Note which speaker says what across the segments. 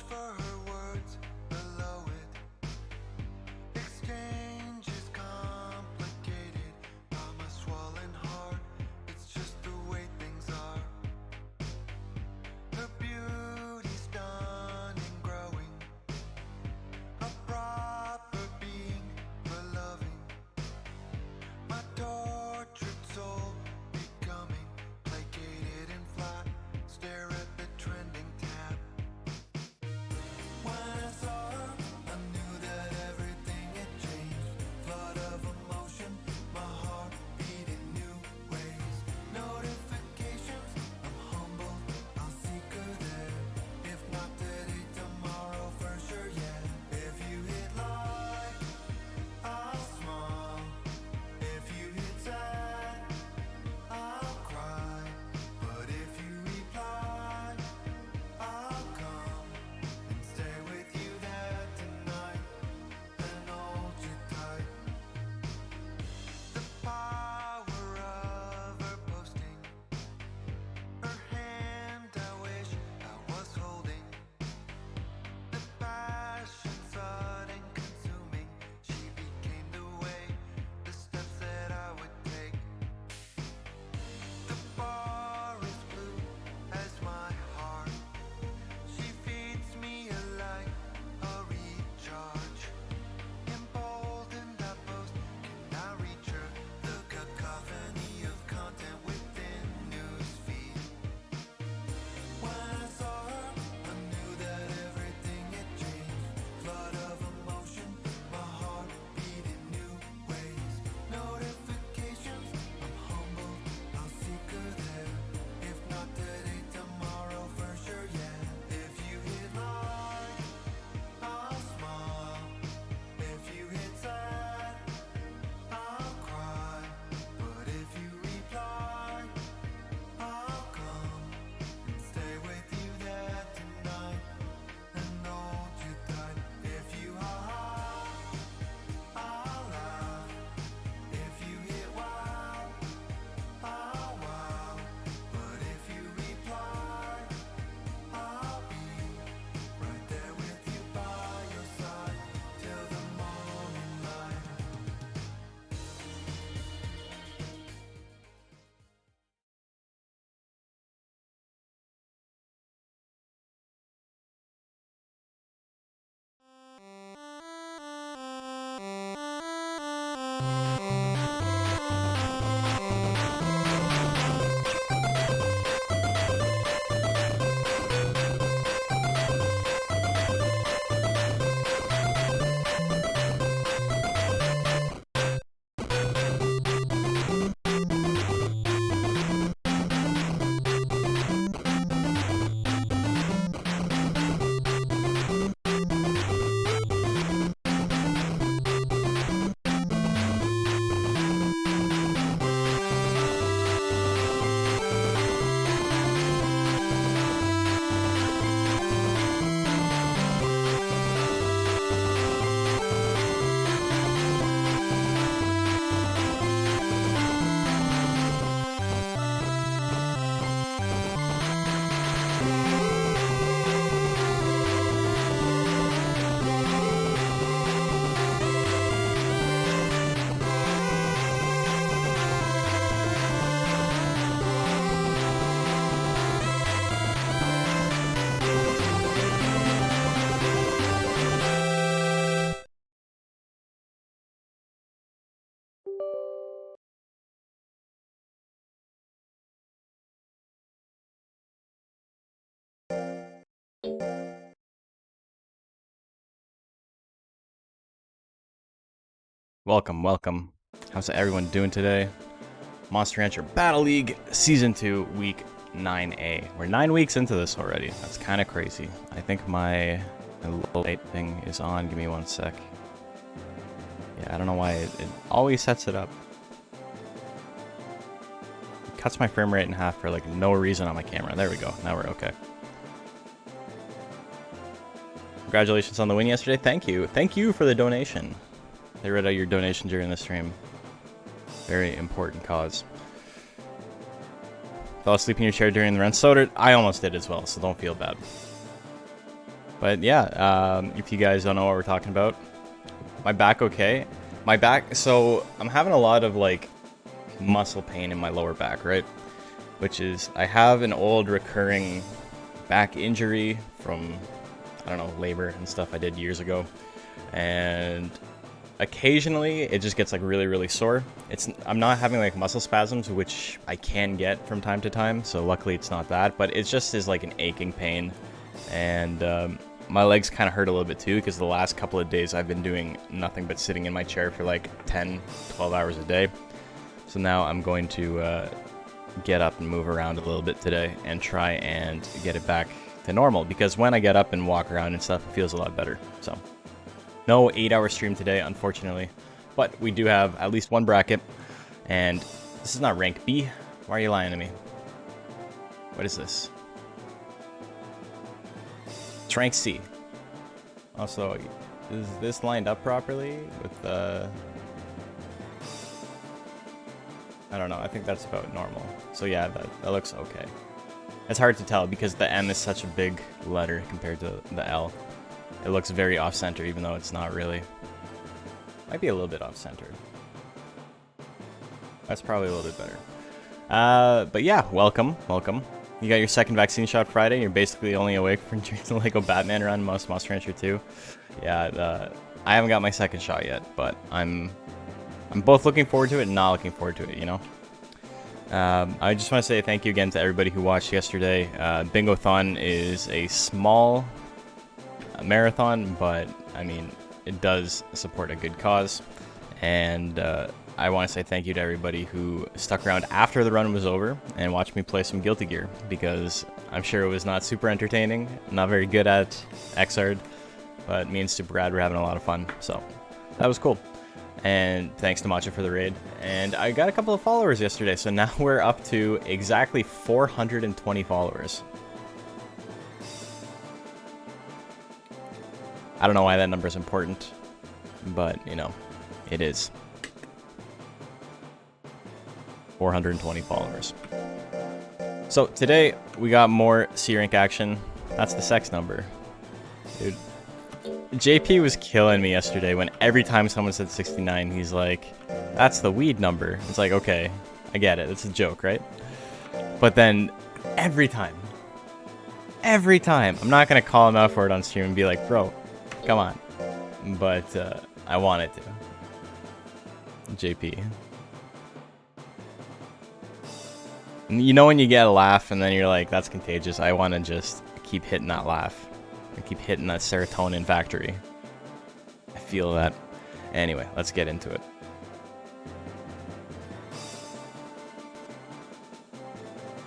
Speaker 1: For her words below it, exchange is complicated by my swollen heart. It's just the way things are. Her beauty stunning, growing a proper being for loving. My tortured soul becoming placated and flat. Stare at the trending tab. When I saw her, I knew that everything had changed. Flood of emotion, my heart beat in new ways. Notifications, I'm humbled, I'll seek her there. If not today, tomorrow for sure, yeah. If you hit like, I'll smile. If you hit sad, I'll cry. But if you reply, I'll come and stay with you there tonight and hold you tight. The power of her posting, her hand I wish I was holding. The passion sudden consuming, she became the way, the steps that I would take. The bar is blue as my heart. She feeds me like a recharge. Emboldened I boast, can I reach her? The cacophony of content within newsfeed. When I saw her, I knew that everything had changed. Flood of emotion, my heart beat in new ways. Notifications, I'm humbled, I'll seek her there. If not today, tomorrow for sure, yeah. If you hit like, I'll smile. If you hit sad, I'll cry. But if you reply, I'll come and stay with you there tonight and hold you tight. If you high, I'll laugh. If you hit wow, I'll wow. But if you reply, I'll be right there with you by your side till the morning light.
Speaker 2: Welcome. How's everyone doing today? Monster Rancher Battle League Season 2, Week 9A. We're 9 weeks into this already. That's kind of crazy. I think my little light thing is on. Give me one sec. Yeah, I don't know why it always sets it up. It cuts my frame rate in half for like no reason on my camera. There we go. Now we're okay. Congratulations on the win yesterday. Thank you. Thank you for the donation. They read out your donation during the stream. Very important cause. Fell asleep in your chair during the run. So did I. Almost did as well, so don't feel bad. But yeah, if you guys don't know what we're talking about, my back okay. My back, so I'm having a lot of like muscle pain in my lower back, right? Which is, I have an old recurring back injury from, I don't know, labor and stuff I did years ago. And occasionally it just gets like really sore. I'm not having like muscle spasms, which I can get from time to time, so luckily it's not that, but it just is like an aching pain. And my legs kind of hurt a little bit too, because the last couple of days I've been doing nothing but sitting in my chair for like 10-12 hours a day. So now I'm going to get up and move around a little bit today and try and get it back to normal, because when I get up and walk around and stuff, it feels a lot better. So no 8-hour stream today, unfortunately, but we do have at least one bracket, and this is not rank B. Why are you lying to me? What is this? It's rank C. Also, is this lined up properly with the... I don't know, I think that's about normal. So yeah, that looks okay. It's hard to tell because the M is such a big letter compared to the L. It looks very off-center, even though it's not really. Might be a little bit off-center. That's probably a little bit better. But yeah, welcome. You got your second vaccine shot Friday. You're basically only awake from doing the Lego Batman run, Monster Rancher 2. Yeah, I haven't got my second shot yet, but I'm both looking forward to it and not looking forward to it, you know? I just want to say thank you again to everybody who watched yesterday. Bingo-thon is a small marathon, but I mean, it does support a good cause. And I want to say thank you to everybody who stuck around after the run was over and watched me play some Guilty Gear, because I'm sure it was not super entertaining, not very good at Xrd, but me and Super Brad were having a lot of fun, so that was cool. And thanks to Matcha for the raid. And I got a couple of followers yesterday, so now we're up to exactly 420 followers. I don't know why that number is important, but, you know, it is. 420 followers. So today, we got more C-rank action. That's the sex number. Dude. JP was killing me yesterday when every time someone said 69, he's like, that's the weed number. It's like, okay, I get it. It's a joke, right? But then every time, I'm not going to call him out for it on stream and be like, bro, come on. But I wanted to. JP. You know when you get a laugh and then you're like, that's contagious. I want to just keep hitting that laugh. I keep hitting that serotonin factory. I feel that. Anyway, let's get into it.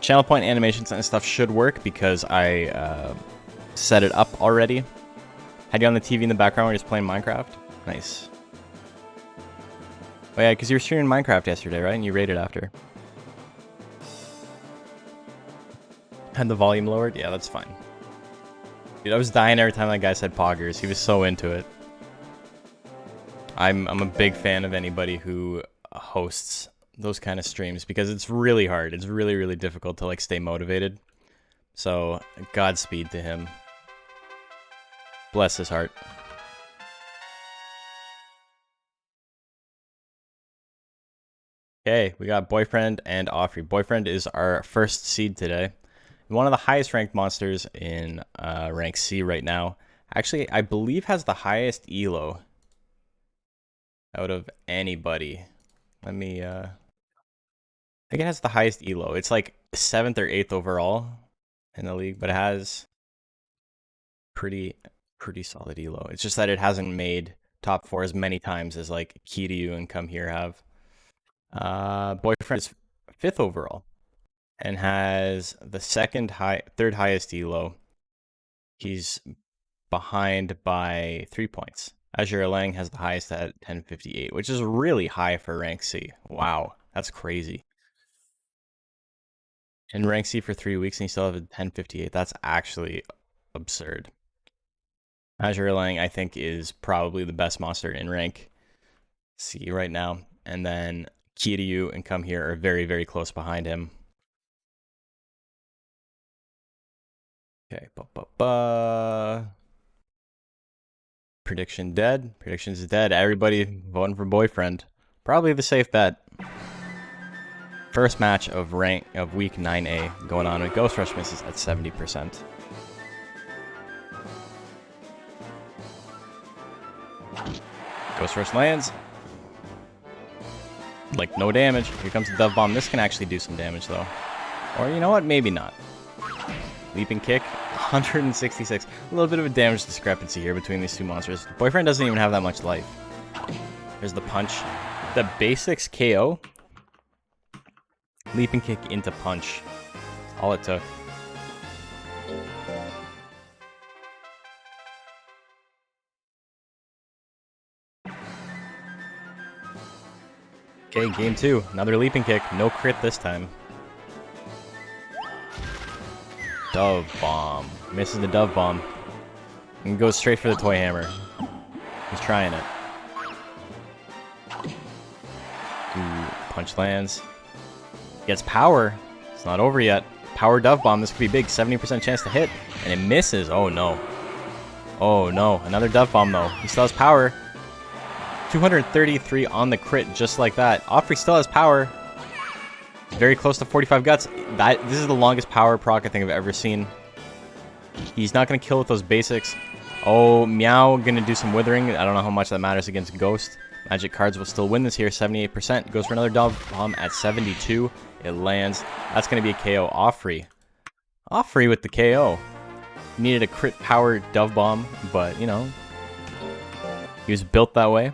Speaker 2: Channel point animations and stuff should work because I set it up already. Had you on the TV in the background while you're just playing Minecraft? Nice. Oh yeah, because you were streaming Minecraft yesterday, right? And you raided after. Had the volume lowered? Yeah, that's fine. Dude, I was dying every time that guy said poggers. He was so into it. I'm a big fan of anybody who hosts those kind of streams because it's really hard. It's really difficult to like stay motivated. So, Godspeed to him. Bless his heart. Okay, we got Boyfriend and Offrey. Boyfriend is our first seed today. One of the highest ranked monsters in rank C right now. Actually, I believe has the highest elo out of anybody. Let me, I think it has the highest elo. It's like 7th or 8th overall in the league, but it has pretty solid elo. It's just that it hasn't made top 4 as many times as like Kiryu and Come Here have. Boyfriend is 5th overall and has the third highest elo. He's behind by 3 points. Azure Lang has the highest at 1058, which is really high for rank C. Wow, that's crazy. In rank C for 3 weeks and you still have a 1058. That's actually absurd. Azure Lang, I think, is probably the best monster in rank C right now. And then Kiryu and Come Here are very, very close behind him. Okay, Prediction dead. Prediction's dead. Everybody voting for boyfriend. Probably the safe bet. First match of week 9A going on with Ghost Rush misses at 70%. Ghost Rush lands. Like, no damage. Here comes the Dove Bomb. This can actually do some damage, though. Or, you know what? Maybe not. Leaping Kick, 166. A little bit of a damage discrepancy here between these two monsters. Boyfriend doesn't even have that much life. There's the punch. The basics KO. Leaping Kick into punch. That's all it took. Okay, game 2. Another Leaping Kick. No crit this time. Dove Bomb. Misses the Dove Bomb. And goes straight for the Toy Hammer. He's trying it. Ooh, punch lands. Gets power. It's not over yet. Power Dove Bomb. This could be big. 70% chance to hit. And it misses. Oh no. Oh no. Another Dove Bomb though. He still has power. 233 on the crit just like that. Offrey still has power. Very close to 45 guts. This is the longest power proc I think I've ever seen. He's not going to kill with those basics. Oh, Meow going to do some withering. I don't know how much that matters against Ghost. Magic Cards will still win this here. 78%. Goes for another Dove Bomb at 72. It lands. That's going to be a KO. Offrey. Offrey with the KO. Needed a crit power Dove Bomb, but, you know, he was built that way.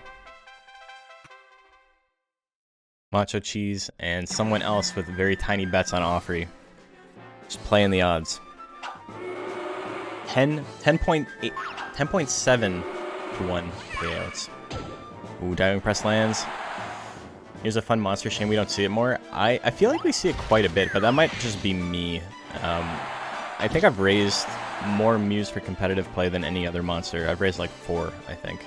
Speaker 2: Macho Cheese and someone else with very tiny bets on Offrey. Just playing the odds. 10.8, 10.7 to 1 payouts. Ooh, Diving Press lands. Here's a fun monster. Shame we don't see it more. I feel like we see it quite a bit, but that might just be me. I think I've raised more Mews for competitive play than any other monster. I've raised like 4, I think.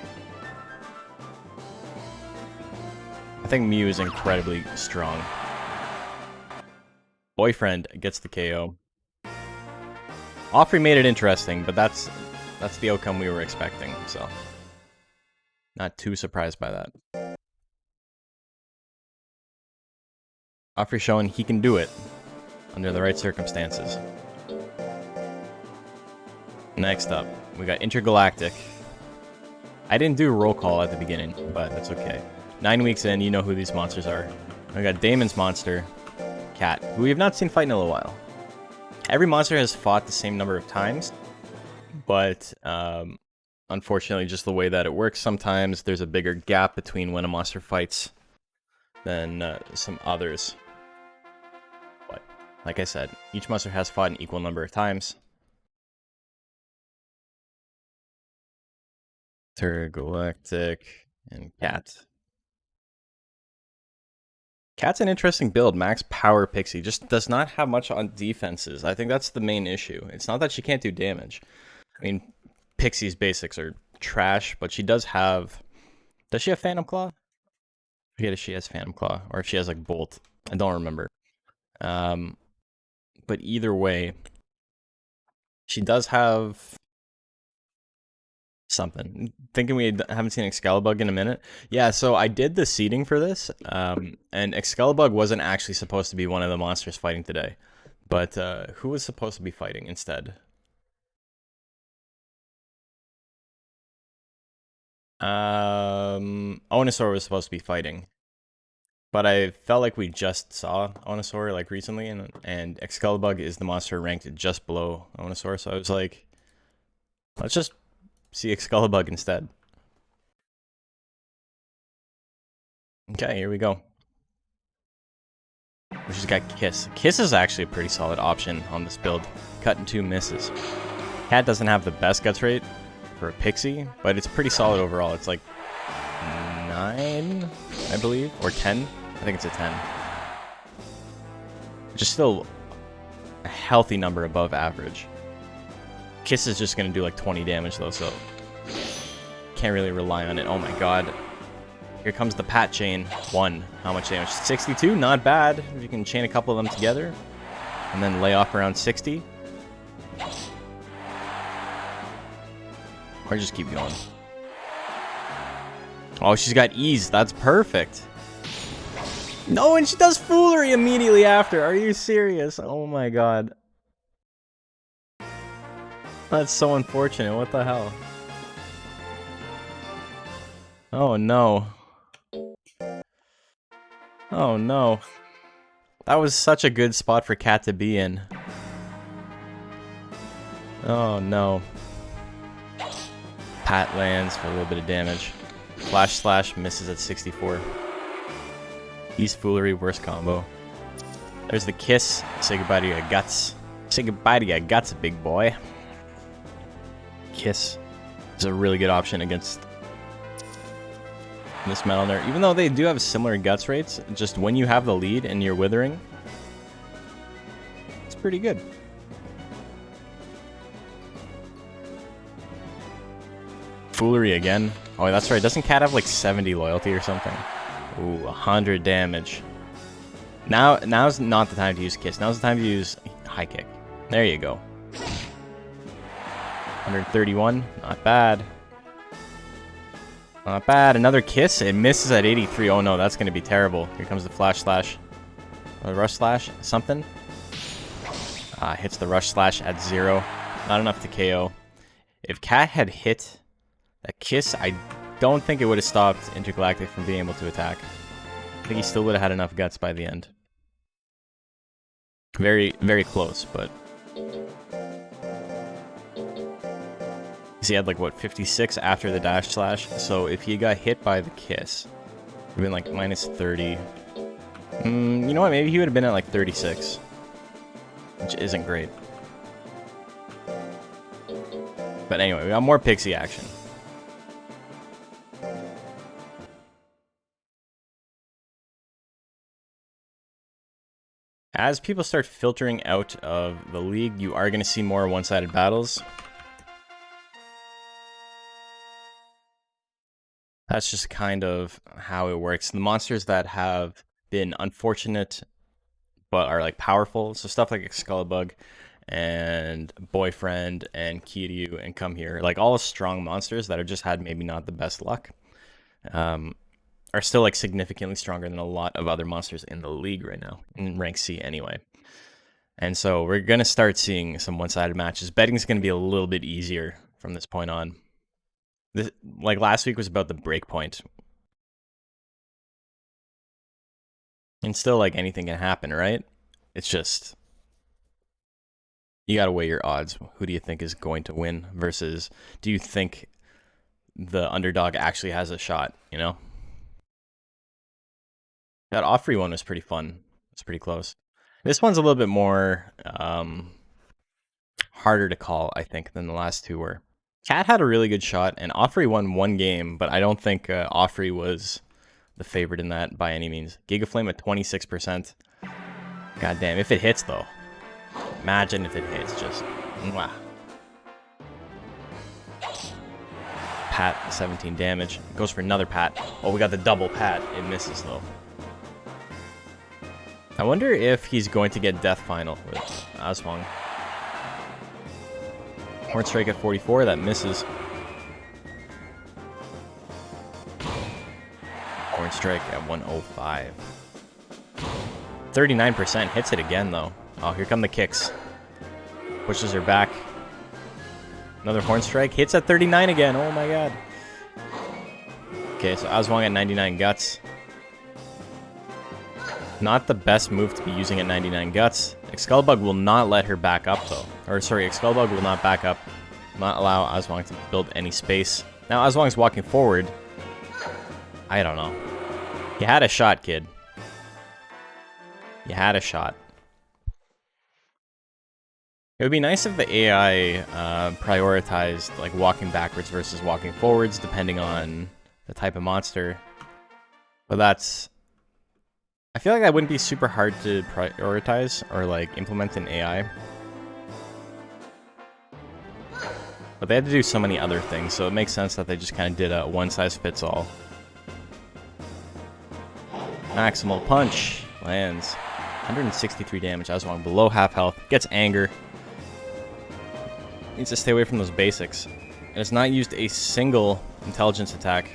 Speaker 2: I think Mew is incredibly strong. Boyfriend gets the KO. Offrey made it interesting, but that's the outcome we were expecting, so not too surprised by that. Offrey showing he can do it under the right circumstances. Next up, we got Intergalactic. I didn't do roll call at the beginning, but that's okay. 9 weeks in, you know who these monsters are. We got Damon's monster, Cat, who we have not seen fight in a little while. Every monster has fought the same number of times, but unfortunately, just the way that it works, sometimes there's a bigger gap between when a monster fights than some others. But like I said, each monster has fought an equal number of times. Intergalactic and Cat. Cat's an interesting build. Max Power Pixie just does not have much on defenses. I think that's the main issue. It's not that she can't do damage. I mean, Pixie's basics are trash, but she does have... Does she have Phantom Claw? I forget if she has Phantom Claw, or if she has, like, Bolt. I don't remember. But either way, she does have... something. Thinking we haven't seen Excalibur in a minute. Yeah, so I did the seeding for this, and Excalibur wasn't actually supposed to be one of the monsters fighting today. But who was supposed to be fighting instead? Onosaur was supposed to be fighting. But I felt like we just saw Onosaur like recently, and Excalibur is the monster ranked just below Onosaur, so I was like, let's just see Excalibur instead. Okay, here we go. We just got Kiss. Kiss is actually a pretty solid option on this build. Cut in 2 misses. Cat doesn't have the best guts rate, for a Pixie, but it's pretty solid overall. It's like 9, I believe, or 10. I think it's a 10. Which is still a healthy number above average. Kiss is just going to do like 20 damage though, so can't really rely on it. Oh my god. Here comes the Pat chain. 1. How much damage? 62? Not bad. If you can chain a couple of them together and then lay off around 60. Or just keep going. Oh, she's got ease. That's perfect. No, and she does foolery immediately after. Are you serious? Oh my god. That's so unfortunate. What the hell? Oh no. Oh no. That was such a good spot for Cat to be in. Oh no. Pat lands for a little bit of damage. Flash slash misses at 64. Ease foolery, worst combo. There's the kiss. Say goodbye to your guts. Say goodbye to your guts, big boy. Kiss is a really good option against this metal there. Even though they do have similar guts rates, just when you have the lead and you're withering, it's pretty good. Foolery again. Oh, that's right. Doesn't Cat have like 70 loyalty or something? Ooh, 100 damage. Now's not the time to use Kiss. Now's the time to use High Kick. There you go. 131. Not bad. Not bad. Another Kiss. It misses at 83. Oh no, that's going to be terrible. Here comes the Flash Slash. Or Rush Slash. Something. Hits the Rush Slash at 0. Not enough to KO. If Cat had hit that Kiss, I don't think it would have stopped Intergalactic from being able to attack. I think he still would have had enough guts by the end. Very, very close, but... he had like, what, 56 after the dash slash? So if he got hit by the Kiss, it would have been like minus 30. You know what, maybe he would have been at like 36. Which isn't great. But anyway, we got more Pixie action. As people start filtering out of the league, you are going to see more one-sided battles. That's just kind of how it works. The monsters that have been unfortunate but are like powerful, so stuff like Excalibur and Boyfriend and Kiryu and Come Here, like all strong monsters that have just had maybe not the best luck, are still like significantly stronger than a lot of other monsters in the league right now, in rank C anyway. And so we're going to start seeing some one-sided matches. Betting's going to be a little bit easier from this point on. This, like last week was about the break point. And still, like, anything can happen, right? It's just, you got to weigh your odds. Who do you think is going to win versus do you think the underdog actually has a shot, you know? That Offrey one was pretty fun. It's pretty close. This one's a little bit more harder to call, I think, than the last two were. Cat had a really good shot, and Offrey won one game, but I don't think Offrey was the favorite in that by any means. Gigaflame at 26%. God damn, if it hits, though. Imagine if it hits, just... Mwah. Pat, 17 damage. Goes for another Pat. Oh, we got the double Pat. It misses, though. I wonder if he's going to get Death Final with Aswang. Horn Strike at 44, that misses. Horn Strike at 105. 39% hits it again, though. Oh, here come the kicks. Pushes her back. Another Horn Strike. Hits at 39 again. Oh my god. Okay, so Aswang at 99 guts. Not the best move to be using at 99 guts. Excalibur will not let her back up, though. Or, sorry, Excalibur will not back up. Not allow Aswang to build any space. Now, Aswang's walking forward. I don't know. You had a shot, kid. You had a shot. It would be nice if the AI prioritized like walking backwards versus walking forwards, depending on the type of monster. But that's... I feel like that wouldn't be super hard to prioritize or like implement in AI. But they had to do so many other things, so it makes sense that they just kind of did a one-size-fits-all. Maximal punch lands 163 damage. I was wrong. Below half health. Gets anger. Needs to stay away from those basics. And it's not used a single intelligence attack.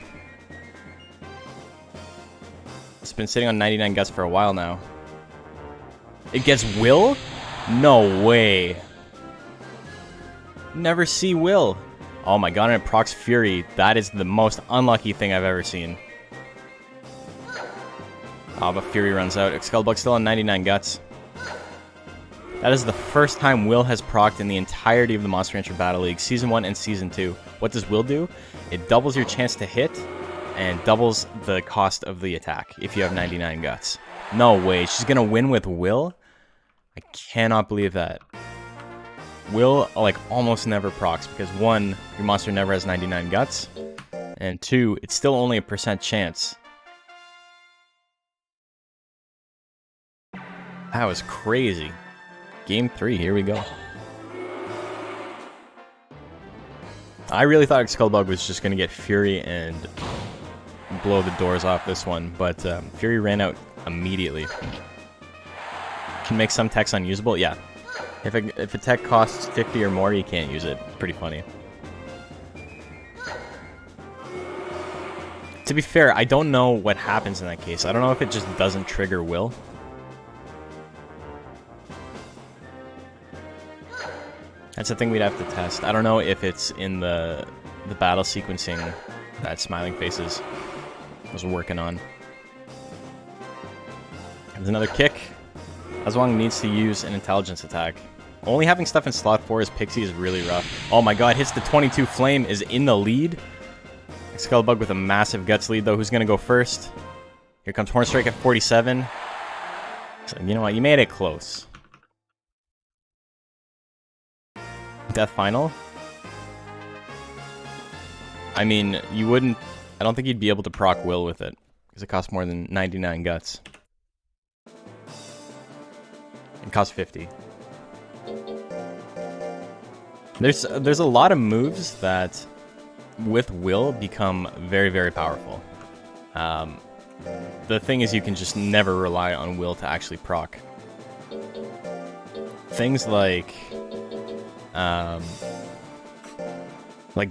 Speaker 2: It's been sitting on 99 guts for a while now. It gets will? No way. Never see will. Oh my god, and it procs Fury. That is the most unlucky thing I've ever seen. Oh, but Fury runs out. Excalibur still on 99 guts. That is the first time Will has procced in the entirety of the Monster Rancher Battle League, Season 1 and Season 2. What does Will do? It doubles your chance to hit, and doubles the cost of the attack if you have 99 guts. No way, she's gonna win with Will? I cannot believe that. Will, like, almost never procs, because 1, your monster never has 99 guts, and 2, it's still only a % chance. That was crazy. Game 3, here we go. I really thought Excalibur was just going to get Fury and blow the doors off this one, but Fury ran out immediately. Can make some techs unusable? Yeah. If a tech costs 50 or more, you can't use it. Pretty funny. To be fair, I don't know what happens in that case. I don't know if it just doesn't trigger Will. That's the thing we'd have to test. I don't know if it's in the battle sequencing that Smiling Faces was working on. There's another kick. Azwang needs to use an intelligence attack. Only having stuff in slot 4 as Pixie is really rough. Oh my god, hits the 22 flame, is in the lead. Excalibur with a massive guts lead though. Who's gonna go first? Here comes Hornstrike at 47. So, you know what, you made it close. Death Final? I mean, you wouldn't... I don't think you'd be able to proc Will with it, because it costs more than 99 guts. It costs 50. There's a lot of moves that, with Will, become very, very powerful. The thing is, you can just never rely on Will to actually proc. Things like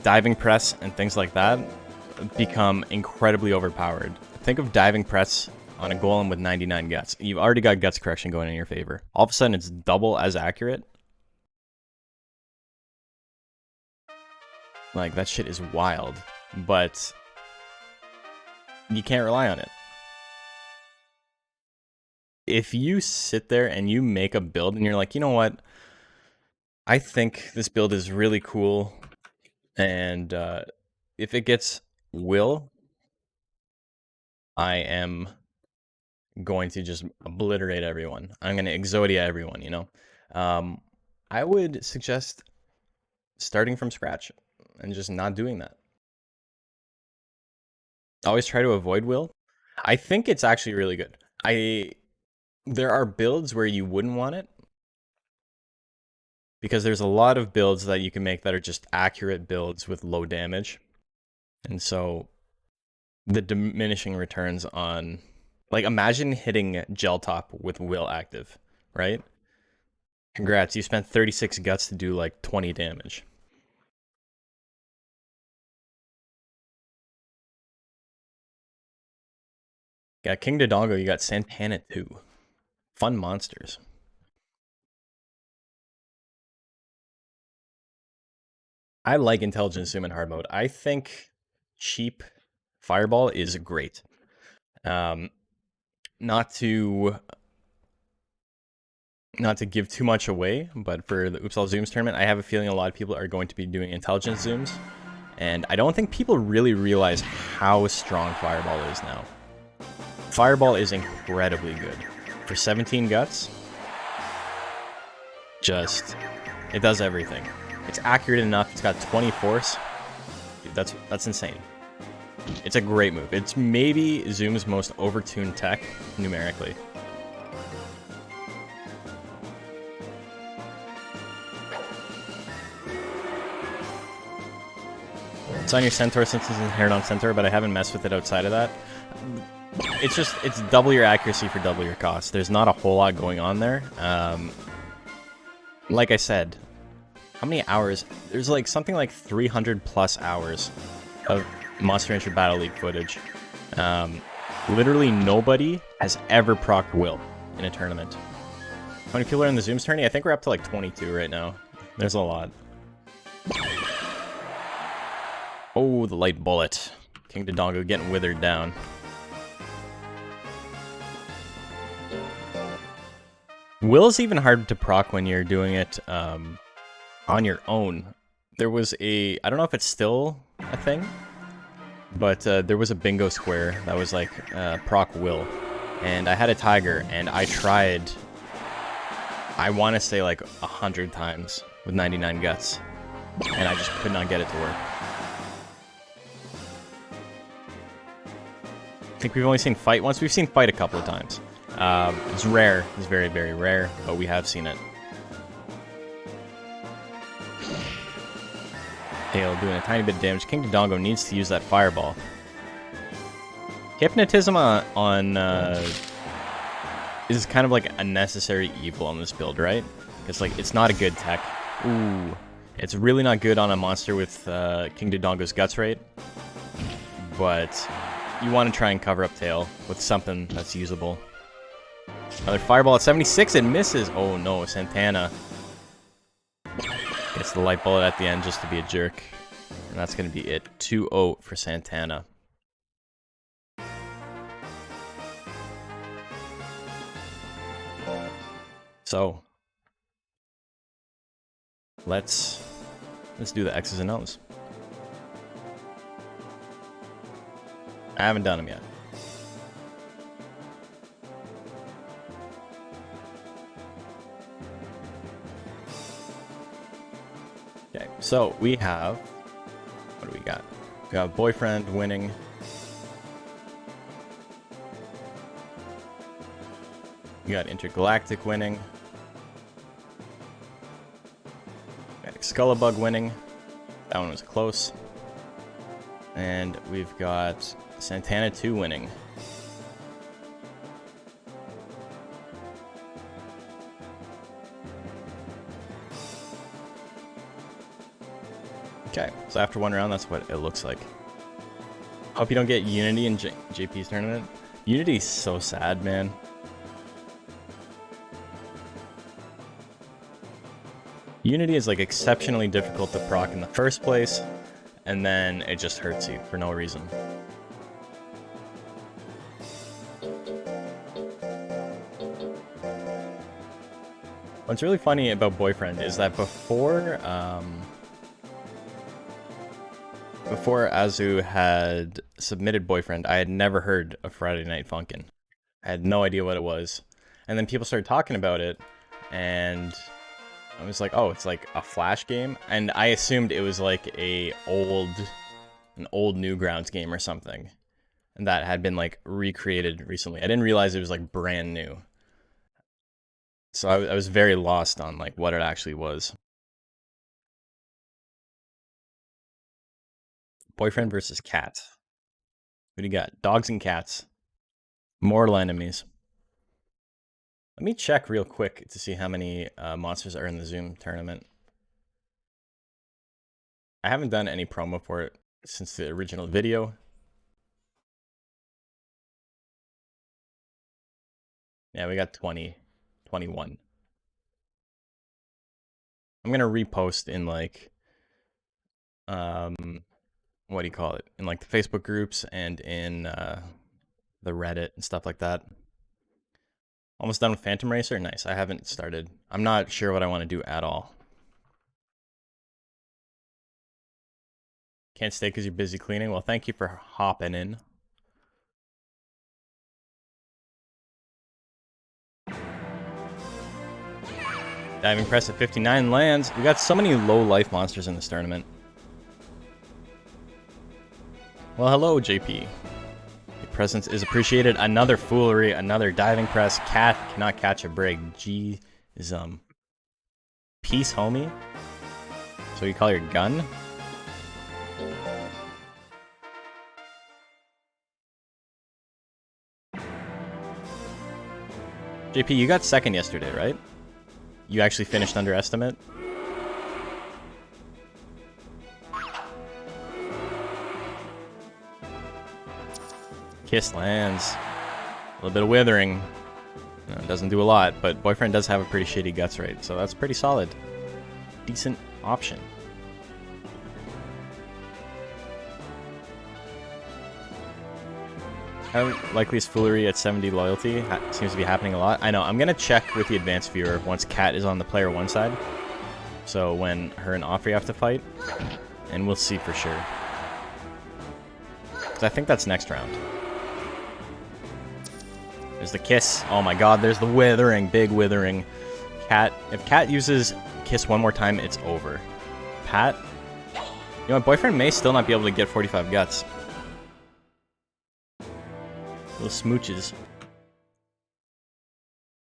Speaker 2: diving press and things like that become incredibly overpowered. Think of diving press on a golem with 99 guts. You've already got guts correction going in your favor. All of a sudden, it's double as accurate. Like, that shit is wild, but you can't rely on it. If you sit there and you make a build and you're like, you know what? I think this build is really cool, and if it gets Will, I am going to just obliterate everyone. I'm going to Exodia everyone, you know? I would suggest starting from scratch and just not doing that. Always try to avoid Will. I think it's actually really good. There are builds where you wouldn't want it, because there's a lot of builds that you can make that are just accurate builds with low damage. And so the diminishing returns on... Like, imagine hitting Gel Top with Will active, right? Congrats, you spent 36 guts to do like 20 damage. Got King Dodongo, you got Santana too. Fun monsters. I like Intelligent Zoom in hard mode. I think cheap Fireball is great. Not to give too much away, but for the Oops All Zooms tournament, I have a feeling a lot of people are going to be doing Intelligent Zooms. And I don't think people really realize how strong Fireball is now. Fireball is incredibly good. For 17 guts, just It does everything. It's accurate enough. It's got 20 force. Dude, that's insane. It's a great move. It's maybe Zoom's most overtuned tech numerically. It's on your Centaur since it's inherent on Centaur, but I haven't messed with it outside of that. It's double your accuracy for double your cost. There's not a whole lot going on there. Like I said, how many hours? There's like something like 300 plus hours of Monster Rancher Battle League footage. Literally nobody has ever procced Will in a tournament. How many people are in the Zoom's tourney? I think we're up to like 22 right now. There's a lot. Oh, the light bullet. King Dodongo getting withered down. Will's even hard to proc when you're doing it on your own. There was a... I don't know if it's still a thing, but there was a bingo square that was like proc Will. And I had a tiger, and I tried... I want to say like 100 times with 99 guts. And I just could not get it to work. I think we've only seen fight once. We've seen fight a couple of times. It's rare. It's very, very rare, but we have seen it. Hail doing a tiny bit of damage. King Dodongo needs to use that fireball. Hypnotism on is kind of like a necessary evil on this build, right? Because like it's not a good tech. Ooh, it's really not good on a monster with King Dodongo's guts rate. But you want to try and cover up tail with something that's usable. Another fireball at 76, it misses. Oh no, Santana gets the light bullet at the end just to be a jerk. And that's going to be it. 2-0 for Santana. So, let's do the X's and O's. I haven't done them yet. Okay, so we have... What do we got? We got Boyfriend winning. We got Intergalactic winning. We got Excalibug winning. That one was close. And we've got Santana 2 winning. Okay, so after one round, that's what it looks like. Hope you don't get Unity in JP's tournament. Unity's so sad, man. Unity is like exceptionally difficult to proc in the first place, and then it just hurts you for no reason. What's really funny about Boyfriend is that before Azu had submitted Boyfriend, I had never heard of Friday Night Funkin'. I had no idea what it was. And then people started talking about it, and I was like, oh, it's like a Flash game? And I assumed it was like an old Newgrounds game or something. And that had been like recreated recently. I didn't realize it was like brand new. So I was very lost on like what it actually was. Boyfriend versus cat. What do you got? Dogs and cats. Mortal enemies. Let me check real quick to see how many monsters are in the Zoom tournament. I haven't done any promo for it since the original video. Yeah, we got 20, 21. I'm gonna repost in like, what do you call it? In like the Facebook groups and in the Reddit and stuff like that. Almost done with Phantom Racer? Nice. I haven't started. I'm not sure what I want to do at all. Can't stay because you're busy cleaning? Well, thank you for hopping in. Diving press at 59 lands. We got so many low life monsters in this tournament. Well, hello, JP. Your presence is appreciated. Another foolery, another diving press. Cat cannot catch a break. G is peace, homie. So you call your gun? JP, you got second yesterday, right? You actually finished under estimate? Kiss lands. A little bit of withering. No, it doesn't do a lot, but boyfriend does have a pretty shitty guts rate, so that's pretty solid. Decent option. How likely is foolery at 70 loyalty? Seems to be happening a lot. I know. I'm going to check with the advanced viewer once Kat is on the player 1 side. So when her and Offrey have to fight. And we'll see for sure. Because I think that's next round. There's the kiss. Oh my god, there's the withering. Big withering. Kat. If Kat uses kiss one more time, it's over. Pat. You know, my boyfriend may still not be able to get 45 guts. Little smooches.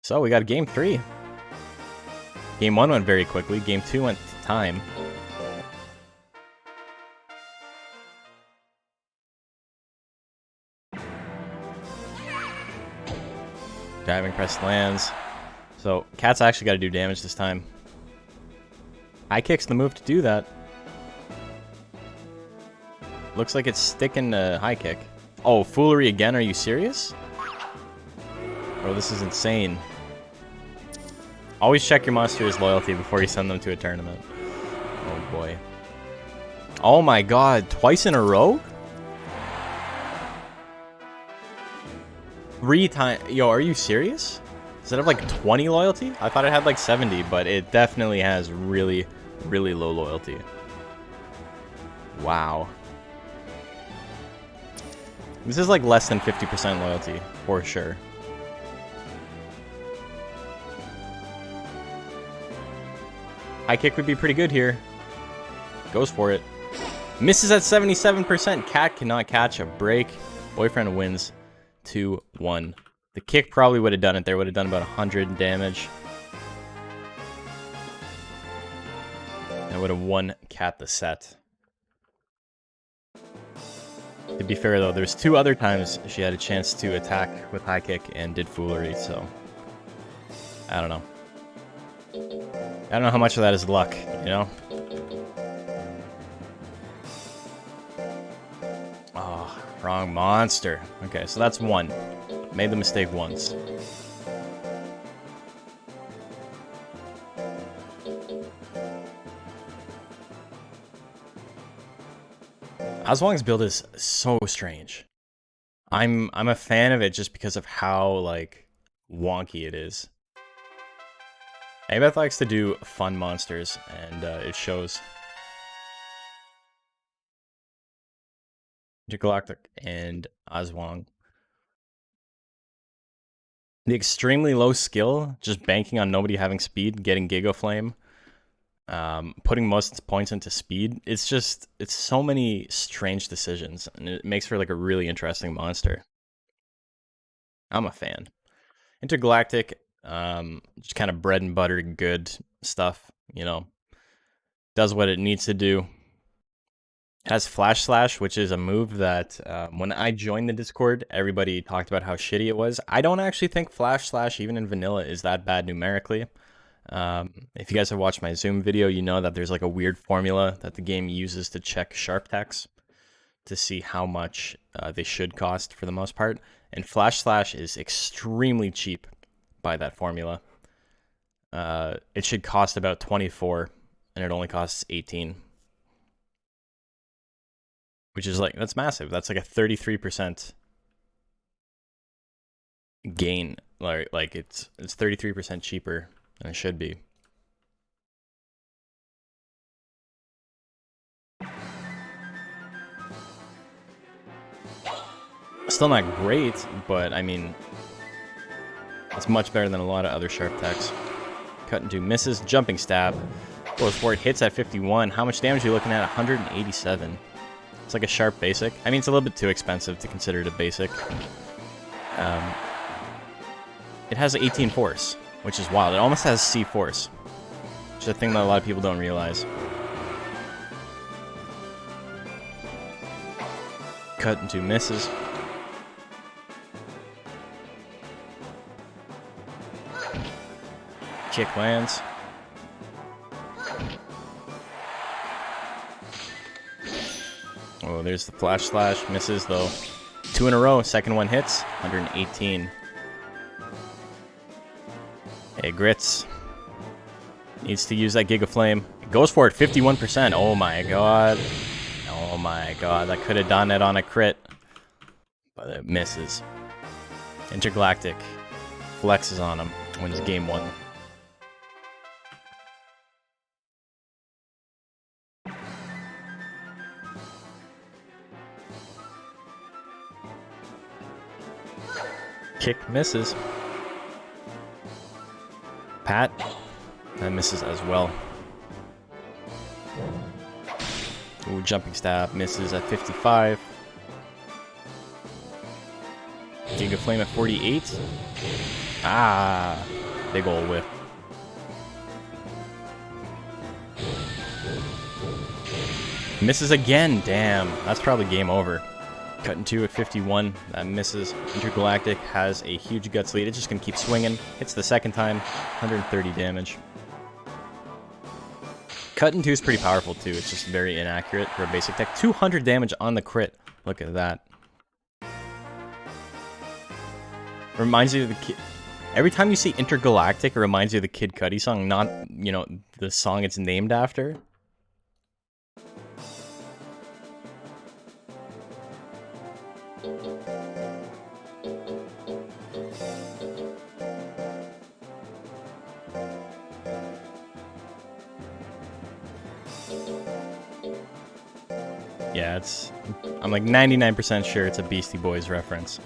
Speaker 2: So we got game 3. Game 1 went very quickly. Game 2 went to time. Diving press lands. So Cat's actually got to do damage this time. High kick's the move to do that. Looks like it's sticking to high kick. Oh, foolery again? Are you serious? Bro, this is insane. Always check your monster's loyalty before you send them to a tournament. Oh boy. Oh my god, twice in a row? 3 times. Yo, are you serious? Does it have like 20 loyalty? I thought it had like 70, but it definitely has really, really low loyalty. Wow. This is like less than 50% loyalty, for sure. High kick would be pretty good here. Goes for it. Misses at 77%. Cat cannot catch a break. Boyfriend wins 2-1. The kick probably would have done it there. Would have done about 100 damage. And would have won Cat the set. To be fair, though, there's 2 other times she had a chance to attack with high kick and did foolery, so... I don't know. I don't know how much of that is luck, you know? Oh, wrong monster. Okay, so that's 1. Made the mistake once. Aswang's build is so strange. I'm a fan of it just because of how like wonky it is. Abeth likes to do fun monsters, and it shows. Intergalactic and Aswang. The extremely low skill, just banking on nobody having speed, getting Giga Flame. Putting most points into speed, it's so many strange decisions, and it makes for like a really interesting monster. I'm a fan. Intergalactic, just kind of bread and butter good stuff, you know. Does what it needs to do. Has Flash Slash, which is a move that when I joined the Discord, everybody talked about how shitty it was. I don't actually think Flash Slash, even in vanilla, is that bad numerically. If you guys have watched my Zoom video, you know that there's like a weird formula that the game uses to check sharp techs to see how much they should cost for the most part. And Flash Slash is extremely cheap by that formula. It should cost about 24, and it only costs 18. Which is like, that's massive. That's like a 33% gain. Like it's 33% cheaper than it should be. Still not great, but I mean, it's much better than a lot of other sharp techs. Cut into misses. Jumping stab. Goes for it. Hits at 51. How much damage are you looking at? 187. It's like a sharp basic. I mean, it's a little bit too expensive to consider it a basic. It has 18 force, which is wild. It almost has C force, which is a thing that a lot of people don't realize. Cut into misses. Kick lands. Oh, there's the flash slash. Misses though. 2 in a row. Second one hits. 118. Hey, Grits. Needs to use that Giga Flame. Goes for it. 51%. Oh my god. Oh my god. That could have done it on a crit. But it misses. Intergalactic flexes on him. Wins game 1. Kick misses. Pat. That misses as well. Ooh, jumping stab misses at 55. Giga Flame at 48. Ah, big ol' whiff. Misses again. Damn, that's probably game over. Cut in 2 at 51. That misses. Intergalactic has a huge guts lead. It's just gonna keep swinging. Hits the second time. 130 damage. Cut in 2 is pretty powerful too. It's just very inaccurate for a basic deck. 200 damage on the crit. Look at that. Reminds you of the kid. Every time you see Intergalactic, it reminds you of the Kid Cudi song, not, you know, the song it's named after. Yeah, it's... I'm like 99% sure it's a Beastie Boys reference.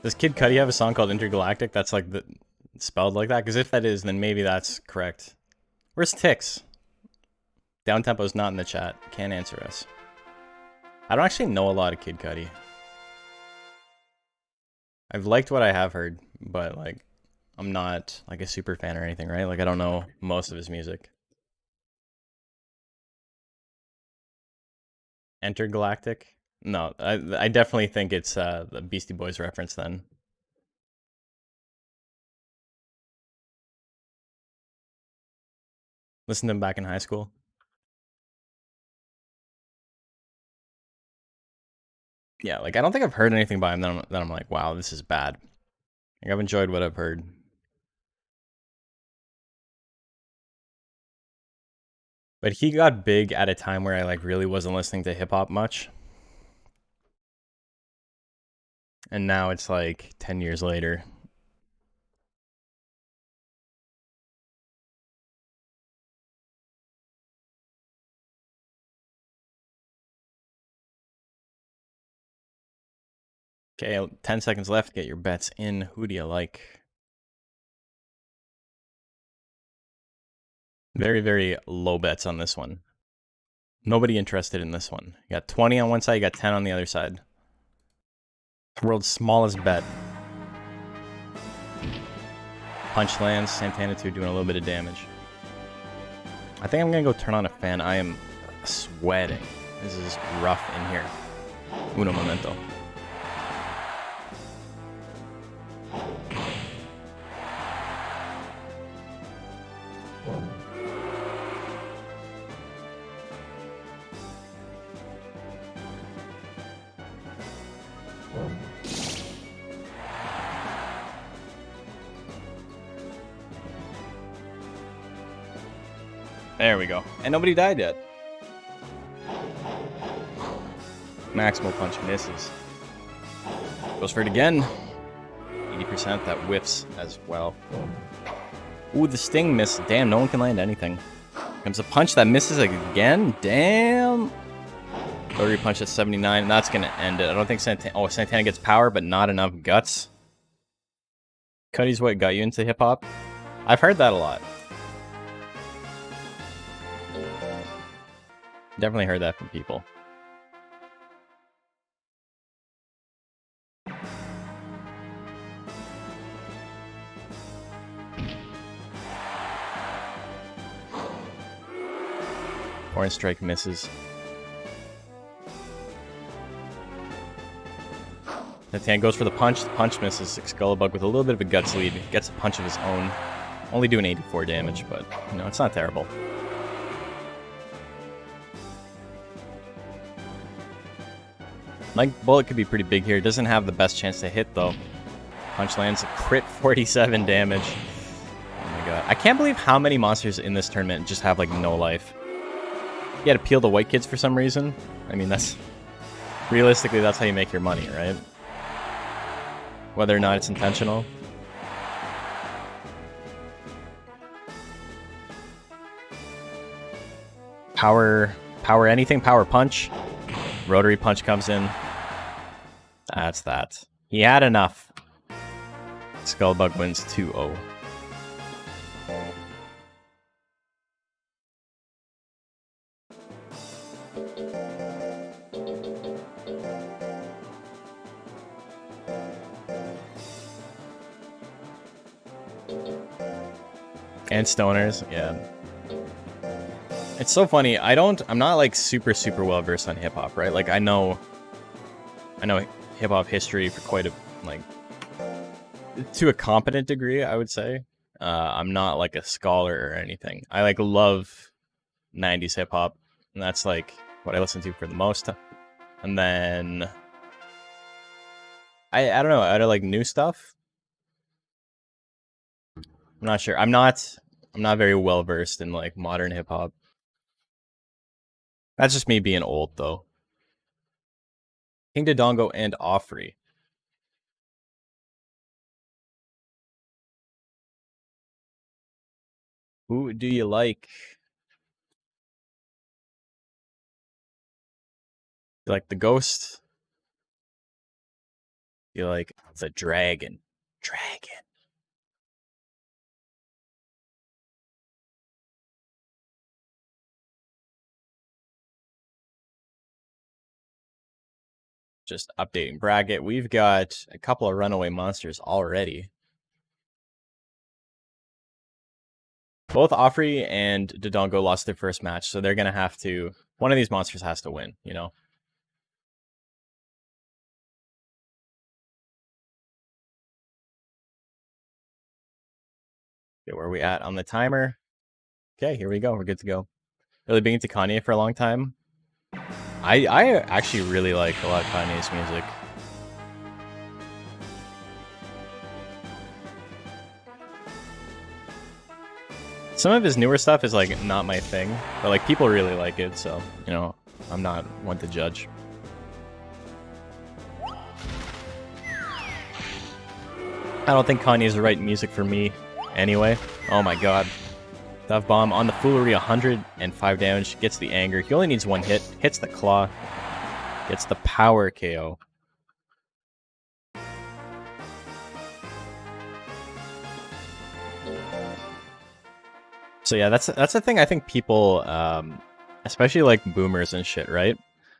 Speaker 2: Does Kid Cudi have a song called Intergalactic that's like spelled like that? Because if that is, then maybe that's correct. Where's Tix? Downtempo's not in the chat. Can't answer us. I don't actually know a lot of Kid Cudi. I've liked what I have heard, but like, I'm not like a super fan or anything, right? Like, I don't know most of his music. Intergalactic? No, I definitely think it's the Beastie Boys reference then. Listen to him back in high school. Yeah, like I don't think I've heard anything by him that I'm like, wow, this is bad. Like, I've enjoyed what I've heard. But he got big at a time where I like really wasn't listening to hip hop much. And now it's like 10 years later. Okay, 10 seconds left. Get your bets in. Who do you like? Very, very low bets on this one. Nobody interested in this one. You got 20 on one side, you got 10 on the other side. World's smallest bet. Punch lands, Santana 2 doing a little bit of damage. I think I'm gonna go turn on a fan. I am sweating. This is rough in here. Uno momento. There we go. And nobody died yet. Maximal punch misses. Goes for it again. 80%, that whiffs as well. Ooh, the sting missed. Damn, no one can land anything. Comes a punch that misses again. Damn. Rotary punch at 79, and that's going to end it. I don't think Santana... Oh, Santana gets power, but not enough guts. Cuddy's what got you into hip hop? I've heard that a lot. Definitely heard that from people. Orange strike misses. Natan goes for the punch. The punch misses. Excalibur with a little bit of a guts lead. Gets a punch of his own. Only doing 84 damage, but, you know, it's not terrible. Like, bullet could be pretty big here. Doesn't have the best chance to hit, though. Punch lands a crit 47 damage. Oh my god. I can't believe how many monsters in this tournament just have, like, no life. You gotta peel the white kids for some reason. I mean, that's... Realistically, that's how you make your money, right? Whether or not it's intentional. Power anything, power punch. Rotary punch comes in. That's that. He had enough. Skullbug wins 2-0. And stoners, yeah. It's so funny. I'm not like super well versed on hip hop, right? Like I know hip hop history for quite a to a competent degree, I would say. I'm not like a scholar or anything. I like love 90s hip hop, and that's like what I listen to for the most. And then I don't know, out of like new stuff, I'm not sure. I'm not very well versed in like modern hip hop. That's just me being old, though. King Dodongo and Offrey. Who do you like? You like the ghost? You like the dragon? Dragon. Just updating bracket. We've got a couple of runaway monsters already. Both Offrey and Dodongo lost their first match, so they're going to have to... One of these monsters has to win, you know? Okay, where are we at on the timer? Okay, here we go. We're good to go. Really big into Kanye for a long time. I actually really like a lot of Kanye's music. Some of his newer stuff is like not my thing, but like people really like it, so you know, I'm not one to judge. I don't think Kanye's the right music for me anyway. Oh my god. Dove Bomb on the Foolery, 105 damage, gets the anger. He only needs one hit, hits the claw, gets the power KO. So yeah, that's the thing. I think people, especially like boomers and shit, right?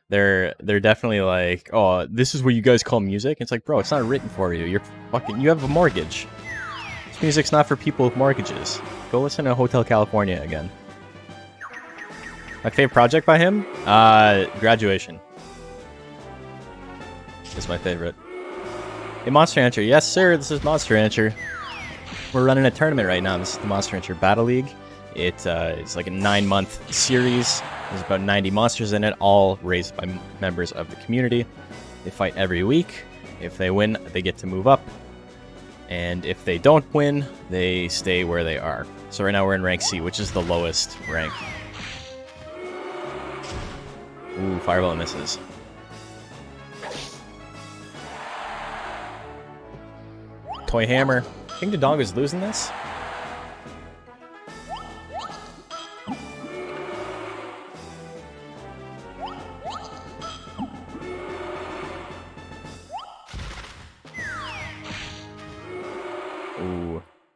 Speaker 2: They're definitely like, oh, this is what you guys call music. It's like, bro, it's not written for you. You have a mortgage. This music's not for people with mortgages. Go listen to Hotel California again. My favorite project by him, Graduation. Is my favorite. Hey, Monster Rancher. Yes, sir. This is Monster Rancher. We're running a tournament right now. This is the Monster Rancher Battle League. It's like a 9-month series. There's about 90 monsters in it, all raised by members of the community. They fight every week. If they win, they get to move up. And if they don't win, they stay where they are. So right now we're in rank C, which is the lowest rank. Ooh, Fireball misses. Toy Hammer. King Dodongo is losing this? Ooh,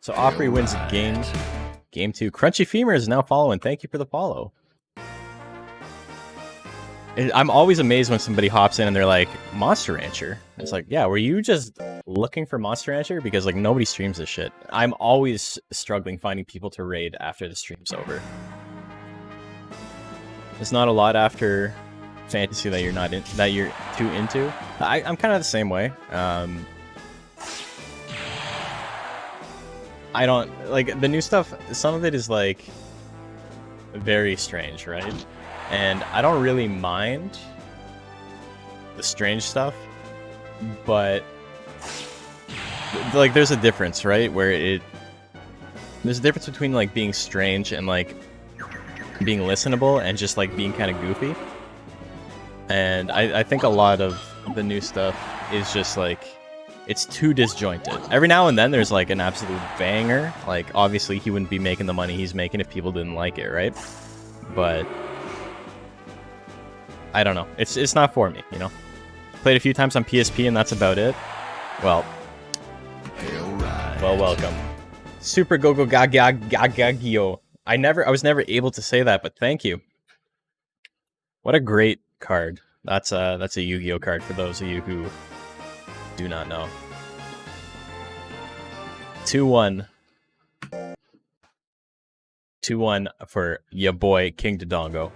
Speaker 2: So Offrey wins game 2. Crunchy Femur is now following. Thank you for the follow. I'm always amazed when somebody hops in and they're like, Monster Rancher. It's like, yeah, were you just looking for Monster Rancher? Because like nobody streams this shit. I'm always struggling finding people to raid after the stream's over. There's not a lot after fantasy that you're too into. I'm kind of the same way. I don't like the new stuff. Some of it is like very strange, right? And I don't really mind the strange stuff, but like there's a difference, right? Where there's a difference between like being strange and like being listenable and just like being kind of goofy. And I think a lot of the new stuff is just like, it's too disjointed. Every now and then there's like an absolute banger. Like obviously he wouldn't be making the money he's making if people didn't like it, right? But I don't know. It's not for me, you know? Played a few times on PSP and that's about it. Well, welcome. Super Gogo Gagagagyo. I was never able to say that, but thank you. What a great card. That's a Yu-Gi-Oh card for those of you who do not know. 2-1. 2-1 for ya boy King Dodongo.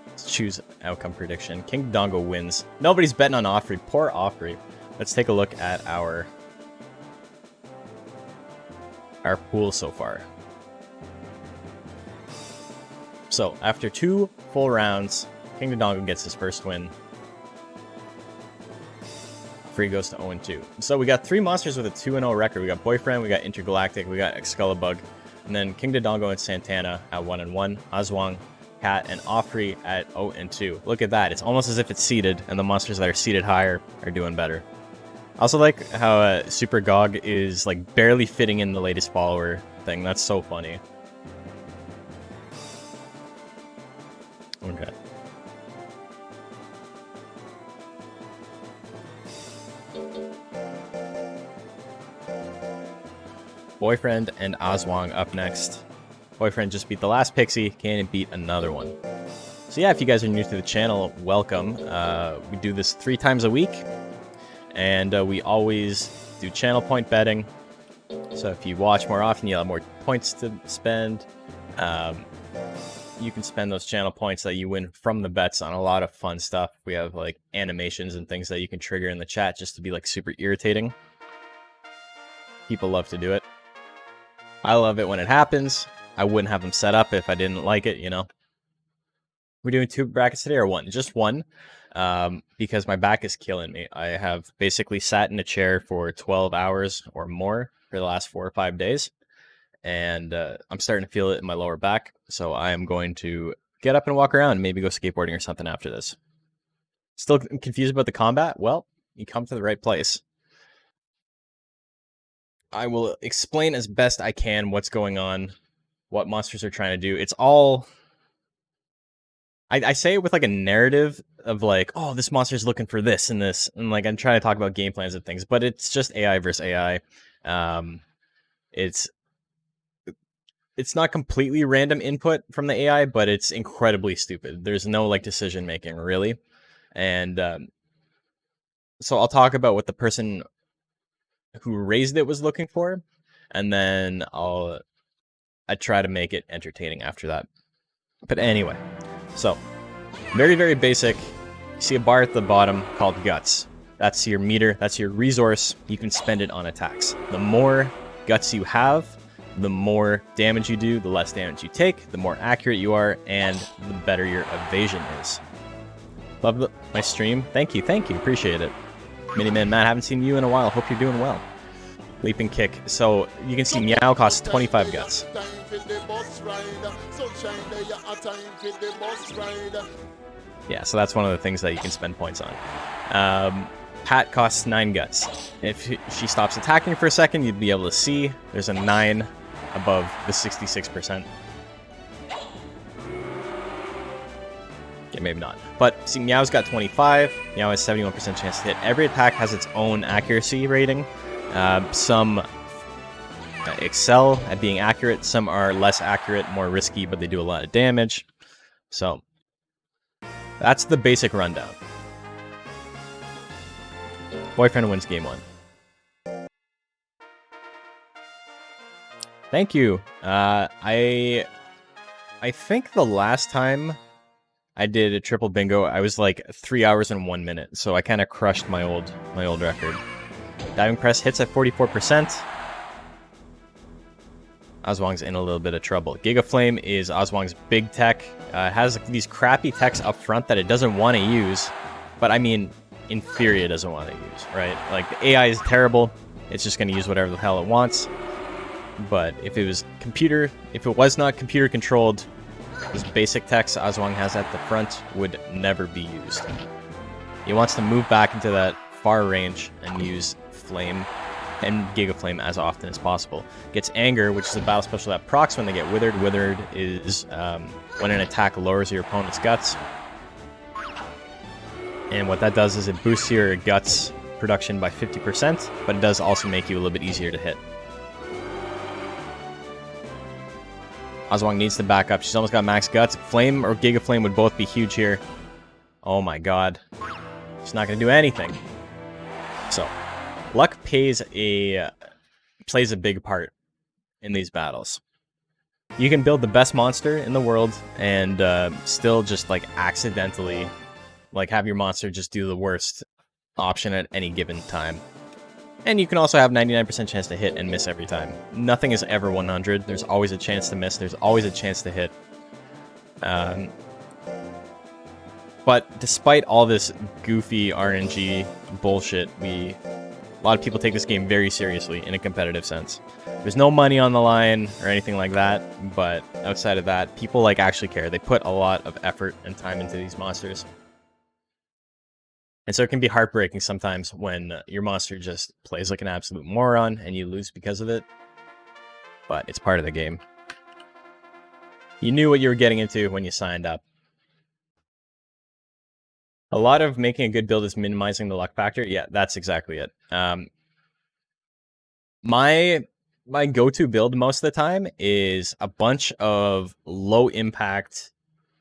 Speaker 2: Let's choose outcome prediction. King Dodongo wins. Nobody's betting on Offrey. Poor Offrey. Let's take a look at our pool so far. So, after 2 full rounds, King Dodongo gets his first win. Free goes to 0-2. So we got 3 monsters with a 2-0 record. We got Boyfriend, we got Intergalactic, we got Excalibug, and then King Dodongo and Santana at 1-1, Aswang, Cat, and Offrey at 0-2. Look at that. It's almost as if it's seeded, and the monsters that are seeded higher are doing better. I also like how Super Gog is like barely fitting in the latest follower thing. That's so funny. Okay. Boyfriend and Aswang up next. Boyfriend just beat the last Pixie, can't beat another one. So yeah, if you guys are new to the channel, welcome. We do this 3 times a week, and we always do channel point betting. So if you watch more often, you'll have more points to spend. You can spend those channel points that you win from the bets on a lot of fun stuff. We have like animations and things that you can trigger in the chat just to be like super irritating. People love to do it. I love it when it happens. I wouldn't have them set up if I didn't like it, you know. We're doing 2 brackets today or 1? Just 1, because my back is killing me. I have basically sat in a chair for 12 hours or more for the last 4 or 5 days. And I'm starting to feel it in my lower back. So I am going to get up and walk around and maybe go skateboarding or something after this. Still confused about the combat? Well, you come to the right place. I will explain as best I can what's going on, what monsters are trying to do. It's all... I say it with like a narrative of like, oh, this monster's looking for this and this. And like I'm trying to talk about game plans and things. But it's just AI versus AI. It's not completely random input from the AI, but it's incredibly stupid. There's no like decision making really. And so I'll talk about what the person who raised it was looking for, and then I try to make it entertaining after that. But anyway, so very, very basic. You see a bar at the bottom called guts. That's your meter, that's your resource. You can spend it on attacks. The more guts you have, the more damage you do, the less damage you take, the more accurate you are, and the better your evasion is. Love my stream. Thank you, appreciate it. Miniman Matt, haven't seen you in a while. Hope you're doing well. Leaping kick. So you can see Meow costs 25 guts. Yeah, so that's one of the things that you can spend points on. Pat costs 9 guts. If she stops attacking for a second, you'd be able to see there's a 9 above the 66%. Yeah, maybe not. But see, Meow's got 25. Meow has 71% chance to hit. Every attack has its own accuracy rating. Some excel at being accurate. Some are less accurate, more risky, but they do a lot of damage. So that's the basic rundown. Boyfriend wins game 1. Thank you. I think the last time I did a triple bingo, I was like 3 hours and 1 minute, so I kind of crushed my old record. Diving press hits at 44%. Oswong's in a little bit of trouble. Gigaflame is Oswong's big tech. It has these crappy techs up front that it doesn't want to use, but I mean, in theory, it doesn't want to use, right? Like, the AI is terrible. It's just going to use whatever the hell it wants. But if it was not computer controlled, these basic techs Oswong has at the front would never be used. He wants to move back into that far range and use Flame and Gigaflame as often as possible. Gets Anger, which is a battle special that procs when they get Withered. Withered is when an attack lowers your opponent's guts. And what that does is it boosts your guts production by 50%, but it does also make you a little bit easier to hit. Oswong needs to back up. She's almost got max guts. Flame or Gigaflame would both be huge here. Oh my god. She's not going to do anything. So, luck plays a big part in these battles. You can build the best monster in the world and still just like accidentally like have your monster just do the worst option at any given time. And you can also have 99% chance to hit and miss every time. Nothing is ever 100. There's always a chance to miss. There's always a chance to hit. But despite all this goofy RNG bullshit, a lot of people take this game very seriously in a competitive sense. There's no money on the line or anything like that, but outside of that, people like actually care. They put a lot of effort and time into these monsters. And so it can be heartbreaking sometimes when your monster just plays like an absolute moron and you lose because of it. But it's part of the game. You knew what you were getting into when you signed up. A lot of making a good build is minimizing the luck factor. Yeah, that's exactly it. My go-to build most of the time is a bunch of low impact,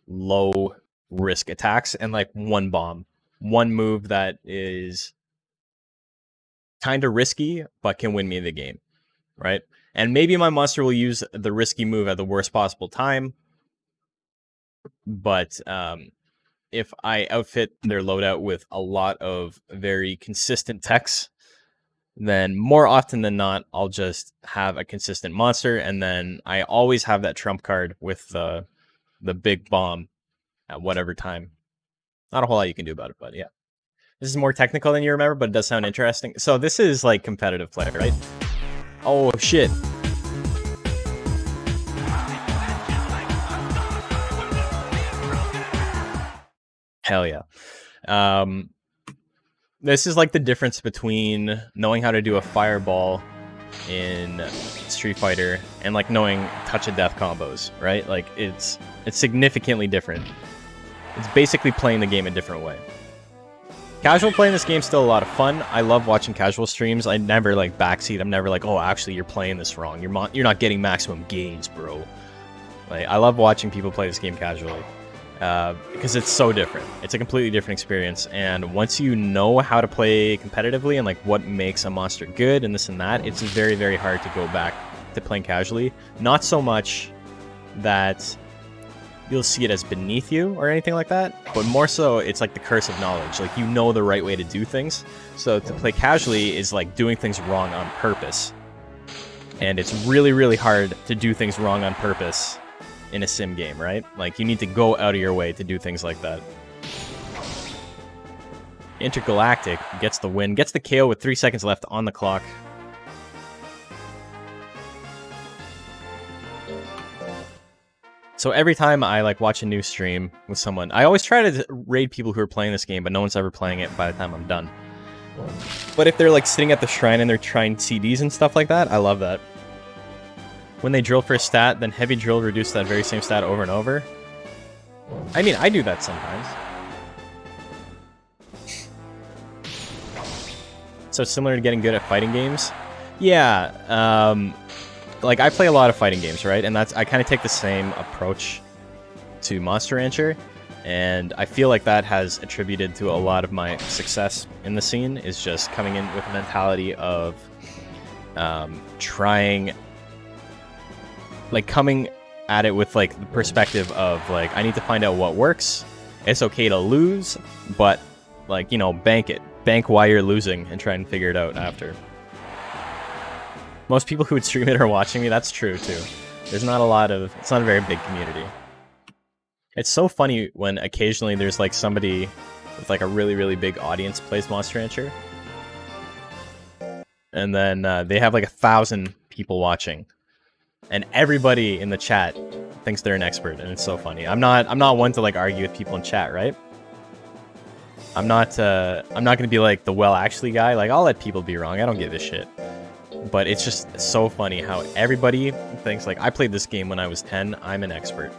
Speaker 2: low risk attacks and like one bomb. One move that is kind of risky, but can win me the game, right? And maybe my monster will use the risky move at the worst possible time, but if I outfit their loadout with a lot of very consistent techs, then more often than not, I'll just have a consistent monster, and then I always have that trump card with the big bomb at whatever time. Not a whole lot you can do about it, but yeah. This is more technical than you remember, but it does sound interesting. So this is like competitive play, right? Oh, shit. Hell yeah. This is like the difference between knowing how to do a fireball in Street Fighter and like knowing touch of death combos, right? Like it's significantly different. It's basically playing the game a different way. Casual play in this game is still a lot of fun. I love watching casual streams. I never like backseat. I'm never like, oh, actually, you're playing this wrong. You're not getting maximum gains, bro. Like, I love watching people play this game casually because it's so different. It's a completely different experience. And once you know how to play competitively and like what makes a monster good and this and that, it's very, very hard to go back to playing casually. Not so much that you'll see it as beneath you or anything like that, but more so it's like the curse of knowledge. Like, you know the right way to do things. So to play casually is like doing things wrong on purpose. And it's really, really hard to do things wrong on purpose in a sim game, right? Like, you need to go out of your way to do things like that. Intergalactic gets the win, gets the KO with 3 seconds left on the clock. So every time I like watch a new stream with someone, I always try to raid people who are playing this game, but no one's ever playing it by the time I'm done. But if they're like sitting at the shrine and they're trying CDs and stuff like that, I love that. When they drill for a stat, then heavy drill reduces that very same stat over and over. I mean, I do that sometimes. So similar to getting good at fighting games. Yeah, like, I play a lot of fighting games, right? And I kind of take the same approach to Monster Rancher, and I feel like that has attributed to a lot of my success in the scene, is just coming in with a mentality of trying, like, coming at it with, like, the perspective of, like, I need to find out what works. It's okay to lose, but, like, you know, bank it. Bank why you're losing and try and figure it out after. Most people who would stream it are watching me. That's true, too. There's not a lot of... It's not a very big community. It's so funny when occasionally there's, like, somebody with, like, a really, really big audience plays Monster Rancher. And then they have, like, 1,000 people watching. And everybody in the chat thinks they're an expert, and it's so funny. I'm not one to, like, argue with people in chat, right? I'm not gonna be, like, the well-actually guy. Like, I'll let people be wrong. I don't give a shit. But it's just so funny how everybody thinks, like, I played this game when I was 10, I'm an expert.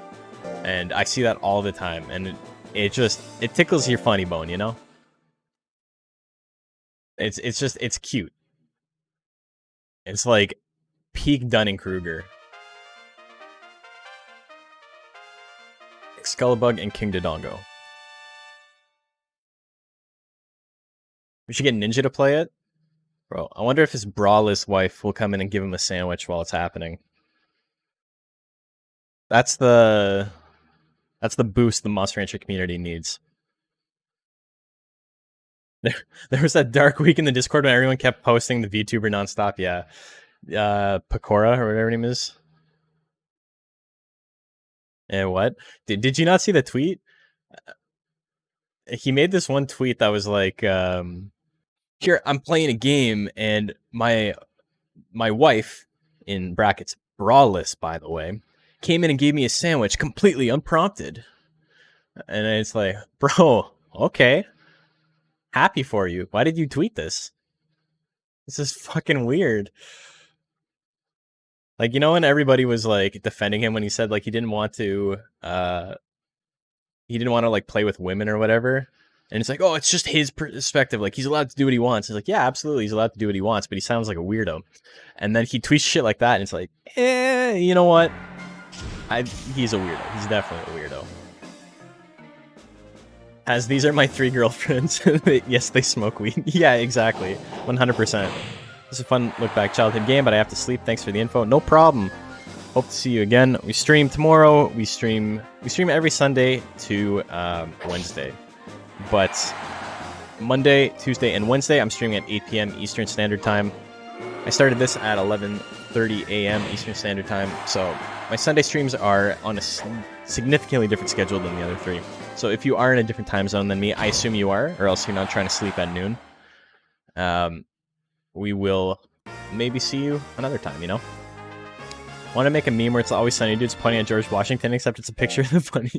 Speaker 2: And I see that all the time, and it tickles your funny bone, you know? It's cute. It's like peak Dunning-Kruger. Scullabug and King Dodongo. We should get Ninja to play it. Bro, I wonder if his braless wife will come in and give him a sandwich while it's happening. That's the boost the Monster Rancher community needs. There was that dark week in the Discord when everyone kept posting the VTuber nonstop. Yeah, Pecora or whatever her name is. And what? Did you not see the tweet? He made this one tweet that was like, here, I'm playing a game, and my wife, in brackets, braless, by the way, came in and gave me a sandwich completely unprompted. And it's like, bro, okay. Happy for you. Why did you tweet this? This is fucking weird. Like, you know when everybody was, like, defending him when he said, like, he didn't want to, like, play with women or whatever? And it's like, oh, it's just his perspective. Like, he's allowed to do what he wants. It's like, yeah, absolutely, he's allowed to do what he wants, but he sounds like a weirdo. And then he tweets shit like that, and it's like, you know what? He's a weirdo. He's definitely a weirdo. As these are my 3 girlfriends. Yes, they smoke weed. Yeah, exactly. 100%. It's a fun look back childhood game, but I have to sleep. Thanks for the info. No problem. Hope to see you again. We stream tomorrow. We stream every Sunday to Wednesday. But Monday, Tuesday, and Wednesday, I'm streaming at 8 p.m. Eastern Standard Time. I started this at 11:30 a.m. Eastern Standard Time, so my Sunday streams are on a significantly different schedule than the other 3. So if you are in a different time zone than me, I assume you are, or else you're not trying to sleep at noon. We will maybe see you another time, you know? Want to make a meme where it's always sunny dudes pointing at George Washington, except it's a picture of the bunny.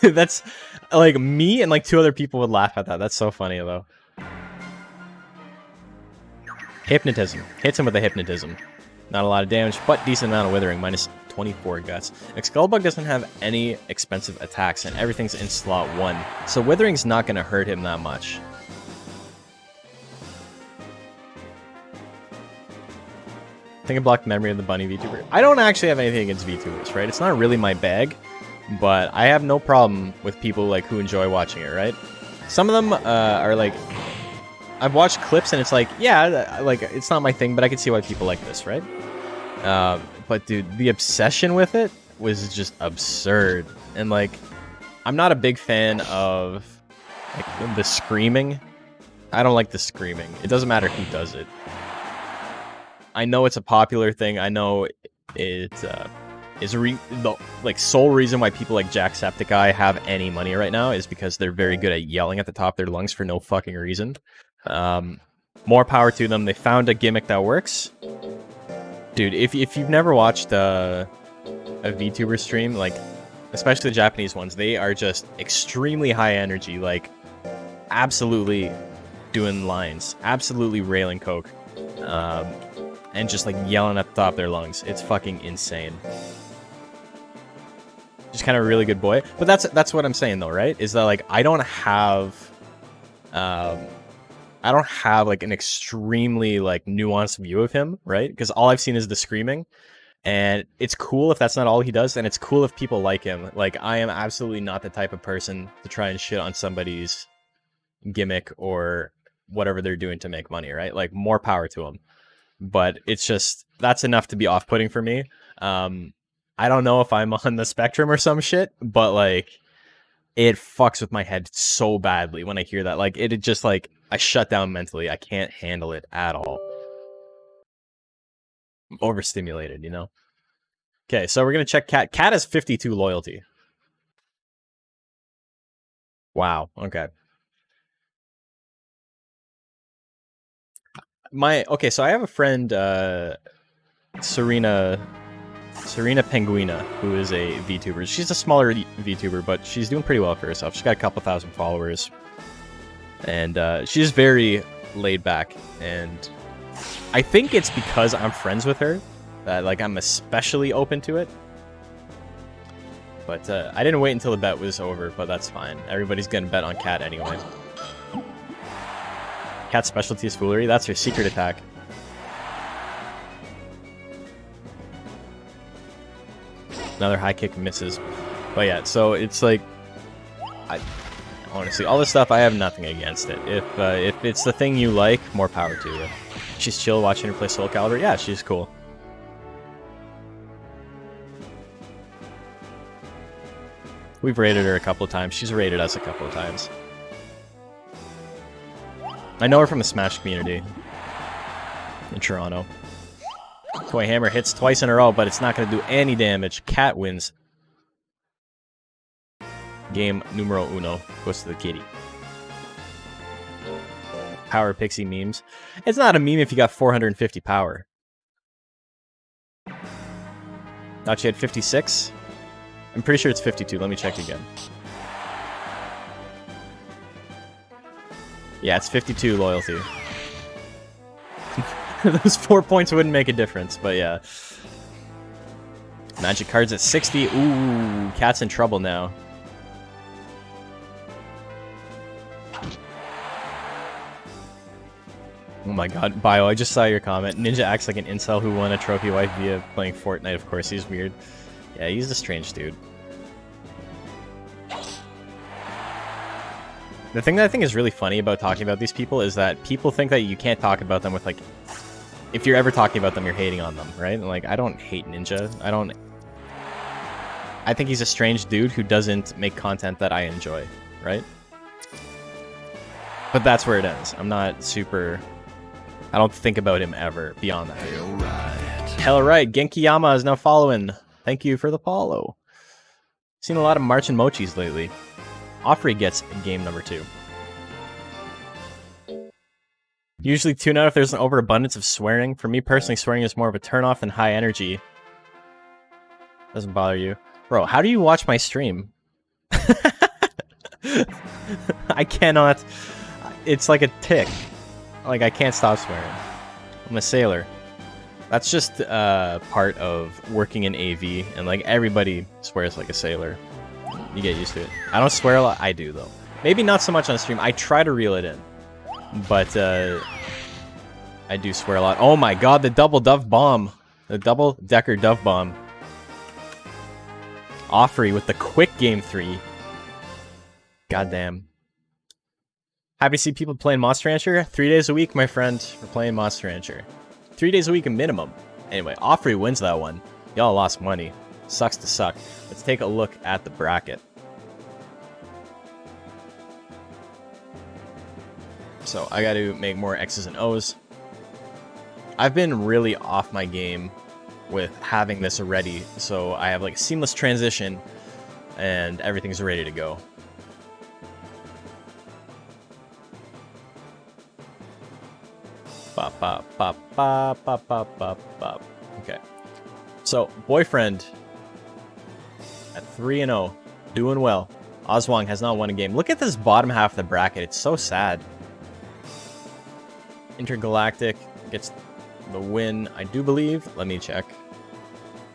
Speaker 2: Dude, that's like me and like 2 other people would laugh at that. That's so funny though. Hypnotism. Hits him with a hypnotism. Not a lot of damage, but decent amount of withering. Minus 24 guts. Skullbug doesn't have any expensive attacks, and everything's in slot 1. So withering's not going to hurt him that much. I think I blocked memory of the bunny VTuber. I don't actually have anything against VTubers, right? It's not really my bag, but I have no problem with people like who enjoy watching it, right? Some of them are like, I've watched clips and it's like, yeah, like it's not my thing, but I can see why people like this, right? But dude, the obsession with it was just absurd. And like, I'm not a big fan of like the screaming. I don't like the screaming. It doesn't matter who does it. I know it's a popular thing. I know it is the like sole reason why people like Jacksepticeye have any money right now is because they're very good at yelling at the top of their lungs for no fucking reason. More power to them. They found a gimmick that works. Dude, if you've never watched a VTuber stream, like especially the Japanese ones, they are just extremely high energy, like absolutely doing lines, absolutely railing coke. And just like yelling at the top of their lungs. It's fucking insane. Just kind of a really good boy. But that's what I'm saying though, right? Is that like I don't have I don't have like an extremely like nuanced view of him, right? Because all I've seen is the screaming, and it's cool if that's not all he does, and it's cool if people like him. Like, I am absolutely not the type of person to try and shit on somebody's gimmick or whatever they're doing to make money, right? Like, more power to them. But it's just, that's enough to be off-putting for me. I don't know if I'm on the spectrum or some shit, but like, it fucks with my head so badly when I hear that. Like, it just like, I shut down mentally. I can't handle it at all. I'm overstimulated, you know? Okay, so we're gonna check Cat. Cat has 52 loyalty. Wow, okay. So I have a friend, Serena Penguina, who is a VTuber. She's a smaller VTuber, but she's doing pretty well for herself. She's got a couple thousand followers. And she's very laid back. And I think it's because I'm friends with her that like I'm especially open to it. But I didn't wait until the bet was over, but that's fine. Everybody's gonna bet on Cat anyway. Cat's specialty is foolery. That's her secret attack. Another high kick misses. But yeah, so it's like, honestly, all this stuff, I have nothing against it. If it's the thing you like, more power to you. She's chill watching her play Soul Calibur. Yeah, she's cool. We've raided her a couple of times. She's raided us a couple of times. I know her from the Smash community in Toronto. Toy Hammer hits twice in a row, but it's not going to do any damage. Cat wins. Game numero uno goes to the kitty. Power Pixie memes. It's not a meme if you got 450 power. Thought she had 56? I'm pretty sure it's 52. Let me check again. Yeah, it's 52 loyalty. Those 4 points wouldn't make a difference, but yeah. Magic cards at 60. Ooh, Cat's in trouble now. Oh my god, Bio, I just saw your comment. Ninja acts like an incel who won a trophy wife via playing Fortnite. Of course, he's weird. Yeah, he's a strange dude. The thing that I think is really funny about talking about these people is that people think that you can't talk about them with, like, if you're ever talking about them, you're hating on them, right? And, like, I don't hate Ninja. I think he's a strange dude who doesn't make content that I enjoy, right? But that's where it ends. I'm not super... I don't think about him ever beyond that. Hell right. Genkiyama is now following. Thank you for the follow. Seen a lot of March and Mochis lately. Offrey gets game number 2. Usually tune out if there's an overabundance of swearing. For me personally, swearing is more of a turnoff than high energy. Doesn't bother you. Bro, how do you watch my stream? I cannot... It's like a tick. Like, I can't stop swearing. I'm a sailor. That's just part of working in AV, and like everybody swears like a sailor. You get used to it. I don't swear a lot. I do, though. Maybe not so much on stream. I try to reel it in. But I do swear a lot. Oh my god, the double dove bomb. The double-decker dove bomb. Offrey with the quick game 3. Goddamn. Happy to see people playing Monster Rancher. 3 days a week, my friend. We're playing Monster Rancher. 3 days a week minimum. Anyway, Offrey wins that one. Y'all lost money. Sucks to suck. Let's take a look at the bracket. So I got to make more X's and O's. I've been really off my game with having this ready, so I have like a seamless transition and everything's ready to go. Bop, bop, bop, bop, bop, bop, bop, bop. Okay. So, Boyfriend at 3-0, doing well. Oswong has not won a game. Look at this bottom half of the bracket. It's so sad. Intergalactic gets the win, I do believe. Let me check.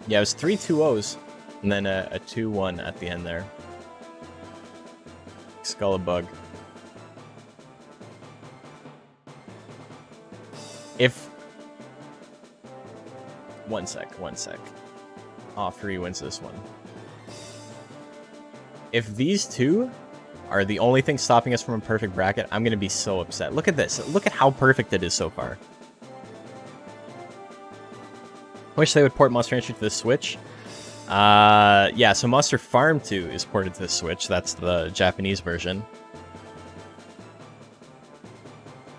Speaker 2: Yeah, it was 3 2-0s, and then a 2-1 at the end there. Skullabug. If... One sec. Free wins this one. If these two are the only thing stopping us from a perfect bracket, I'm going to be so upset. Look at this. Look at how perfect it is so far. Wish they would port Monster Rancher to the Switch. Yeah, so Monster Farm 2 is ported to the Switch. That's the Japanese version.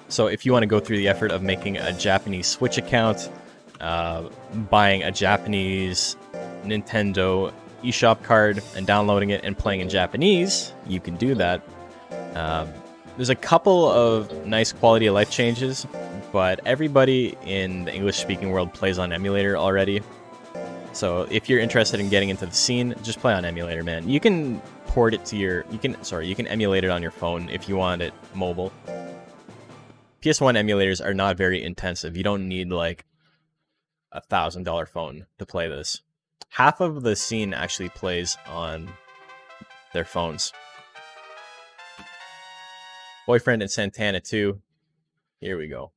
Speaker 2: So if you want to go through the effort of making a Japanese Switch account, buying a Japanese Nintendo eShop card and downloading it and playing in Japanese, you can do that. There's a couple of nice quality of life changes, but everybody in the English-speaking world plays on emulator already. So if you're interested in getting into the scene, just play on emulator, man. You can port it to your... You can emulate it on your phone if you want it mobile. PS1 emulators are not very intensive. You don't need, like, a $1,000 phone to play this. Half of the scene actually plays on their phones. Boyfriend and Santana 2. Here we go.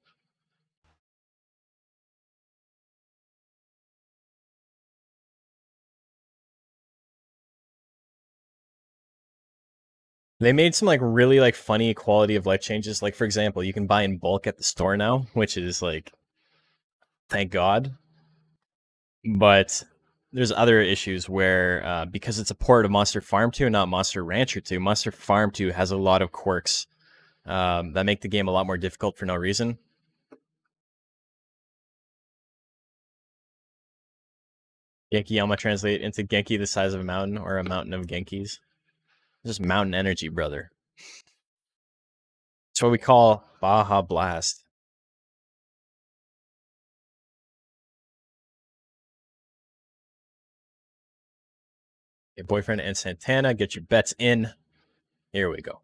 Speaker 2: They made some like really like funny quality of life changes. Like for example, you can buy in bulk at the store now, which is like, thank God. But there's other issues where because it's a port of Monster Farm 2 and not Monster Rancher 2, Monster Farm 2 has a lot of quirks that make the game a lot more difficult for no reason. Genki-Yama translate into Genki the size of a mountain or a mountain of Genkis. Just mountain energy, brother. It's what we call Baja Blast. Okay, Boyfriend and Santana, get your bets in. Here we go.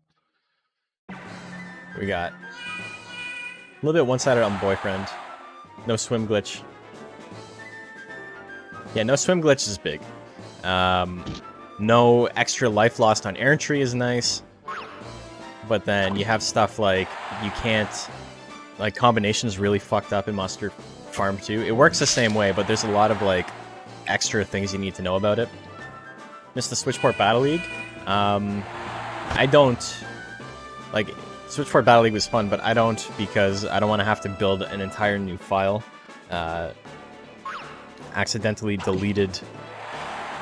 Speaker 2: We got a little bit one-sided on Boyfriend. No swim glitch. Yeah, no swim glitch is big. No extra life lost on errantry is nice. But then you have stuff like you can't... Like, combinations really fucked up in Monster Farm 2. It works the same way, but there's a lot of, like, extra things you need to know about it. Missed the Switchport Battle League. I don't... Like, Switchport Battle League was fun, but I don't because I don't want to have to build an entire new file. Accidentally deleted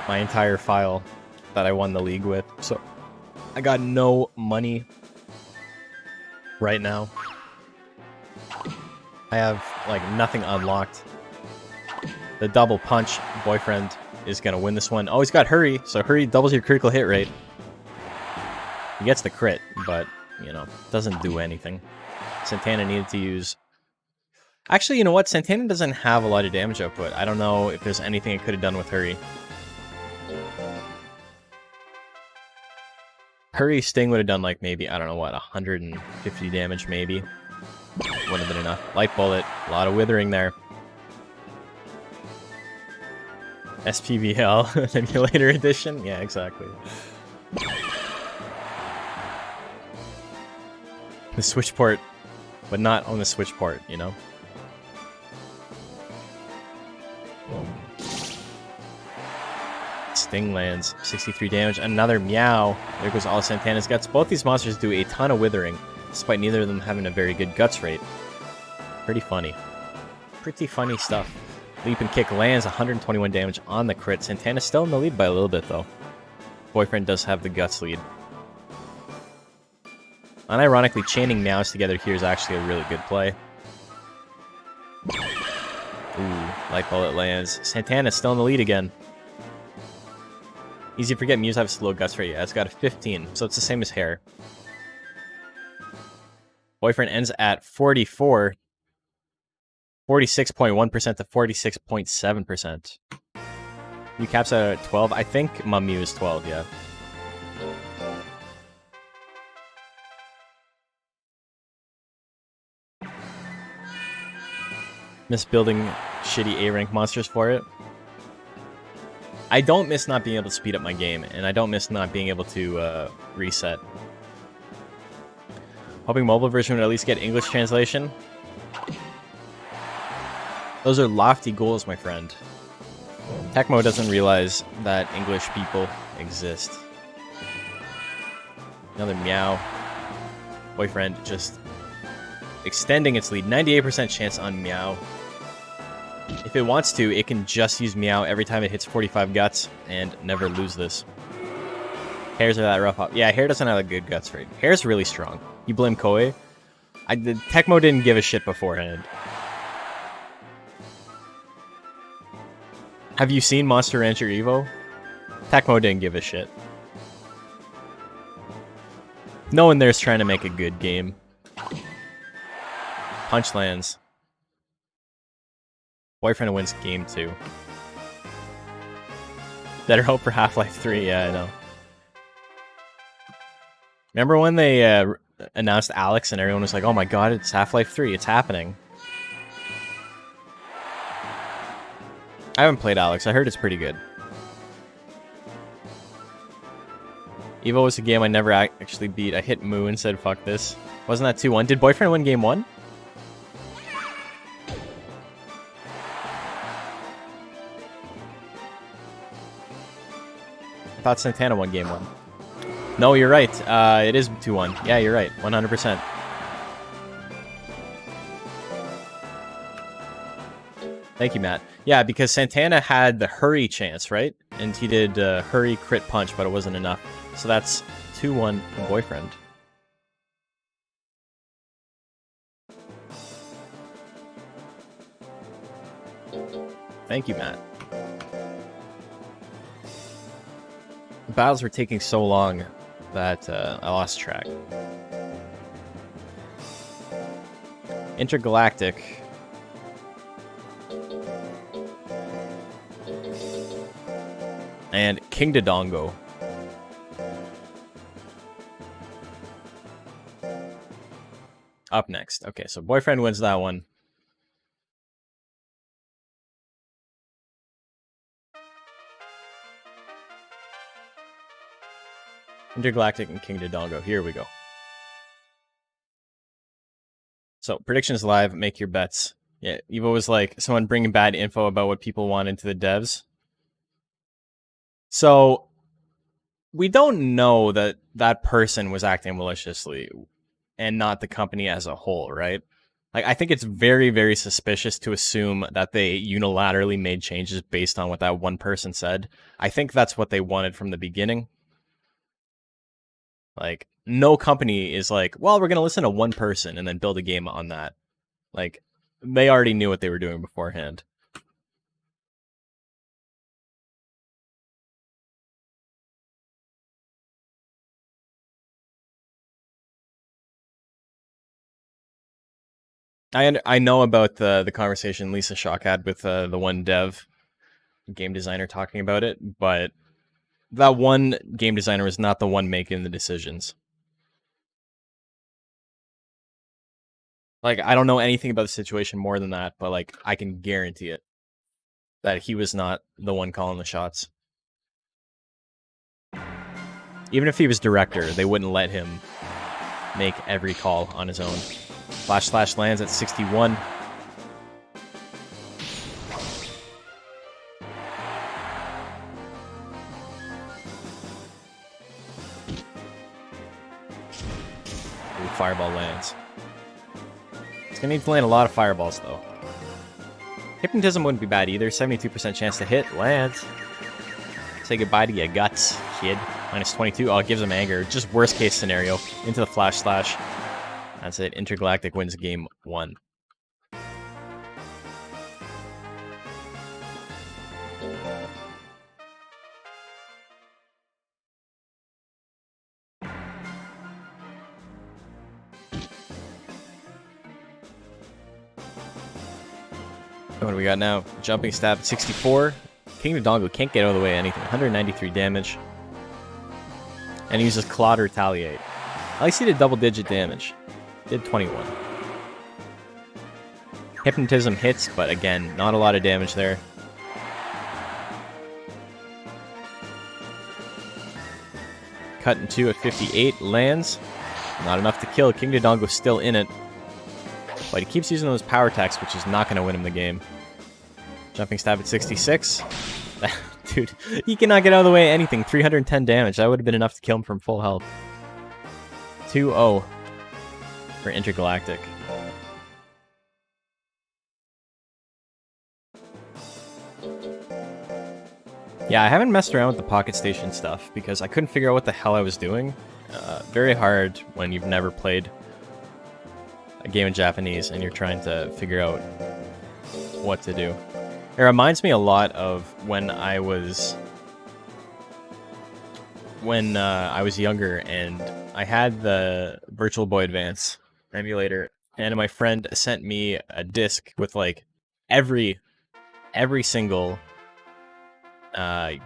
Speaker 2: my entire file that I won the league with. So I got no money right now. I have like nothing unlocked. The double punch Boyfriend is gonna win this one. Oh, he's got Hurry, so Hurry doubles your critical hit rate. He gets the crit, but you know, doesn't do anything. Santana needed to use... Actually, you know what? Santana doesn't have a lot of damage output. I don't know if there's anything it could have done with Hurry. Hurry Sting would have done like maybe, I don't know what, 150 damage maybe. Wouldn't have been enough. Light Bullet, a lot of withering there. SPVL Emulator Edition? Yeah, exactly. The Switch port, but not on the Switch port, you know? Sting lands, 63 damage, another Meow. There goes all Santana's guts. Both these monsters do a ton of withering, despite neither of them having a very good guts rate. Pretty funny. Pretty funny stuff. Leap and Kick lands, 121 damage on the crit. Santana's still in the lead by a little bit, though. Boyfriend does have the guts lead. Unironically, chaining Meows together here is actually a really good play. Ooh, Light Bullet lands. Santana's still in the lead again. Easy to forget, Mews have a slow guts rate. Yeah, it's got a 15, so it's the same as Hair. Boyfriend ends at 44. 46.1% to 46.7%. You caps out at 12. I think my Mew is 12, yeah. Miss building shitty A-rank monsters for it. I don't miss not being able to speed up my game, and I don't miss not being able to reset. Hoping mobile version would at least get English translation. Those are lofty goals, my friend. Tecmo doesn't realize that English people exist. Another meow. Boyfriend just extending its lead. 98% chance on meow. If it wants to, it can just use meow every time it hits 45 guts and never lose this. Hairs are that rough up. Yeah, Hair doesn't have a good guts rate. Hair's really strong. You blame Koei? Tecmo didn't give a shit beforehand. Have you seen Monster Rancher Evo? Tecmo didn't give a shit. No one there's trying to make a good game. Punch lands. Boyfriend wins game 2. Better hope for Half-Life 3, yeah, I know. Remember when they announced Alex and everyone was like, oh my god, it's Half-Life 3, it's happening. I haven't played Alex, I heard it's pretty good. Evo was a game I never actually beat. I hit Moo and said, fuck this. Wasn't that 2-1? Did Boyfriend win game 1? I thought Santana won game 1. No, you're right. It is 2-1. Yeah, you're right. 100%. Thank you, Matt. Yeah, because Santana had the hurry chance, right? And he did hurry crit punch, but it wasn't enough. So that's 2-1 Boyfriend. Thank you, Matt. The battles were taking so long that I lost track. Intergalactic. And King Dodongo. Up next. Okay, so Boyfriend wins that one. Intergalactic and King Dodongo. Here we go. So, predictions live. Make your bets. Yeah, Evo was like, someone bringing bad info about what people want into the devs. So, we don't know that that person was acting maliciously and not the company as a whole, right? Like, I think it's very, very suspicious to assume that they unilaterally made changes based on what that one person said. I think that's what they wanted from the beginning. Like, no company is like, well, we're going to listen to one person and then build a game on that. Like, they already knew what they were doing beforehand. I know about the conversation Lisa Shock had with the one dev game designer talking about it, but that one game designer was not the one making the decisions. Like, I don't know anything about the situation more than that, but like, I can guarantee it that he was not the one calling the shots. Even if he was director, they wouldn't let him make every call on his own. Flash Slash lands at 61. Ooh, Fireball lands. It's gonna need to land a lot of fireballs, though. Hypnotism wouldn't be bad either. 72% chance to hit. Lands. Say goodbye to your guts, kid. Minus 22. Oh, it gives him anger. Just worst case scenario. Into the Flash Slash. That's it. Intergalactic wins game 1. What do we got now? Jumping stab at 64. King Dodongo can't get out of the way of anything. 193 damage. And he uses Claw to retaliate. At least he did double-digit damage. Did 21. Hypnotism hits, but again, not a lot of damage there. Cut in 2 at 58. Lands. Not enough to kill. King Dodongo's still in it. But he keeps using those power attacks, which is not going to win him the game. Jumping stab at 66. Dude, he cannot get out of the way of anything. 310 damage. That would have been enough to kill him from full health. 2-0 for Intergalactic. Yeah, I haven't messed around with the Pocket Station stuff because I couldn't figure out what the hell I was doing. Very hard when you've never played a game in Japanese and you're trying to figure out what to do. It reminds me a lot of when I was younger and I had the Virtual Boy Advance emulator, and my friend sent me a disc with like every single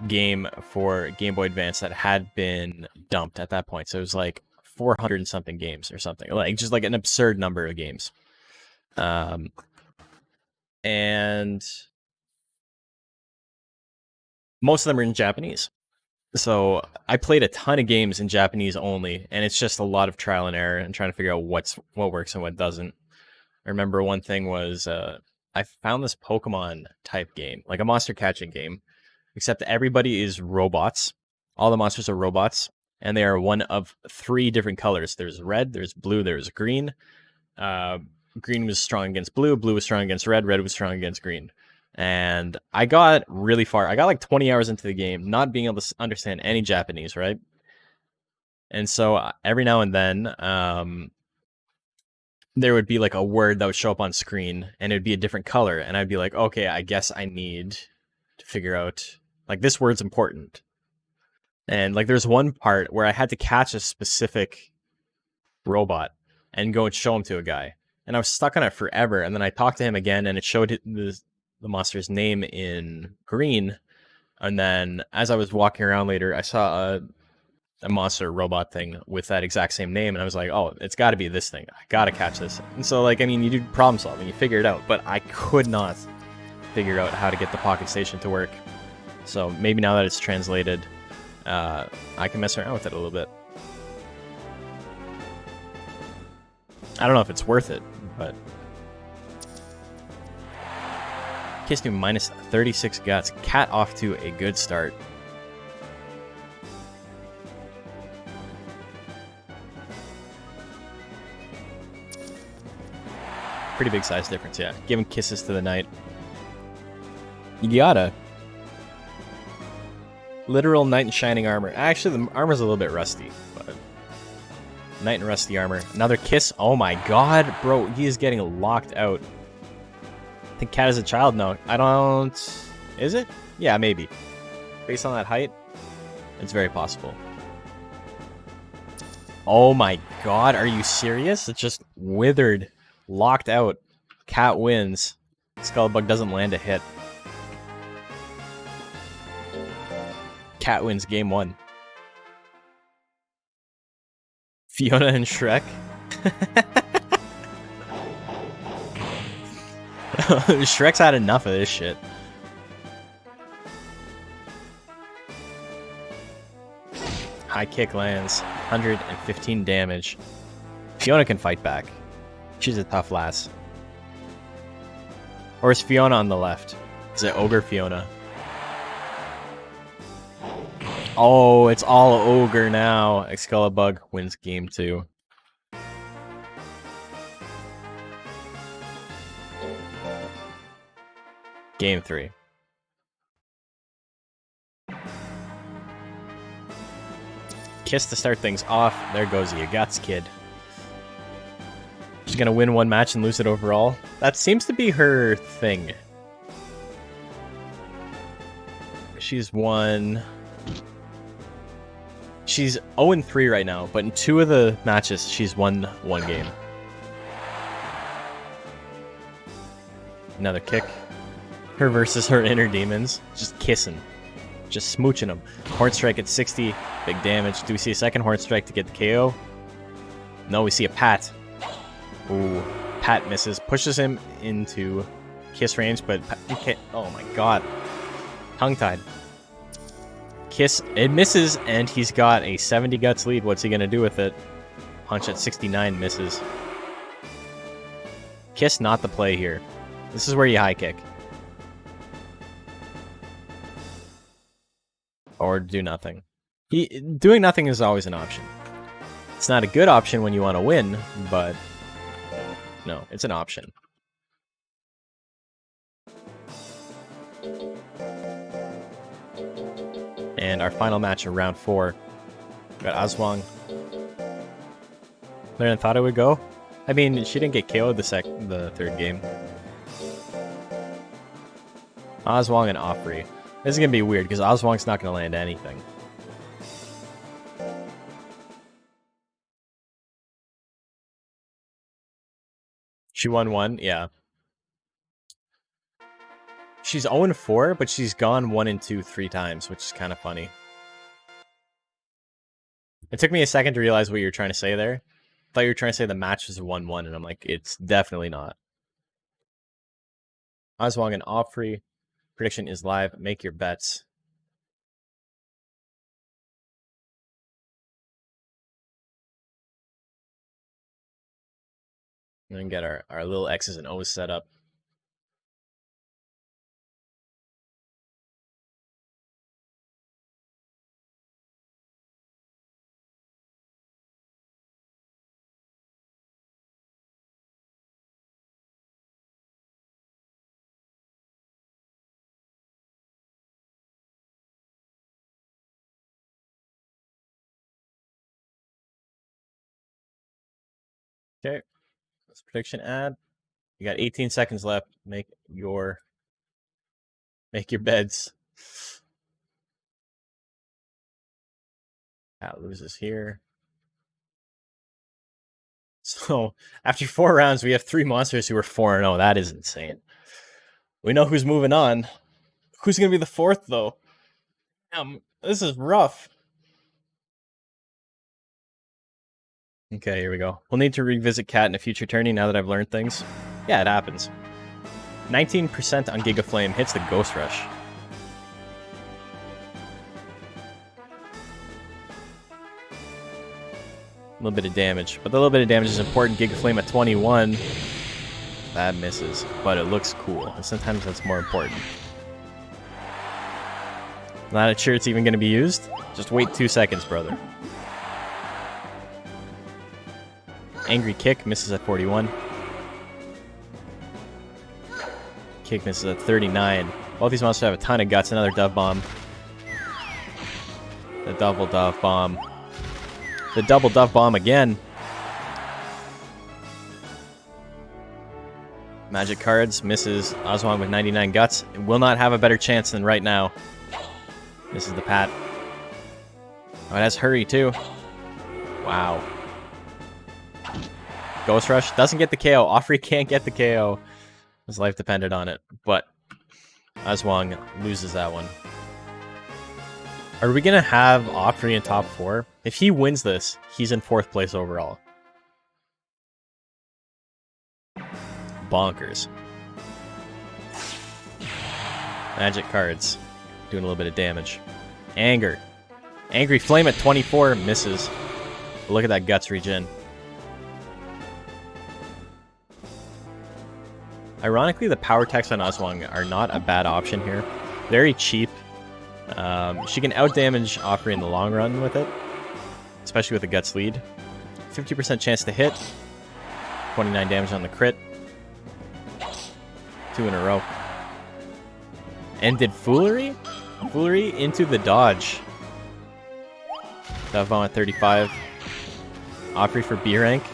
Speaker 2: game for Game Boy Advance that had been dumped at that point. So it was like 400 and something games or something, like just like an absurd number of games. And most of them are in Japanese. So I played a ton of games in Japanese only, and it's just a lot of trial and error and trying to figure out what works and what doesn't. I remember one thing was I found this Pokemon type game, like a monster catching game, except everybody is robots. All the monsters are robots, and they are one of 3 different colors. There's red, there's blue, there's green. Green was strong against blue, blue was strong against red, red was strong against green. And I got really far. I got like 20 hours into the game, not being able to understand any Japanese, right? And so every now and then, there would be like a word that would show up on screen, and it would be a different color. And I'd be like, okay, I guess I need to figure out, like, this word's important. And like, there's one part where I had to catch a specific robot and go and show him to a guy. And I was stuck on it forever. And then I talked to him again, and it showed the monster's name in green. And then as I was walking around later, I saw a monster robot thing with that exact same name, and I was like, oh, it's got to be this thing. I gotta catch this. And so, like, I mean, you do problem solving, you figure it out, but I could not figure out how to get the Pocket Station to work. So maybe now that it's translated, I can mess around with it a little bit. I don't know if it's worth it, but Kiss to minus 36 guts. Cat off to a good start. Pretty big size difference, yeah. Giving kisses to the knight. Yada. Literal knight in shining armor. Actually, the armor's a little bit rusty, but knight in rusty armor. Another kiss. Oh my god, bro, he is getting locked out. I think Cat is a child now. I don't... Is it? Yeah, maybe. Based on that height, it's very possible. Oh my god, are you serious? It's just withered. Locked out. Cat wins. Skullbug doesn't land a hit. Cat wins game 1. Fiona and Shrek. Shrek's had enough of this shit. High kick lands. 115 damage. Fiona can fight back. She's a tough lass. Or is Fiona on the left? Is it Ogre Fiona? Oh, it's all Ogre now. Excalibur wins game 2. Game 3. Kiss to start things off. There goes the Guts kid. She's gonna win one match and lose it overall. That seems to be her thing. She's won... She's 0-3 right now, but in 2 of the matches, she's won 1 game. Another kick. Her versus her inner demons. Just kissing. Just smooching them. Horn Strike at 60. Big damage. Do we see a second Horn Strike to get the KO? No, we see a Pat. Ooh. Pat misses. Pushes him into kiss range, but... Oh my god. Tongue-tied. Kiss, it misses, and he's got a 70 guts lead. What's he going to do with it? Punch at 69 misses. Kiss not the play here. This is where you high kick. or do nothing. Doing nothing is always an option. It's not a good option when you want to win, but no, it's an option. And our final match of round 4. We got Aswang. Clearer than thought it would go. I mean, she didn't get KO'd the third game. Aswang and Opry. This is gonna be weird because Aswang's not gonna land anything. She won 1, yeah. She's 0-4, but she's gone 1-2 3 times, which is kind of funny. It took me a second to realize what you were trying to say there. I thought you were trying to say the match was 1-1, and I'm like, it's definitely not. Aswang and Opry. Prediction is live. Make your bets. And then get our little X's and O's set up. Okay, let's prediction ad. You got 18 seconds left. Make your beds. Pat loses here. So after 4 rounds, we have 3 monsters who are 4-0. That is insane. We know who's moving on. Who's gonna be the 4th though? This is rough. Okay, here we go. We'll need to revisit Cat in a future tourney now that I've learned things. Yeah, it happens. 19% on Giga Flame hits the Ghost Rush. A little bit of damage, but the little bit of damage is important. Giga Flame at 21. That misses, but it looks cool, and sometimes that's more important. Not sure it's even going to be used. Just wait 2 seconds, brother. Angry Kick misses at 41. Kick misses at 39. Both these monsters have a ton of guts. Another Dove Bomb. The double Dove Bomb. The double Dove Bomb again. Magic Cards misses Aswang with 99 guts. It will not have a better chance than right now. This is the Pat. Oh, it has Hurry too. Wow. Ghost Rush doesn't get the KO. Offrey can't get the KO. His life depended on it, but Aswang loses that one. Are we gonna have Offrey in top 4? If he wins this, he's in 4th place overall. Bonkers. Magic Cards. Doing a little bit of damage. Anger. Angry Flame at 24 misses. But look at that Guts regen. Ironically, the power attacks on Aswang are not a bad option here. Very cheap. She can outdamage Offrey in the long run with it, especially with a Guts lead. 50% chance to hit. 29 damage on the crit. 2 in a row. And did Foolery? Foolery into the dodge. Dove Bomb at 35. Offrey for B rank.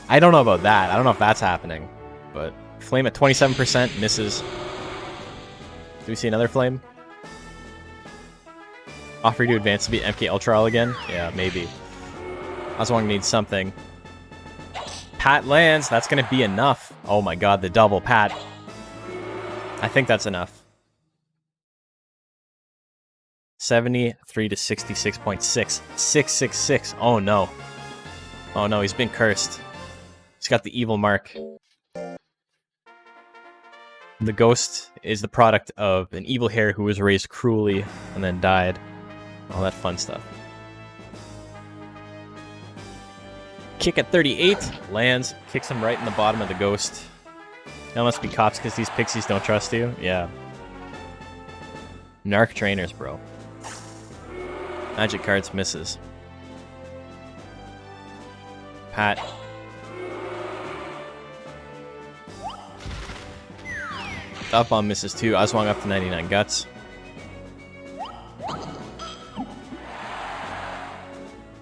Speaker 2: I don't know about that. I don't know if that's happening, but Flame at 27% misses. Do we see another Flame? Offrey to advance to beat MK Ultra again? Yeah, maybe. Aswang needs something. Pat lands. That's going to be enough. Oh my god, the double Pat. I think that's enough. 73 to 66.6. 666. Oh no. Oh no, he's been cursed. He's got the evil mark. The ghost is the product of an evil hare who was raised cruelly and then died. All that fun stuff. Kick at 38. Lands. Kicks him right in the bottom of the ghost. That must be cops because these pixies don't trust you. Yeah. Narc trainers, bro. Magic cards misses. Pat. Up on misses too. Aswang up to 99 guts.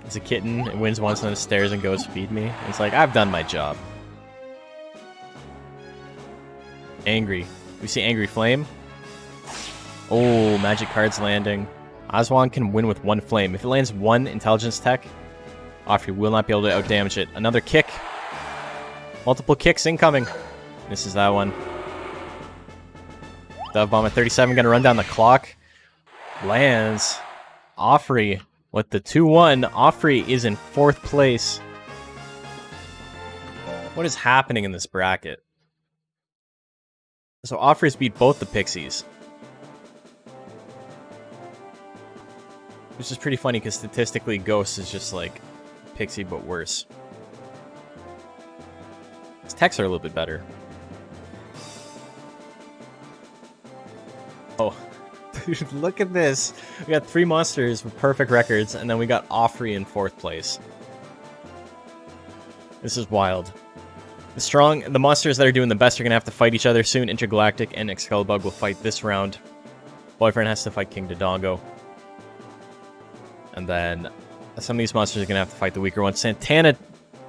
Speaker 2: It's a kitten. It wins once and then stares and goes, feed me. It's like, I've done my job. Angry. We see Angry Flame. Oh, magic cards landing. Aswang can win with 1 flame. If it lands 1 intelligence tech, Offrey will not be able to outdamage it. Another kick. Multiple kicks incoming. Misses that one. Dove Bomb at 37, gonna run down the clock. Lands. Offrey with the 2-1. Offrey is in 4th place. What is happening in this bracket? So Offrey's beat both the Pixies. Which is pretty funny because statistically Ghost is just like Pixie but worse. His techs are a little bit better. Oh, dude, look at this. We got 3 monsters with perfect records, and then we got Offrey in 4th place. This is wild. The monsters that are doing the best are going to have to fight each other soon. Intergalactic and Excalibur will fight this round. Boyfriend has to fight King Dodongo. And then some of these monsters are going to have to fight the weaker ones. Santana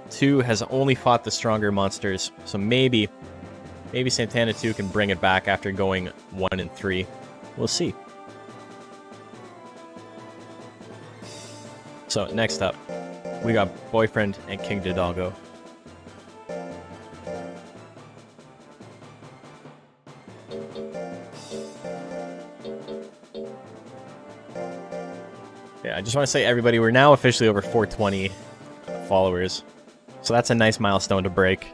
Speaker 2: 2 has only fought the stronger monsters, so maybe Santana 2 can bring it back after going 1 and 3. We'll see. So next up, we got Boyfriend and King Dodongo. Yeah, I just want to say, everybody, we're now officially over 420 followers. So that's a nice milestone to break.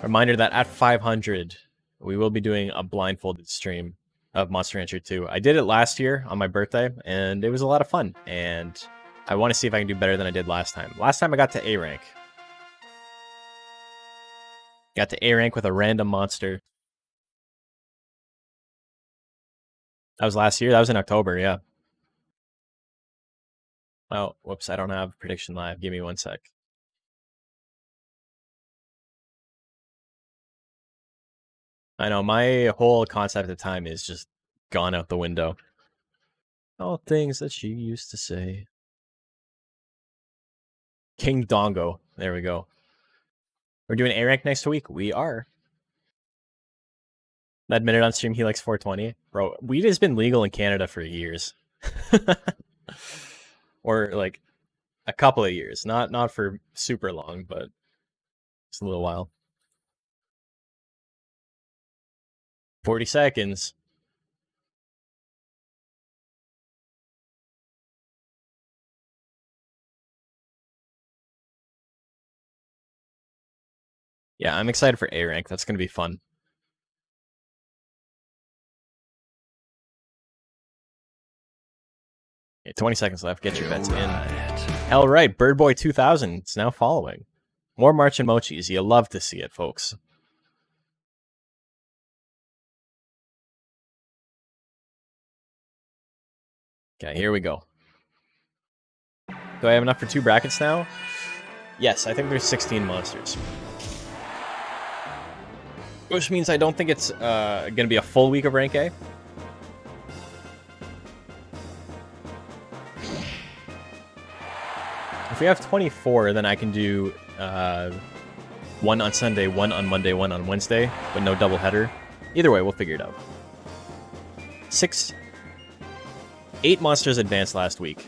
Speaker 2: Reminder that at 500, we will be doing a blindfolded stream of Monster Rancher 2. I did it last year on my birthday, and it was a lot of fun. And I want to see if I can do better than I did last time. Last time I got to A rank. Got to A rank with a random monster. That was last year? That was in October, yeah. Oh, whoops, I don't have prediction live. Give me 1 sec. I know, my whole concept at the time is just gone out the window. All things that she used to say. King Dongo. There we go. We're doing A rank next week. We are. I admitted on stream he likes 420. Bro, weed has been legal in Canada for years. Or like a couple of years. Not for super long, but just a little while. 40 seconds. Yeah, I'm excited for A rank. That's going to be fun. Okay, 20 seconds left. Get your bets in. All right, Birdboy 2000. It's now following. More March and Mochis. You love to see it, folks. Okay, here we go. Do I have enough for 2 brackets now? Yes, I think there's 16 monsters. Which means I don't think it's going to be a full week of rank A. If we have 24, then I can do 1 on Sunday, 1 on Monday, 1 on Wednesday, but no double header. Either way, we'll figure it out. 8 monsters advanced last week.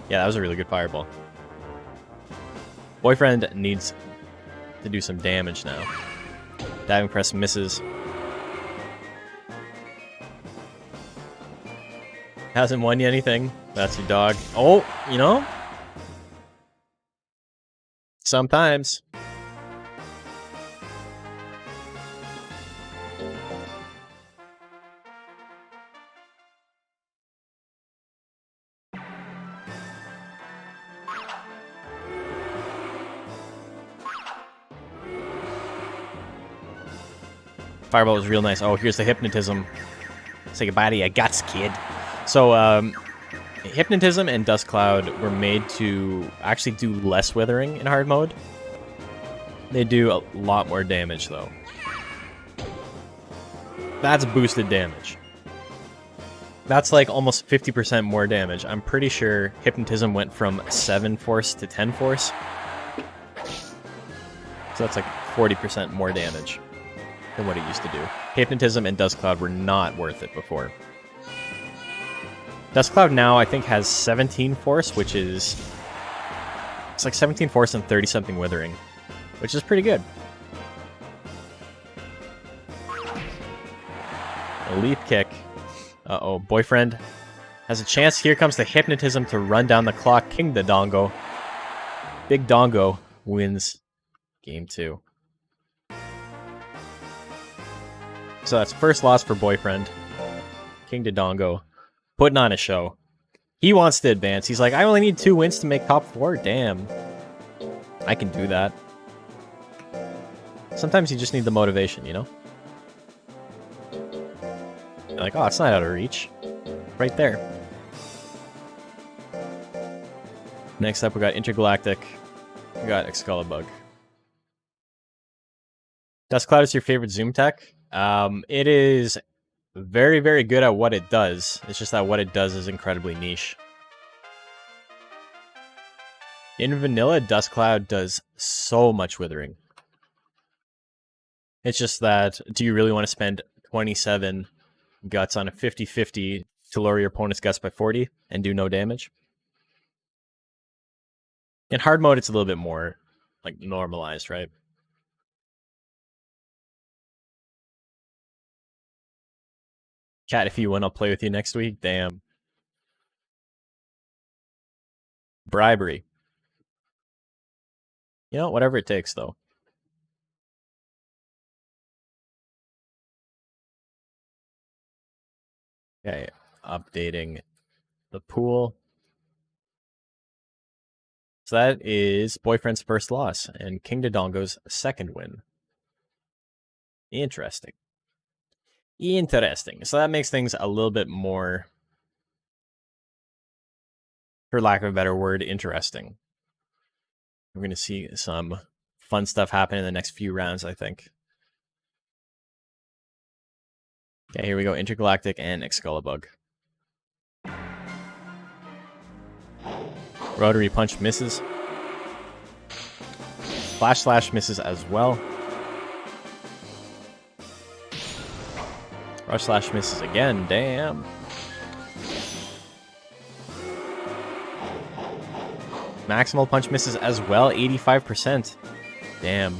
Speaker 2: Yeah, that was a really good fireball. Boyfriend needs to do some damage now. Diving press misses. Hasn't won you anything. That's your dog. Oh, you know? Sometimes. Fireball was real nice. Oh, here's the hypnotism. Say goodbye to your guts, kid. So, Hypnotism and Dust Cloud were made to actually do less withering in hard mode. They do a lot more damage, though. That's boosted damage. That's like almost 50% more damage. I'm pretty sure Hypnotism went from 7 force to 10 force. So that's like 40% more damage than what it used to do. Hypnotism and Dust Cloud were not worth it before. Dust Cloud now, I think, has 17 force, which is... It's like 17 force and 30-something withering, which is pretty good. A leap kick. Uh-oh, Boyfriend has a chance. Here comes the Hypnotism to run down the clock. King the Dongo. Big Dongo wins game 2. So that's first loss for Boyfriend. King to Dongo. Putting on a show. He wants to advance. He's like, I only need 2 wins to make top 4. Damn. I can do that. Sometimes you just need the motivation, you know? You're like, oh, it's not out of reach. Right there. Next up, we got Intergalactic. We got Excalibur. Dust Cloud is your favorite Zoom tech? It is very, very good at what it does. It's just that what it does is incredibly niche. In vanilla, Dust Cloud does so much withering. It's just that, do you really want to spend 27 guts on a 50-50 to lower your opponent's guts by 40 and do no damage? In hard mode, it's a little bit more like normalized, right? Cat, if you win, I'll play with you next week. Damn. Bribery. You know, whatever it takes, though. Okay, updating the pool. So that is Boyfriend's first loss and King Dodongo's second win. Interesting. Interesting. So that makes things a little bit more, for lack of a better word, interesting. We're going to see some fun stuff happen in the next few rounds, I think. Okay, here we go. Intergalactic and Excalibur. Rotary Punch misses. Flash Slash misses as well. Rush Slash misses again. Damn. Maximal Punch misses as well. 85%. Damn.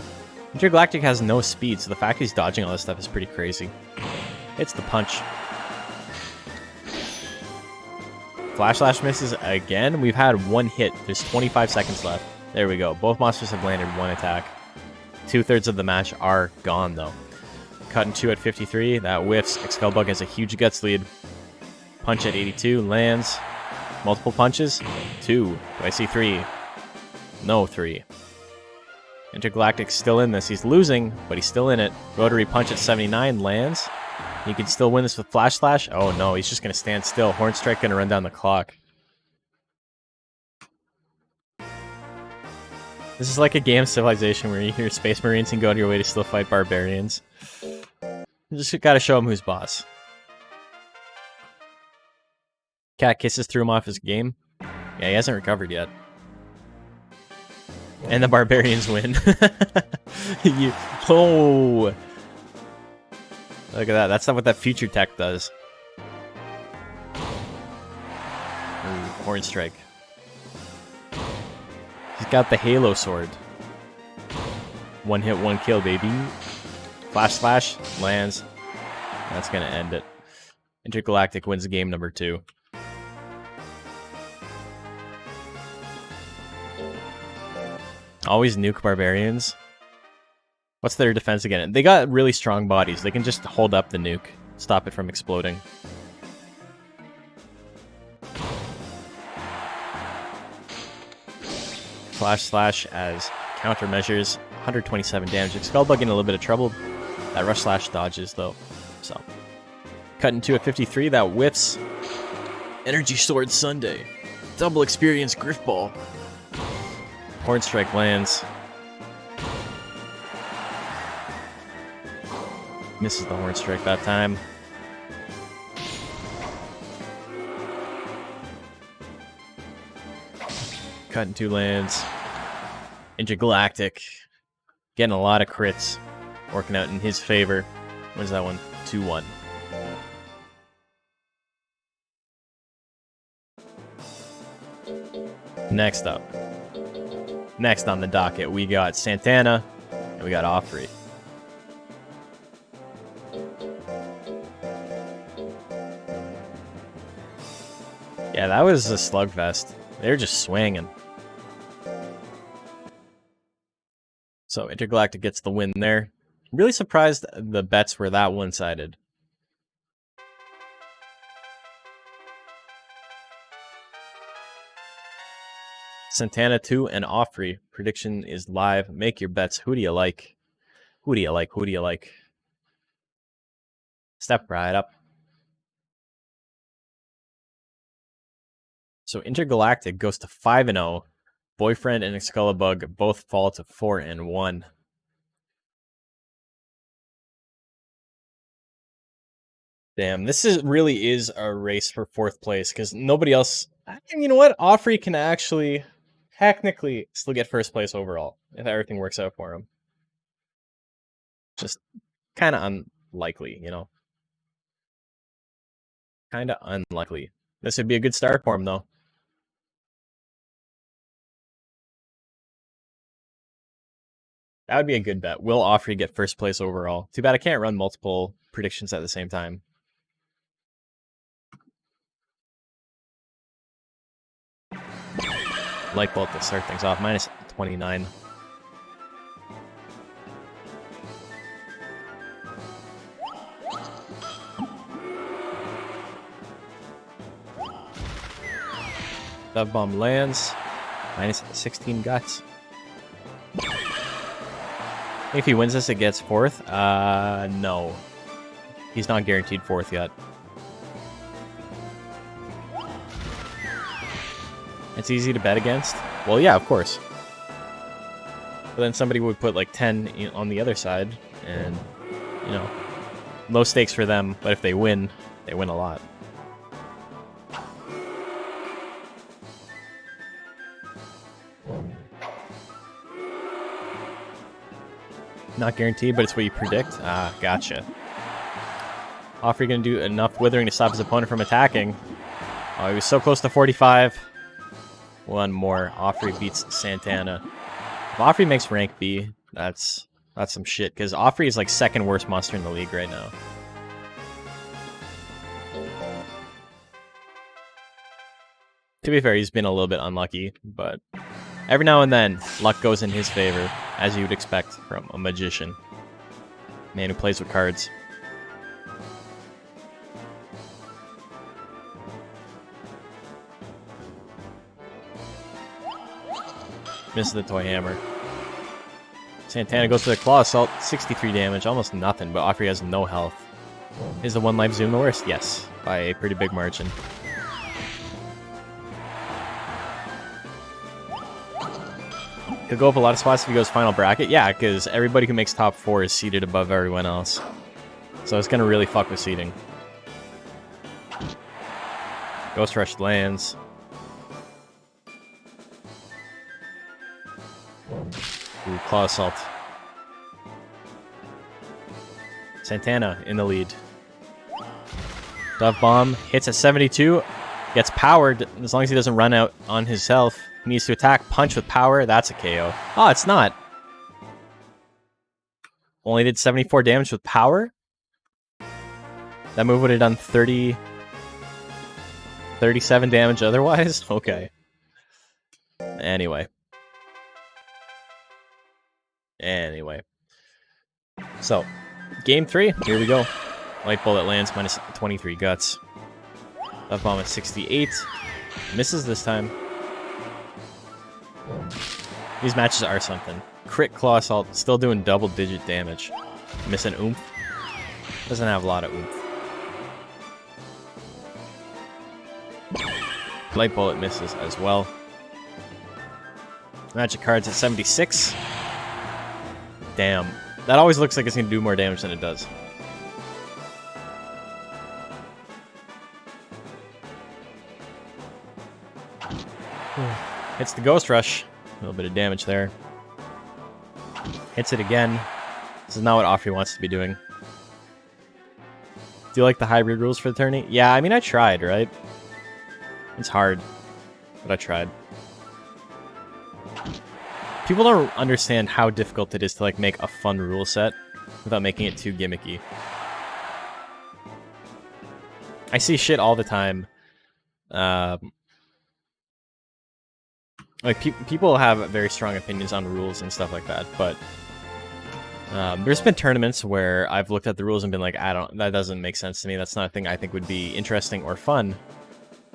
Speaker 2: Intergalactic has no speed, so the fact he's dodging all this stuff is pretty crazy. It's the punch. Flash Slash misses again. We've had one hit. There's 25 seconds left. There we go. Both monsters have landed one attack. 2/3 of the match are gone, though. Cut in 2 at 53. That whiffs. Excalibur has a huge guts lead. Punch at 82. Lands. Multiple punches. 2. Do I see 3? No, 3. Intergalactic's still in this. He's losing, but he's still in it. Rotary Punch at 79. Lands. He can still win this with Flash Slash. Oh no, he's just going to stand still. Horn Strike going to run down the clock. This is like a game of Civilization where you hear Space Marines and go on your way to still fight barbarians. You just got to show him who's boss. Cat Kisses threw him off his game. Yeah, he hasn't recovered yet. And the barbarians win. Oh! Look at that. That's not what that future tech does. Ooh, Horn Strike. He's got the Halo Sword. One hit, one kill, baby. Flash Slash lands. That's going to end it. Intergalactic wins game number 2. Always nuke barbarians. What's their defense again? They got really strong bodies. They can just hold up the nuke. Stop it from exploding. Flash Slash as countermeasures. 127 damage. Excalibur in a little bit of trouble. That Rush Slash dodges, though. So, cut in 2 at 53. That whiffs. Energy Sword Sunday. Double experience Griff Ball. Horn Strike lands. Misses the Horn Strike that time. Cutting 2 lands. Intergalactic. Getting a lot of crits. Working out in his favor. What is that one? 2-1. Next up. Next on the docket, we got Santana and we got Offrey. Yeah, that was a slugfest. They were just swinging. So Intergalactic gets the win there. Really surprised the bets were that one-sided. Santana 2 and Offrey. Prediction is live. Make your bets. Who do you like? Who do you like? Who do you like? Step right up. So Intergalactic goes to 5-0. Boyfriend and Excalibug both fall to 4-1. Damn, this really is a race for 4th place because nobody else. You know what? Offrey can actually technically still get 1st place overall if everything works out for him. Just kind of unlikely, you know? Kind of unlikely. This would be a good start for him, though. That would be a good bet. Will Offrey get 1st place overall? Too bad I can't run multiple predictions at the same time. Light Bolt to start things off. Minus 29. Dove Bomb lands. Minus 16 guts. If he wins this, it gets 4th. No. He's not guaranteed 4th yet. It's easy to bet against. Well, yeah, of course. But then somebody would put like 10 on the other side, and, you know, low stakes for them, but if they win a lot. Not guaranteed, but it's what you predict. Ah, gotcha. Offrey gonna do enough withering to stop his opponent from attacking. Oh, he was so close to 45. One more. Offrey beats Santana. If Offrey makes rank B, that's some shit, because Offrey is like 2nd worst monster in the league right now. To be fair, he's been a little bit unlucky, but every now and then, luck goes in his favor, as you would expect from a magician. Man who plays with cards. Misses the Toy Hammer. Santana goes to the Claw Assault, 63 damage, almost nothing, but Offrey has no health. Is the 1 life zoom the worst? Yes, by a pretty big margin. Could go up a lot of spots if he goes final bracket. Yeah, because everybody who makes top 4 is seated above everyone else. So it's going to really fuck with seating. Ghost Rush lands. Ooh, Claw Assault. Santana in the lead. Dove Bomb hits at 72. Gets powered. As long as he doesn't run out on his health. He needs to attack. Punch with power. That's a KO. Oh, it's not. Only did 74 damage with power? That move would have done 37 damage otherwise? Okay. Anyway. So, game 3. Here we go. Light Bullet lands, minus 23 guts. Dove Bomb at 68. Misses this time. These matches are something. Crit Claw Assault, still doing double-digit damage. Missing oomph. Doesn't have a lot of oomph. Light Bullet misses as well. Magic cards at 76. Damn. That always looks like it's going to do more damage than it does. Hits the Ghost Rush. A little bit of damage there. Hits it again. This is not what Offrey wants to be doing. Do you like the hybrid rules for the tourney? Yeah, I mean, I tried, right? It's hard, but I tried. People don't understand how difficult it is to like make a fun rule set without making it too gimmicky. I see shit all the time. Like people have very strong opinions on rules and stuff like that, but there's been tournaments where I've looked at the rules and been like, that doesn't make sense to me. That's not a thing I think would be interesting or fun.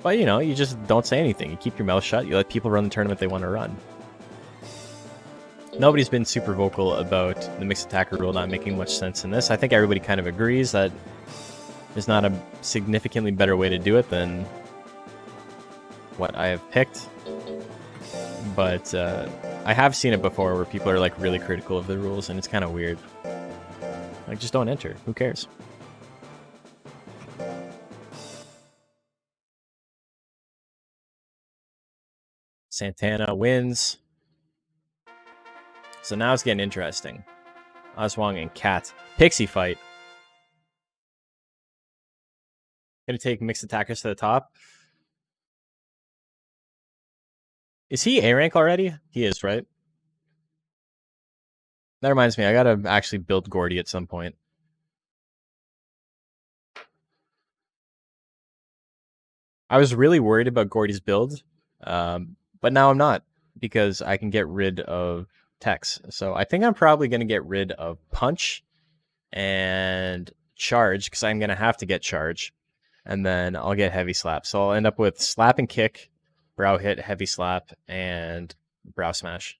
Speaker 2: But, you know, you just don't say anything. You keep your mouth shut. You let people run the tournament they want to run. Nobody's been super vocal about the mixed attacker rule not making much sense in this. I think everybody kind of agrees that there's not a significantly better way to do it than what I have picked. But I have seen it before where people are like really critical of the rules, and it's kind of weird. Like, just don't enter. Who cares? Santana wins. So now it's getting interesting. Aswang and Cat. Pixie fight. Gonna take mixed attackers to the top. Is he A rank already? He is, right? That reminds me, I gotta actually build Gordy at some point. I was really worried about Gordy's build, but now I'm not, because I can get rid of Tex. So I think I'm probably going to get rid of Punch and Charge, because I'm going to have to get Charge, and then I'll get Heavy Slap. So I'll end up with Slap and Kick, Brow Hit, Heavy Slap, and Brow Smash.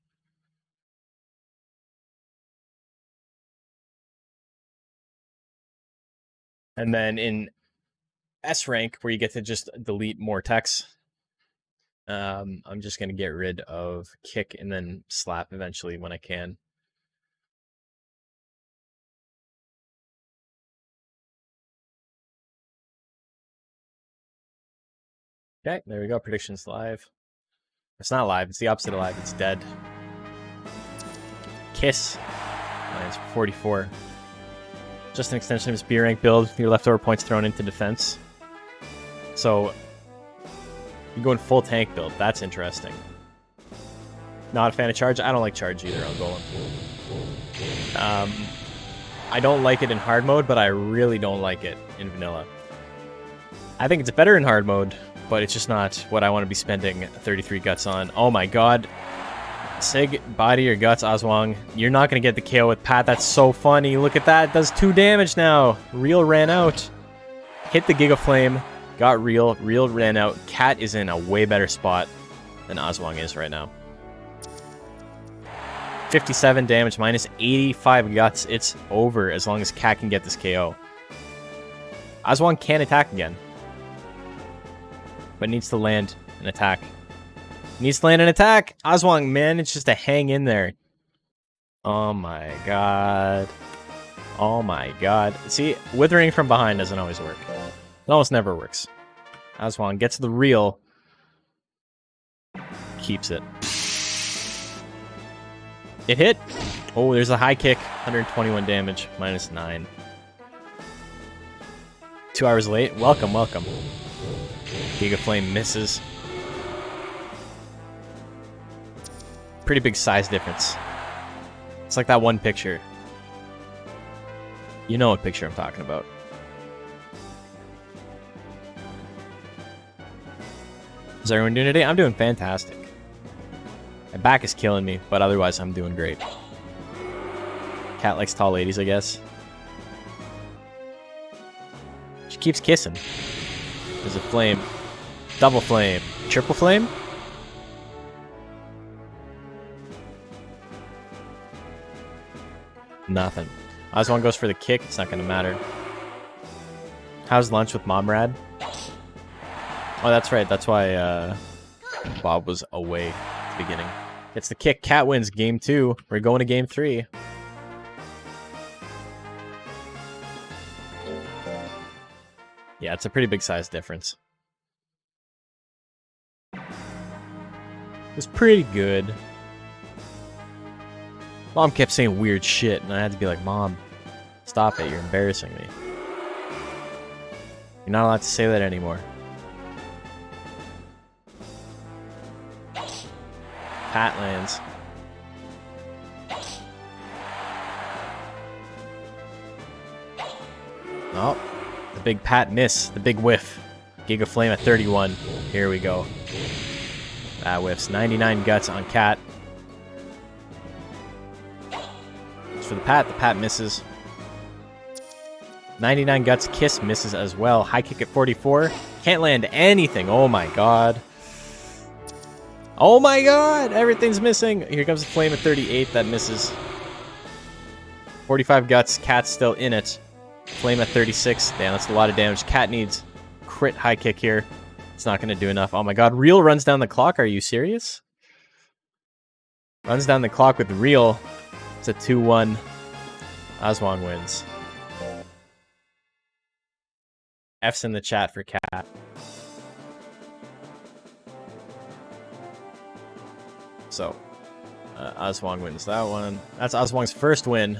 Speaker 2: And then in S rank, where you get to just delete more Tex, I'm just going to get rid of Kick and then Slap eventually when I can. Okay, there we go. Predictions live. It's not live. It's the opposite of live. It's dead. Kiss. Mine's 44. Just an extension of his B rank build. Your leftover points thrown into defense. So you're going full tank build. That's interesting. Not a fan of Charge. I don't like Charge either on Golem. I don't like it in hard mode, but I really don't like it in vanilla. I think it's better in hard mode, but it's just not what I want to be spending 33 guts on. Oh my god. Sig, body or guts, Aswang. You're not going to get the KO with Pat. That's so funny. Look at that. It does 2 damage now. Real ran out. Hit the Giga Flame. Got Real. Real ran out. Cat is in a way better spot than Aswang is right now. 57 damage minus 85 guts. It's over as long as Cat can get this KO. Aswang can attack again, but needs to land an attack. Needs to land an attack. Aswang managed to hang in there. Oh my god. Oh my god. See, withering from behind doesn't always work. It almost never works. Aswang gets the Real. Keeps it. It hit. Oh, there's a high kick. 121 damage. Minus 9. 2 hours late. Welcome, welcome. Giga Flame misses. Pretty big size difference. It's like that one picture. You know what picture I'm talking about. How's everyone doing today? I'm doing fantastic. My back is killing me, but otherwise I'm doing great. Cat likes tall ladies, I guess. She keeps kissing. There's a flame. Double flame. Triple flame? Nothing. Aswang goes for the kick. It's not going to matter. How's lunch with Momrad? Oh, that's right. That's why Bob was away at the beginning. Gets the kick. Cat wins game 2. We're going to game 3. Yeah, it's a pretty big size difference. It was pretty good. Mom kept saying weird shit, and I had to be like, Mom, stop it. You're embarrassing me. You're not allowed to say that anymore. Pat lands. Oh, the big Pat miss. The big whiff. Giga Flame at 31. Here we go. That whiffs. 99 guts on Cat. As for the Pat misses. 99 guts. Kiss misses as well. High kick at 44. Can't land anything. Oh my god. Oh my god! Everything's missing. Here comes the Flame at 38. That misses. 45 guts. Cat's still in it. Flame at 36. Damn, that's a lot of damage. Cat needs crit high kick here. It's not going to do enough. Oh my god. Real runs down the clock. Are you serious? Runs down the clock with Real. It's a 2-1. Aswang wins. F's in the chat for Cat. So, Aswang wins that one. That's Aswang's first win.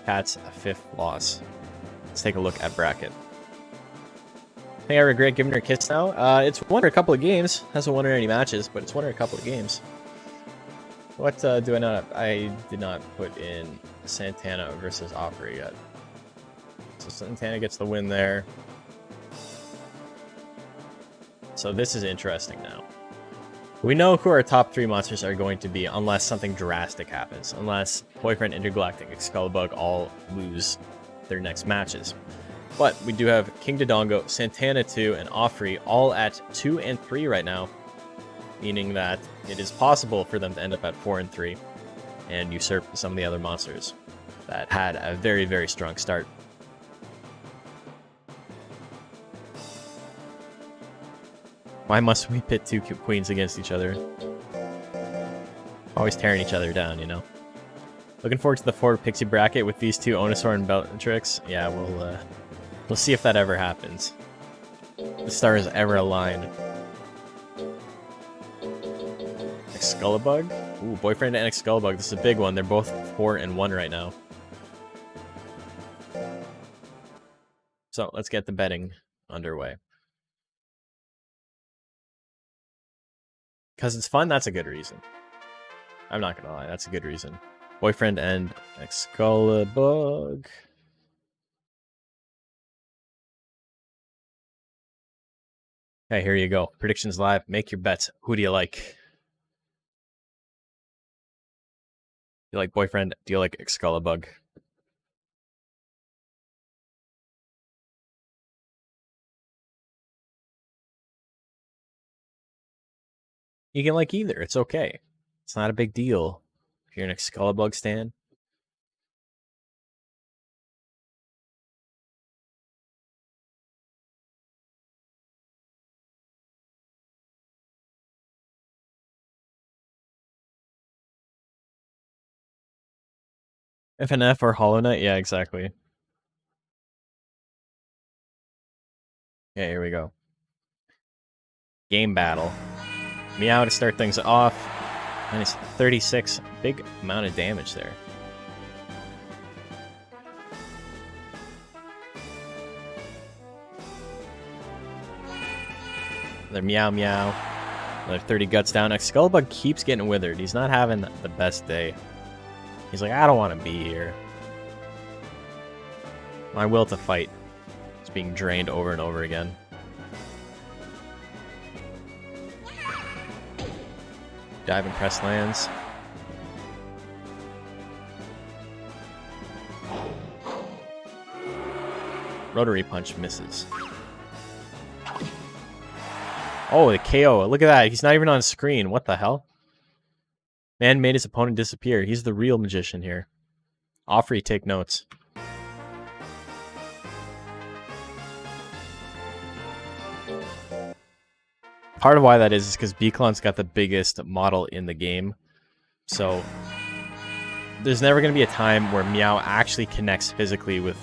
Speaker 2: Cat's 5th loss. Let's take a look at bracket. I think I regret giving her a kiss now. It's won her a couple of games. Hasn't won her any matches, but it's won her a couple of games. What do I not... I did not put in Santana versus Opry yet. So Santana gets the win there. So this is interesting now. We know who our top 3 monsters are going to be unless something drastic happens. Unless Boyfriend, Intergalactic, Excalibur all lose their next matches. But we do have King Dodongo, Santana 2, and Offrey all at 2 and 3 right now. Meaning that it is possible for them to end up at 4 and 3 and usurp some of the other monsters that had a very, very strong start. Why must we pit 2 queens against each other? Always tearing each other down, you know? Looking forward to the 4 Pixie bracket with these 2, Onosaur and Bellatrix. Yeah, we'll see if that ever happens. The stars ever align. Excalibur? Ooh, Boyfriend and Excalibur. This is a big one. They're both 4 and 1 right now. So let's get the betting underway. Because it's fun, that's a good reason. I'm not gonna lie, that's a good reason. Boyfriend and Excalibur. Okay, here you go. Predictions live. Make your bets. Who do you like? Do you like Boyfriend? Do you like Excalibur? You can like either. It's okay. It's not a big deal if you're an Excalibur stan. FNF or Hollow Knight? Yeah, exactly. Yeah, here we go. Game battle. Meow to start things off. Minus 36. Big amount of damage there. Another Meow Meow. Another 30 guts down. Excalibur keeps getting withered. He's not having the best day. He's like, I don't want to be here. My will to fight is being drained over and over again. Dive and press lands. Rotary punch misses. Oh, the KO. Look at that. He's not even on screen. What the hell? Man made his opponent disappear. He's the real magician here. Offrey, take notes. Part of why that is because Beaklon's got the biggest model in the game. So there's never going to be a time where Meow actually connects physically with...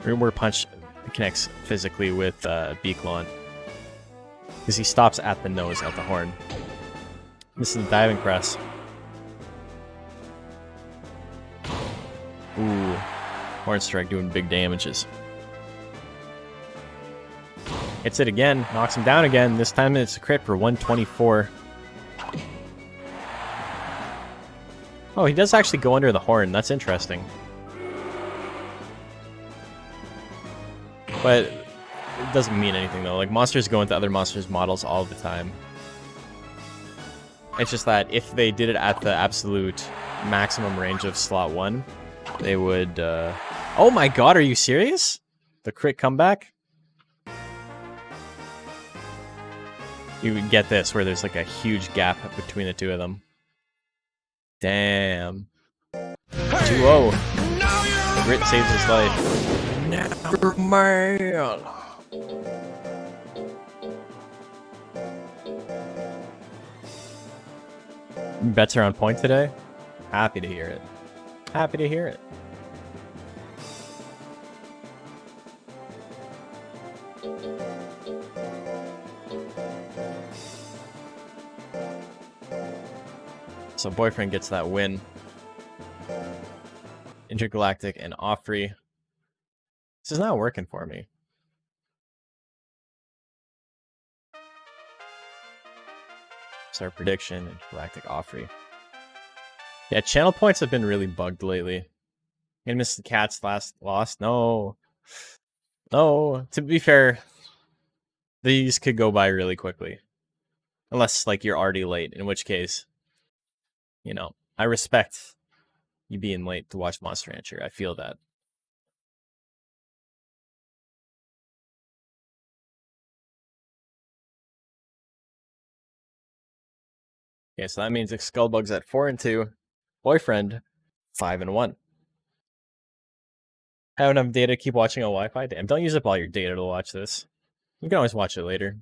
Speaker 2: where Punch connects physically with Beaklon. Because he stops at the nose, at the horn. This is the diving press. Ooh. Horn strike doing big damages. Hits it again, knocks him down again. This time it's a crit for 124. Oh, he does actually go under the horn. That's interesting. But it doesn't mean anything though. Like, monsters go into other monsters' models all the time. It's just that if they did it at the absolute maximum range of slot 1, they would... Oh my god, are you serious? The crit comeback? You would get this, where there's like a huge gap between the two of them. Damn. 2-0. Grit saves his life. Never man. Bets are on point today? Happy to hear it. Happy to hear it. So Boyfriend gets that win. Intergalactic and Offrey. This is not working for me. Star prediction, Intergalactic Offrey. Yeah, channel points have been really bugged lately. Gonna miss the Cats last loss? No. No. To be fair, these could go by really quickly. Unless, like, you're already late, in which case, you know, I respect you being late to watch Monster Rancher. I feel that. Okay, so that means Skullbug's at 4-2. Boyfriend, 5-1. I don't have data to keep watching on Wi-Fi. Damn, don't use up all your data to watch this. You can always watch it later.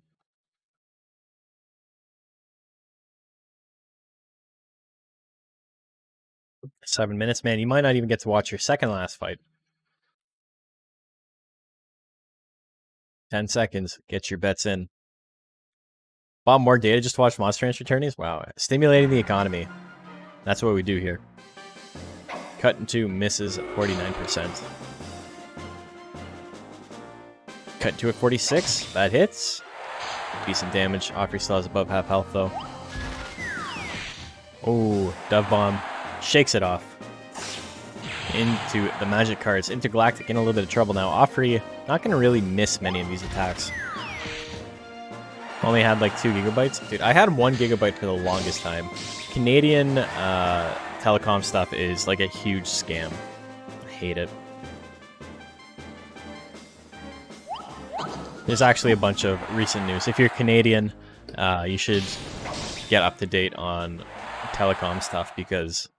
Speaker 2: Seven minutes, man. You might not even get to watch your second last fight. 10 seconds. Get your bets in. Bought more data just to watch Monster Rancher tourneys? Wow. Stimulating the economy. That's what we do here. Cut into misses at 49%. Cut into a 46. That hits. Decent damage. Offrey still has above half health, though. Oh, Dove Bomb. Shakes it off. Into the magic cards. Intergalactic in a little bit of trouble now. Offrey not going to really miss many of these attacks. Only had like 2 gigabytes. Dude, I had 1 gigabyte for the longest time. Canadian telecom stuff is like a huge scam. I hate it. There's actually a bunch of recent news. If you're Canadian, you should get up to date on telecom stuff because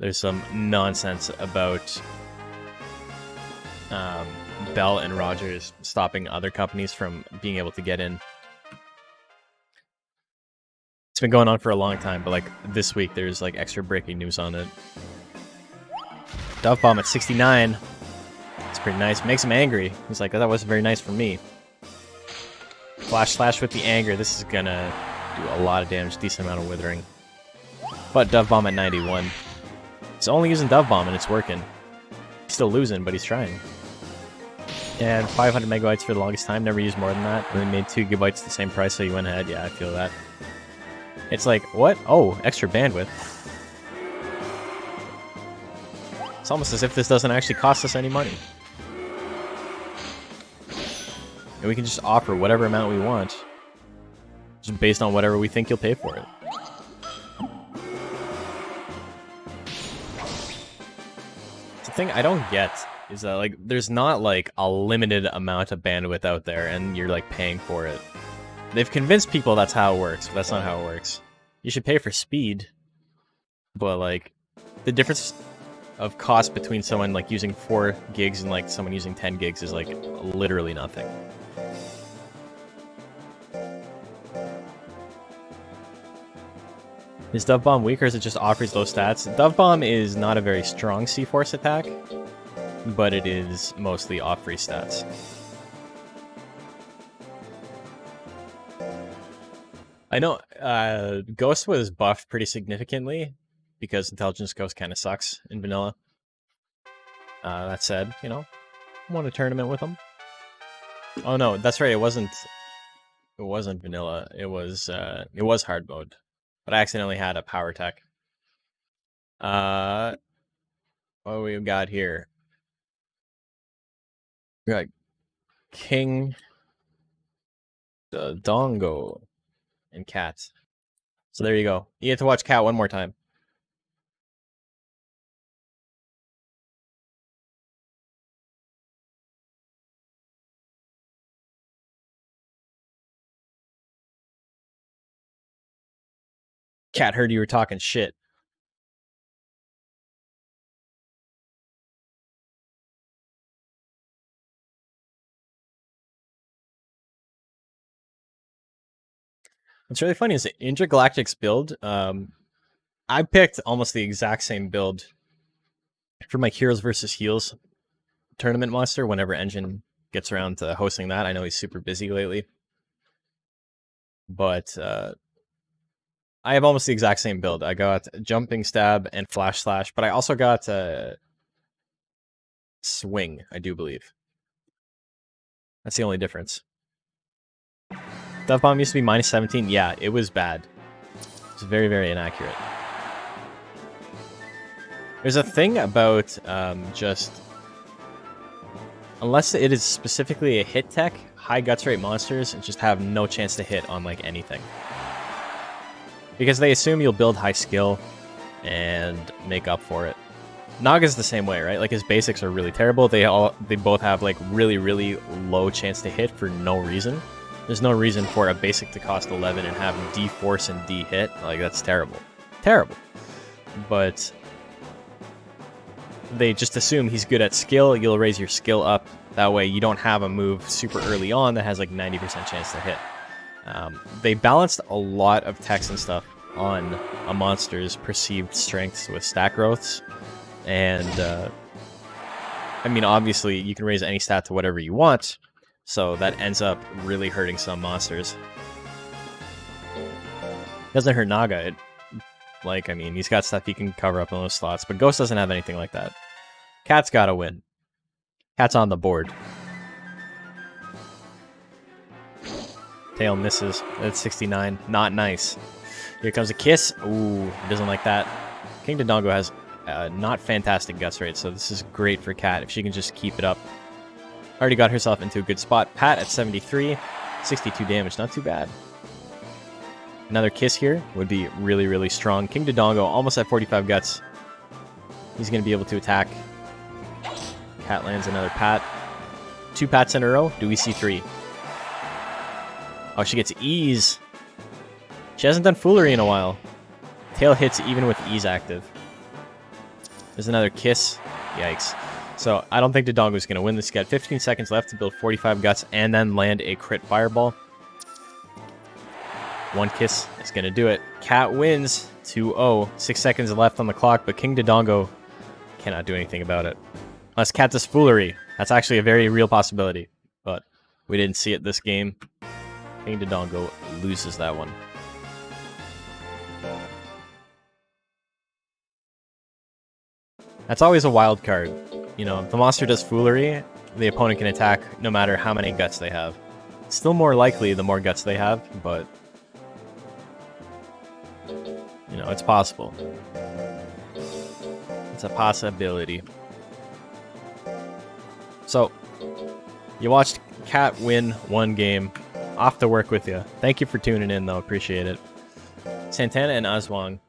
Speaker 2: there's some nonsense about Bell and Rogers stopping other companies from being able to get in. It's been going on for a long time, but like this week there's like extra breaking news on it. Dove Bomb at 69. It's pretty nice. Makes him angry. He's like, that wasn't very nice for me. Flash slash with the anger. This is gonna do a lot of damage. Decent amount of withering. But Dove Bomb at 91. He's only using Dove Bomb and it's working. He's still losing, but he's trying. And 500 megabytes for the longest time. Never used more than that. And then made 2 gigabytes the same price, so you went ahead. Yeah, I feel that. It's like, what? Oh, extra bandwidth. It's almost as if this doesn't actually cost us any money. And we can just offer whatever amount we want. Just based on whatever we think you'll pay for it. The thing I don't get is that, like, there's not, like, a limited amount of bandwidth out there and you're, like, paying for it. They've convinced people that's how it works, but that's not how it works. You should pay for speed, but, like, the difference of cost between someone, like, using 4 gigs and, like, someone using 10 gigs is, like, literally nothing. Is Dove Bomb weak or is it just offers low stats? Dove Bomb is not a very strong C-Force attack, but it is mostly off-free stats. I know Ghost was buffed pretty significantly because Intelligence Ghost kind of sucks in vanilla. That said, you know, won a tournament with him. Oh no, that's right. It wasn't vanilla. It was hard mode, but I accidentally had a power tech. What we got here? We got King Dongo and Cat. So there you go. You get to watch Cat one more time. Cat heard you were talking shit. What's really funny is the Intergalactic's build. I picked almost the exact same build for my Heroes versus Heels tournament monster whenever Engine gets around to hosting that. I know he's super busy lately. But I have almost the exact same build. I got Jumping Stab and Flash Slash, but I also got Swing, I do believe. That's the only difference. Dove Bomb used to be minus 17. Yeah, it was bad. It's very, very inaccurate. There's a thing about just... Unless it is specifically a hit tech, high guts rate monsters just have no chance to hit on like anything. Because they assume you'll build high skill and make up for it. Naga's the same way, right? Like his basics are really terrible. They both have like really, really low chance to hit for no reason. There's no reason for a basic to cost 11 and have D force and D hit. Like that's terrible. Terrible. But they just assume he's good at skill. You'll raise your skill up. That way you don't have a move super early on that has like 90% chance to hit. They balanced a lot of text and stuff on a monster's perceived strengths with stat growths. And, I mean, obviously, you can raise any stat to whatever you want, so that ends up really hurting some monsters. Doesn't hurt Naga. I mean, he's got stuff he can cover up in those slots, but Ghost doesn't have anything like that. Cat's gotta win. Cat's on the board. Tail misses. That's 69. Not nice. Here comes a kiss. Ooh, doesn't like that. King Dodongo has not fantastic guts rate, so this is great for Cat if she can just keep it up. Already got herself into a good spot. Pat at 73. 62 damage. Not too bad. Another kiss here would be really, really strong. King Dodongo almost at 45 guts. He's going to be able to attack. Cat lands another pat. 2 pats in a row. Do we see 3? Oh, she gets ease. She hasn't done foolery in a while. Tail hits even with ease active. There's another kiss. Yikes. So I don't think Dodongo's going to win this. He's got 15 seconds left to build 45 guts and then land a crit fireball. One kiss is going to do it. Cat wins 2-0. 6 seconds left on the clock, but King Dodongo cannot do anything about it. Unless Cat does foolery. That's actually a very real possibility, but we didn't see it this game. King Dodongo loses that one. That's always a wild card. You know, if the monster does foolery, the opponent can attack no matter how many guts they have. It's still more likely the more guts they have, but you know, it's possible. It's a possibility. So, you watched Cat win one game. Off to work with you. Thank you for tuning in, though. Appreciate it. Santana and Aswang.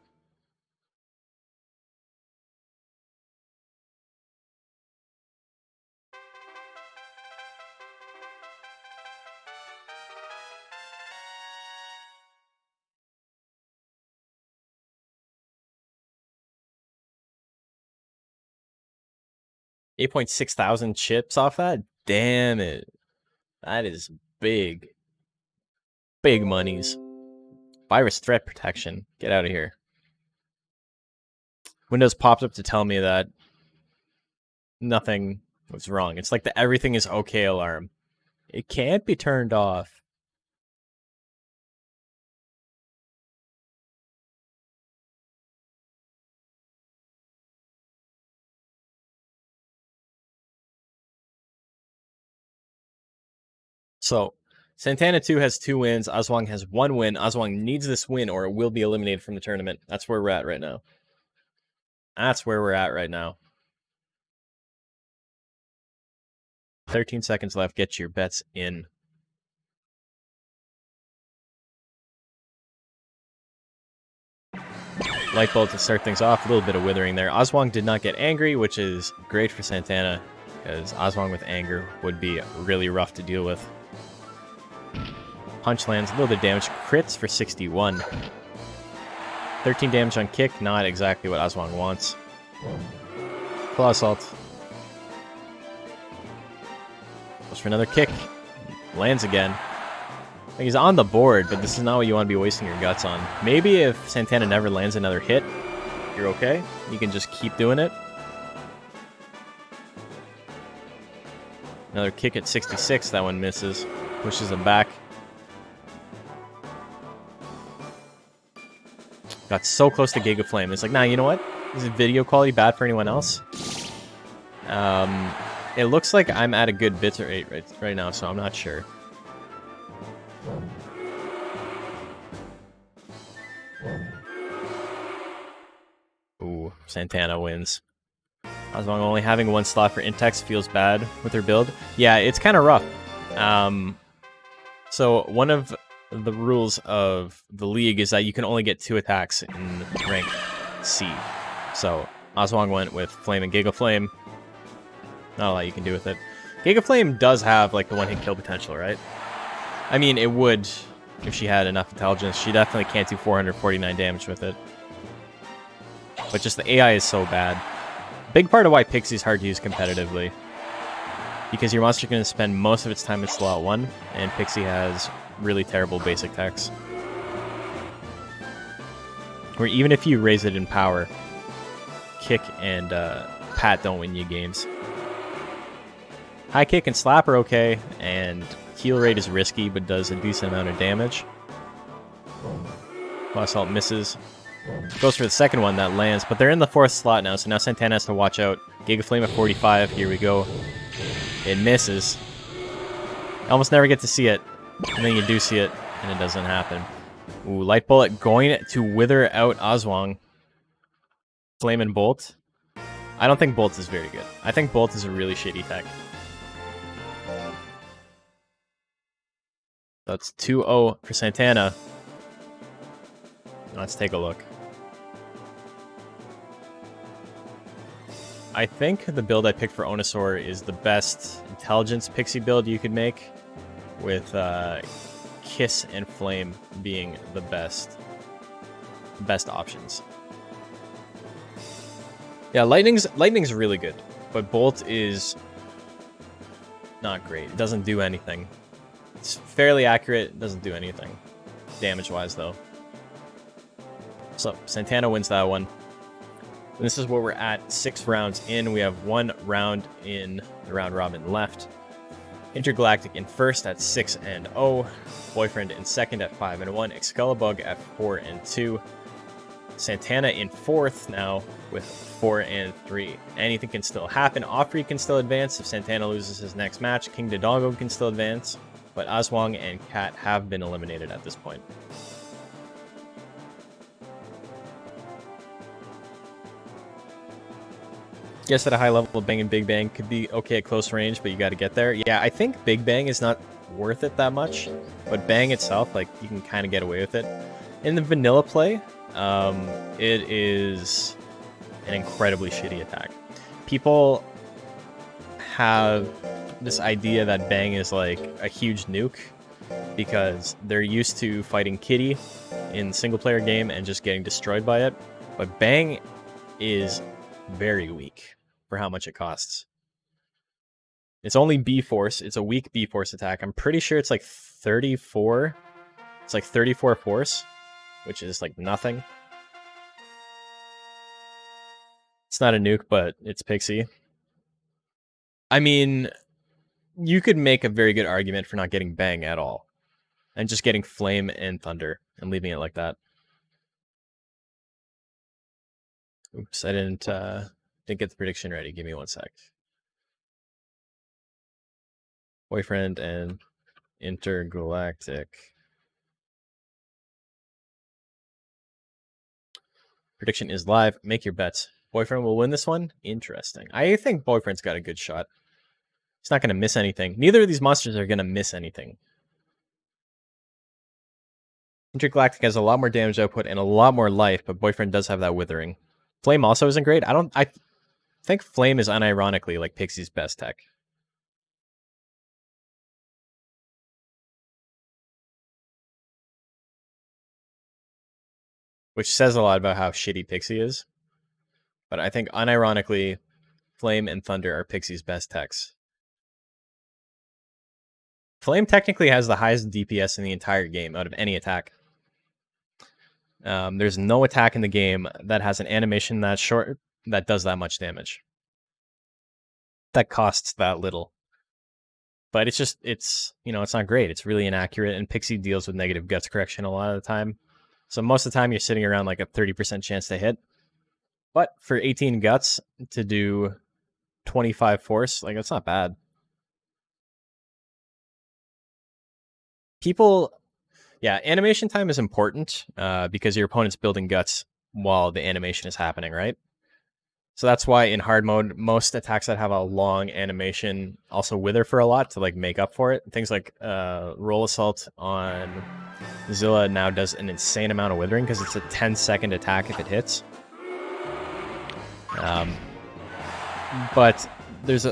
Speaker 2: $8.6 thousand chips off that? Damn it. That is big. Big monies. Virus threat protection. Get out of here. Windows popped up to tell me that nothing was wrong. It's like the everything is okay alarm. It can't be turned off. So, Santana 2 has 2 wins. Aswang has 1 win. Aswang needs this win or it will be eliminated from the tournament. That's where we're at right now. That's where we're at right now. 13 seconds left. Get your bets in. Light bulb to start things off. A little bit of withering there. Aswang did not get angry, which is great for Santana, because Aswang with anger would be really rough to deal with. Punch lands, a little bit of damage. Crits for 61. 13 damage on kick, not exactly what Aswang wants. Claw assault. Goes for another kick. Lands again. Like, he's on the board, but this is not what you want to be wasting your guts on. Maybe if Santana never lands another hit, you're okay. You can just keep doing it. Another kick at 66. That one misses. Pushes him back. Got so close to Giga Flame. It's like, nah, you know what? Is the video quality bad for anyone else? It looks like I'm at a good bit rate right now, so I'm not sure. Ooh, Santana wins. Aswang only having 1 slot for Intex feels bad with her build. Yeah, it's kind of rough. So one of the rules of the league is that you can only get 2 attacks in rank C. So Aswang went with Flame and Giga Flame. Not a lot you can do with it. Giga Flame does have like the 1-hit kill potential, right? I mean, it would if she had enough intelligence. She definitely can't do 449 damage with it. But just the AI is so bad. Big part of why Pixie's hard to use competitively. Because your monster's going to spend most of its time in slot 1, and Pixie has really terrible basic techs. Where even if you raise it in power, kick and pat don't win you games. High kick and slap are okay, and heal rate is risky, but does a decent amount of damage. Claw assault misses. Goes for the second one, that lands, but they're in the 4th slot now, so now Santana has to watch out. Giga Flame at 45, here we go. It misses. I almost never get to see it, and then you do see it, and it doesn't happen. Ooh, Light Bullet going to wither out Aswang. Flame and Bolt. I don't think Bolt is very good. I think Bolt is a really shitty tech. That's 2-0 for Santana. Let's take a look. I think the build I picked for Onosaur is the best intelligence pixie build you could make, with Kiss and Flame being the best options. Yeah, Lightning's really good, but Bolt is not great. It doesn't do anything. It's fairly accurate, it doesn't do anything damage-wise though. So Santana wins that one. And this is where we're at 6 rounds in. We have 1 round in the round robin left. Intergalactic in first at 6-0. Boyfriend in second at 5-1. Excalibug at 4-2. Santana in 4th now with 4-3. Anything can still happen. Offrey can still advance if Santana loses his next match. King Dodongo can still advance. But Aswang and Kat have been eliminated at this point. Guess at a high level, Bang and Big Bang could be okay at close range, but you got to get there. Yeah, I think Big Bang is not worth it that much, but Bang itself, like, you can kind of get away with it. In the vanilla play, it is an incredibly shitty attack. People have this idea that Bang is like a huge nuke because they're used to fighting Kitty in single player game and just getting destroyed by it, but Bang is very weak for how much it costs. It's only B-Force. It's a weak B-Force attack. I'm pretty sure it's like 34. It's like 34 force, which is like nothing. It's not a nuke, but it's Pixie. I mean, you could make a very good argument for not getting Bang at all. And just getting Flame and Thunder and leaving it like that. Oops, I didn't get the prediction ready. Give me 1 sec. Boyfriend and Intergalactic. Prediction is live. Make your bets. Boyfriend will win this one? Interesting. I think Boyfriend's got a good shot. He's not going to miss anything. Neither of these monsters are going to miss anything. Intergalactic has a lot more damage output and a lot more life, but Boyfriend does have that withering. Flame also isn't great. I think Flame is unironically like Pixie's best tech. Which says a lot about how shitty Pixie is. But I think unironically, Flame and Thunder are Pixie's best techs. Flame technically has the highest DPS in the entire game out of any attack. There's no attack in the game that has an animation that short that does that much damage. That costs that little. But it's not great. It's really inaccurate, and Pixie deals with negative guts correction a lot of the time. So most of the time you're sitting around like a 30% chance to hit. But for 18 guts to do 25 force, like that's not bad. Animation time is important because your opponent's building guts while the animation is happening, right? So that's why in hard mode, most attacks that have a long animation also wither for a lot to like make up for it. Things like Roll Assault on Zilla now does an insane amount of withering because it's a 10-second attack if it hits. But there's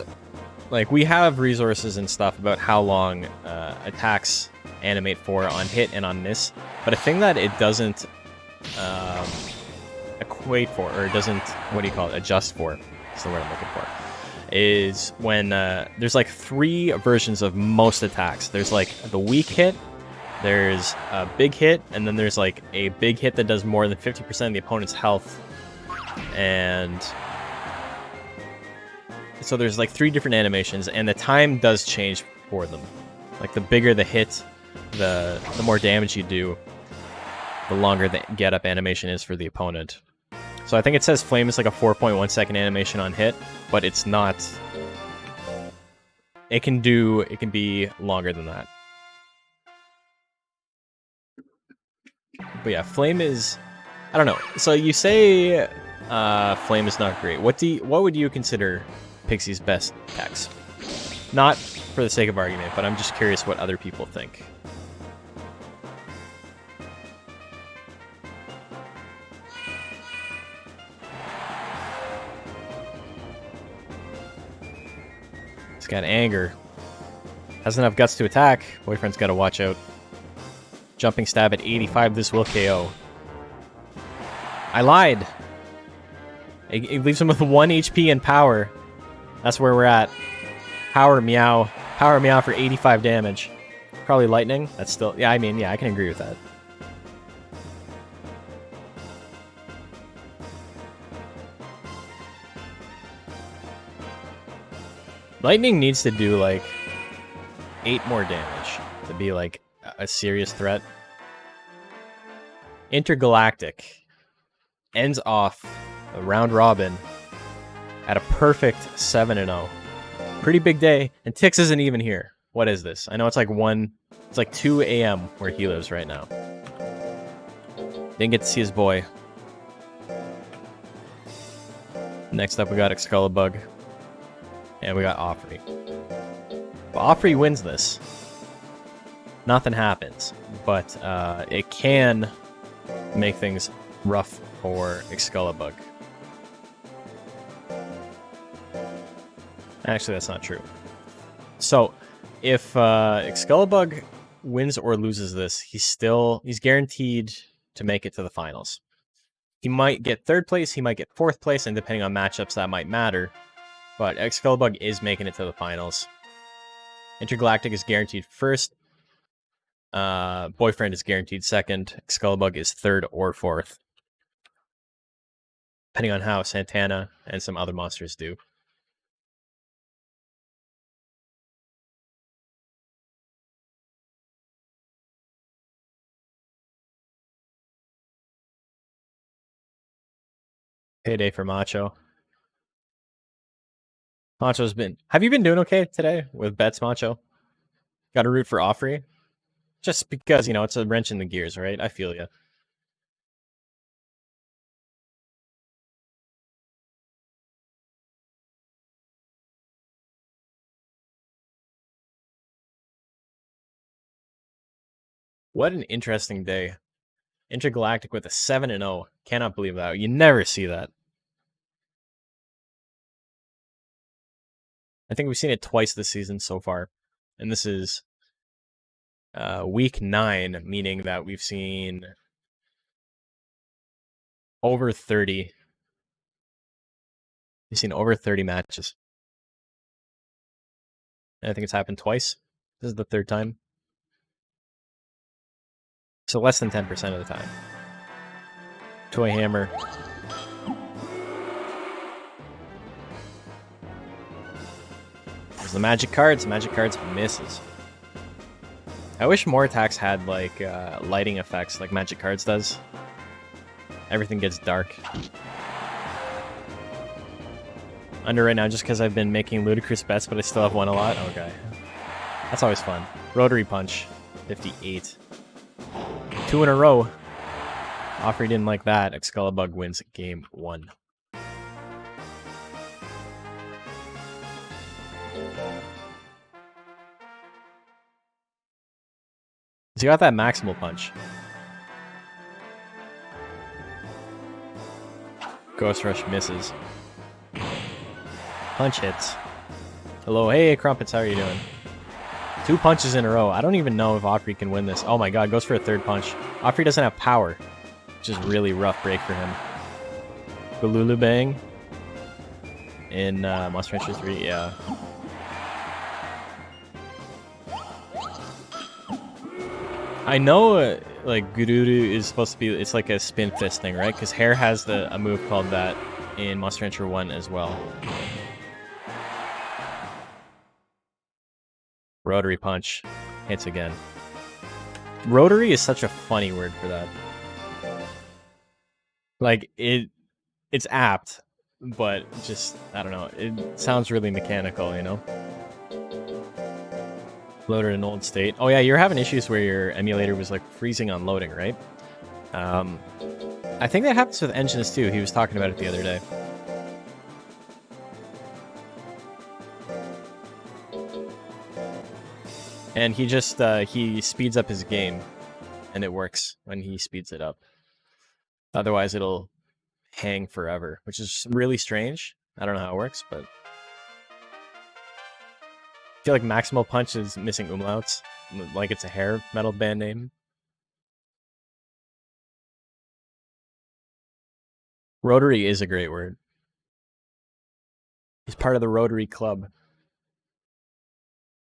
Speaker 2: we have resources and stuff about how long attacks animate for on hit and on miss, but a thing that it doesn't equate for, or it doesn't, adjust for, is the word I'm looking for, is when there's like 3 versions of most attacks. There's like the weak hit, there's a big hit, and then there's like a big hit that does more than 50% of the opponent's health, and so there's like 3 different animations, and the time does change for them. Like the bigger the hit, the more damage you do, the longer the get up animation is for the opponent. So I think it says Flame is like a 4.1 second animation on hit, but it's not. It can be longer than that. But yeah, Flame is, I don't know. So you say Flame is not great. What would you consider Pixie's best attacks? Not for the sake of argument, but I'm just curious what other people think. He's got anger. Hasn't enough guts to attack. Boyfriend's got to watch out. Jumping stab at 85. This will KO. I lied. It leaves him with 1 HP and power. That's where we're at. Power meow. Power meow for 85 damage. Probably lightning. That's still... Yeah, I mean, yeah, I can agree with that. Lightning needs to do, like, 8 more damage to be, like, a serious threat. Intergalactic ends off a round robin at a perfect 7-0. Pretty big day, and Tix isn't even here. What is this? I know it's like 2 a.m. where he lives right now. Didn't get to see his boy. Next up, we got Excalibur. And we got Offrey. But Offrey wins this. Nothing happens. But it can make things rough for Excalibur. Actually, that's not true. So, if Excalibur wins or loses this, he's guaranteed to make it to the finals. He might get 3rd place, he might get 4th place, and depending on matchups, that might matter. But Excalibur is making it to the finals. Intergalactic is guaranteed 1st. Boyfriend is guaranteed 2nd. Excalibur is 3rd or 4th. depending on how Santana and some other monsters do. Payday for Macho. Macho's been... Have you been doing okay today with bets, Macho? Got to root for Offrey? Just because, you know, it's a wrench in the gears, right? I feel you. What an interesting day. Intergalactic with a 7-0. Cannot believe that. You never see that. I think we've seen it twice this season so far. And this is week 9, meaning that we've seen over 30. We've seen over 30 matches. And I think it's happened twice. This is the 3rd time. So less than 10% of the time. Toy Hammer. There's the magic cards. Magic cards misses. I wish more attacks had like lighting effects like magic cards does. Everything gets dark. Under right now just because I've been making ludicrous bets, but I still have won a lot. Okay. That's always fun. Rotary Punch. 58. 2 in a row. Offrey didn't like that. Excalibur wins game 1. He got that maximal punch. Ghost Rush misses. Punch hits. Hello, hey Crumpets, how are you doing? 2 punches in a row. I don't even know if Offrey can win this. Oh my god, goes for a 3rd punch. Offrey doesn't have power, which is really rough break for him. Galulu Bang in Monster Hunter 3, yeah. I know, like, Gururu is supposed to be, it's like a spin fist thing, right? Because Hare has a move called that in Monster Hunter 1 as well. Rotary Punch. Hits again. Rotary is such a funny word for that. Like, it's apt, but just, I don't know, it sounds really mechanical, you know? Loaded in old state. Oh yeah, you're having issues where your emulator was like freezing on loading, right? I think that happens with engines too. He was talking about it the other day. And he just, he speeds up his game, and it works when he speeds it up. Otherwise, it'll hang forever, which is really strange. I don't know how it works, but... I feel like Maximal Punch is missing umlauts, like it's a hair metal band name. Rotary is a great word. He's part of the Rotary Club.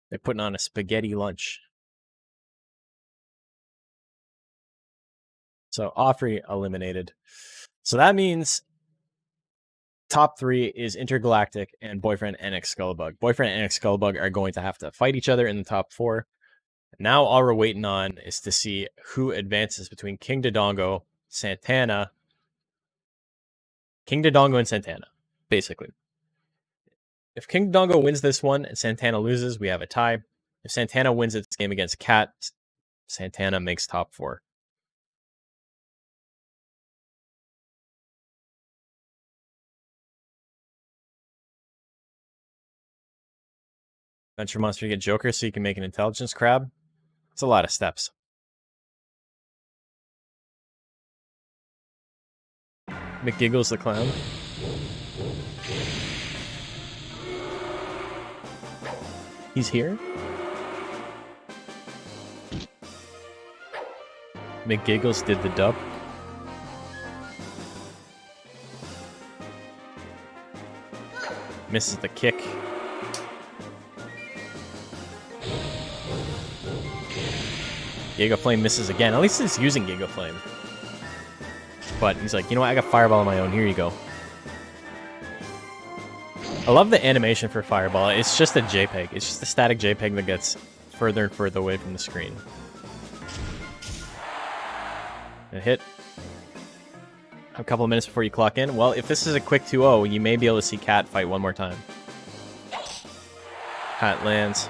Speaker 2: They're putting on a spaghetti lunch. So Offrey eliminated. So that means top 3 is Intergalactic and Boyfriend and Excalibur. Boyfriend and Excalibur are going to have to fight each other in the top 4. Now all we're waiting on is to see who advances between King Dodongo, Santana. King Dodongo and Santana, basically. If King Dodongo wins this one and Santana loses, we have a tie. If Santana wins its game against Cat, Santana makes top 4. Venture Monster, you get Joker so you can make an Intelligence Crab. It's a lot of steps. McGiggles the Clown. He's here? McGiggles did the dub. Misses the kick. Giga Flame misses again. At least he's using Giga Flame. But he's like, you know what? I got Fireball on my own. Here you go. I love the animation for Fireball. It's just a JPEG. It's just a static JPEG that gets further and further away from the screen. A hit. A couple of minutes before you clock in. Well, if this is a quick 2-0, you may be able to see Cat fight one more time. Cat lands.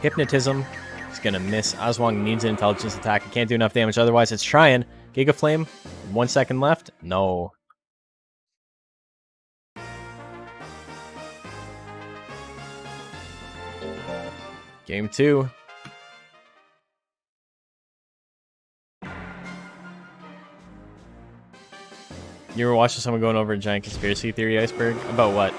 Speaker 2: Hypnotism. He's gonna miss. Aswang needs an intelligence attack. He can't do enough damage, otherwise it's trying. Giga Flame. 1 second left. No. Game 2. You ever watching someone going over a giant conspiracy theory iceberg? About what?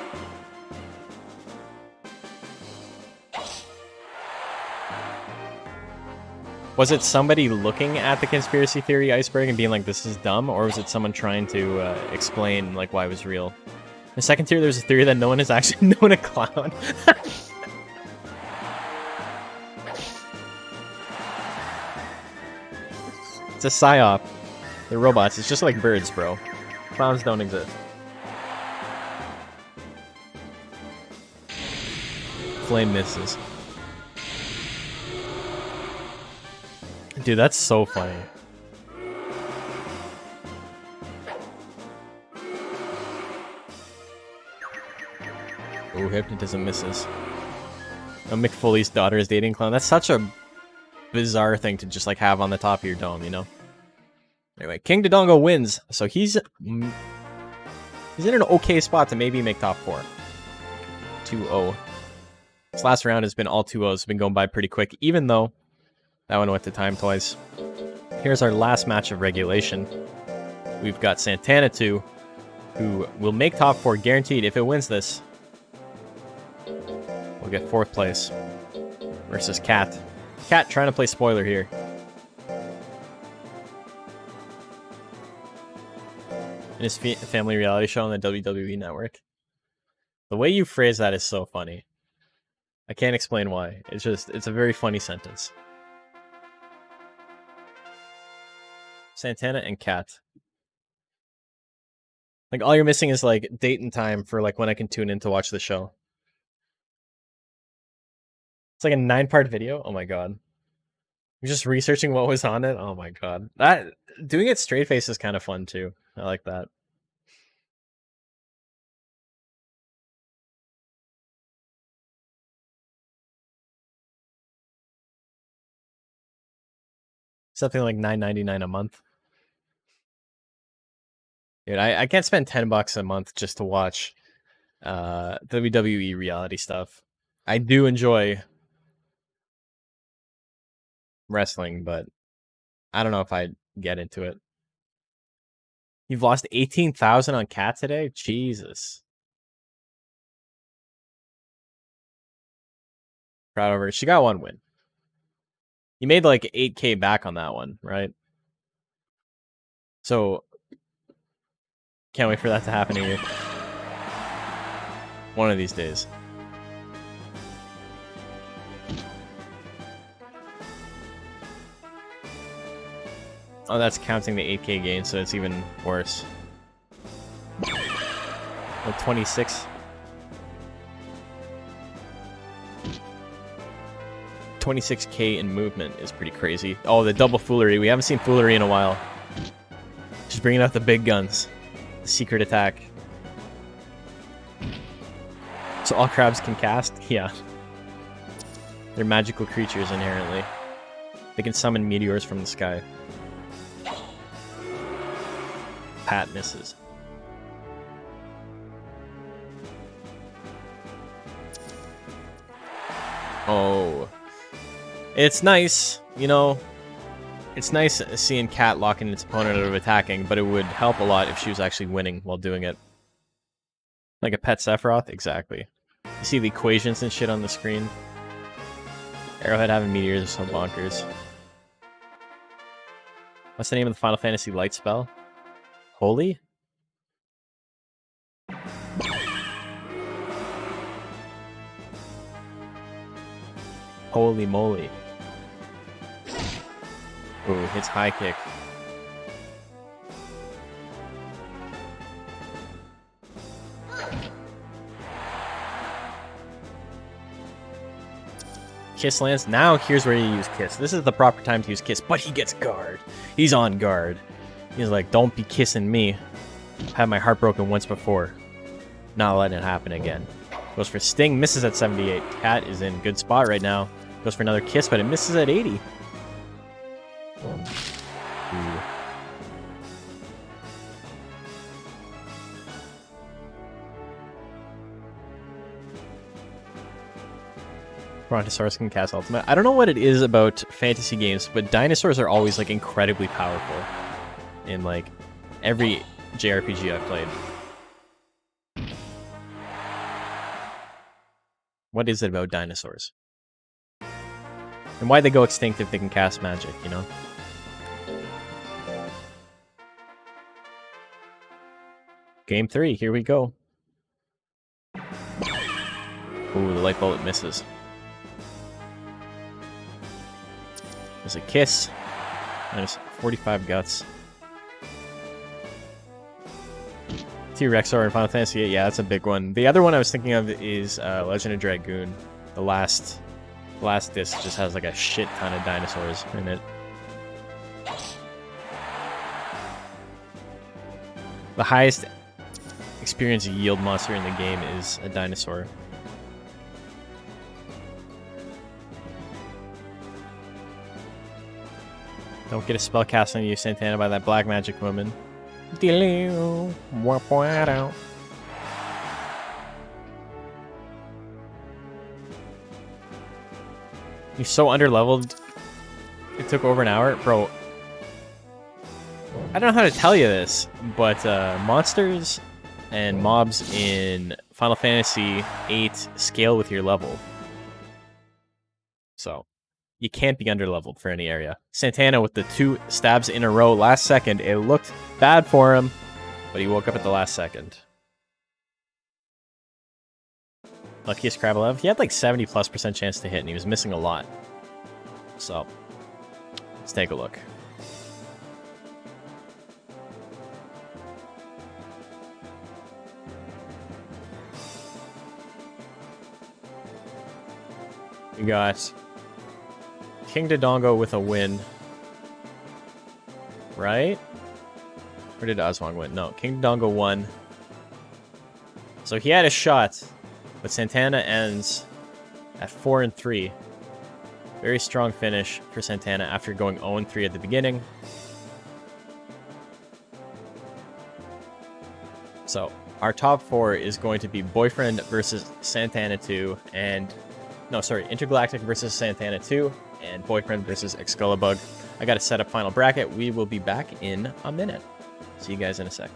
Speaker 2: Was it somebody looking at the conspiracy theory iceberg and being like, this is dumb? Or was it someone trying to explain like why it was real? The second tier, there's a theory that no one has actually known a clown. It's a psyop. They're robots. It's just like birds, bro. Clowns don't exist. Flame misses. Dude, that's so funny. Ooh, Hypnotism misses. Oh, Mick Foley's daughter is dating clown. That's such a bizarre thing to just like have on the top of your dome, you know? Anyway, King Dodongo wins, so he's in an okay spot to maybe make top 4. 2-0. This last round has been all 2-0s. It's been going by pretty quick, even though that one went to time twice. Here's our last match of regulation. We've got Santana 2, who will make top 4 guaranteed. If it wins this, we'll get 4th place versus Cat. Cat trying to play spoiler here. In his family reality show on the WWE network. The way you phrase that is so funny. I can't explain why. It's a very funny sentence. Santana and Cat. Like, all you're missing is, like, date and time for, like, when I can tune in to watch the show. It's like a 9-part video? Oh my god. You're just researching what was on it? Oh my god. Doing it straight face is kind of fun, too. I like that. Something like $9.99 a month. Dude, I can't spend $10 a month just to watch WWE reality stuff. I do enjoy wrestling, but I don't know if I'd get into it. You've lost 18,000 on Cat today? Jesus. Proud of her. She got 1 win. You made like 8K back on that one, right? So, can't wait for that to happen here. One of these days. Oh, that's counting the 8K gain, so it's even worse. Well, 26. 26K in movement is pretty crazy. Oh, the double foolery. We haven't seen foolery in a while. Just bringing out the big guns. The secret attack. So all crabs can cast? Yeah. They're magical creatures inherently. They can summon meteors from the sky. Pat misses. Oh. It's nice, you know. It's nice seeing Cat locking its opponent out of attacking, but it would help a lot if she was actually winning while doing it. Like a pet Sephiroth? Exactly. You see the equations and shit on the screen. Arrowhead having meteors is so bonkers. What's the name of the Final Fantasy light spell? Holy? Holy moly. Ooh, hits high kick. Kiss lands. Now here's where you use Kiss. This is the proper time to use Kiss, but he gets guard. He's on guard. He's like, don't be kissing me. I've had my heart broken once before. Not letting it happen again. Goes for Sting, misses at 78. Cat is in good spot right now. Goes for another Kiss, but it misses at 80. Ooh. Brontosaurus can cast ultimate. I don't know what it is about fantasy games, but dinosaurs are always like incredibly powerful in like every JRPG I've played. What is it about dinosaurs? And why'd they go extinct if they can cast magic, you know? Game 3, here we go. Ooh, the light bullet misses. There's a Kiss. Minus 45 guts. T-Rexor in Final Fantasy VIII. Yeah, that's a big one. The other one I was thinking of is Legend of Dragoon. The last disc just has like a shit ton of dinosaurs in it. The highest experience yield monster in the game is a dinosaur. Don't get a spell cast on you, Santana, by that black magic woman. He's so underleveled. It took over an hour. Bro, I don't know how to tell you this, but monsters and mobs in Final Fantasy VIII scale with your level. So you can't be underleveled for any area. Santana with the 2 stabs in a row last second. It looked bad for him, but he woke up at the last second. Luckiest Crab alive. He had like 70+% chance to hit, and he was missing a lot. So, let's take a look. We got King Dodongo with a win. Right? Or did Oswong win? No, King Dodongo won. So he had a shot, but Santana ends at 4-3. Very strong finish for Santana after going 0-3 at the beginning. So our top 4 is going to be Boyfriend versus Santana 2 and... No, sorry, Intergalactic versus Santana 2 and Boyfriend versus Excalibur. I got to set up final bracket. We will be back in a minute. See you guys in a sec.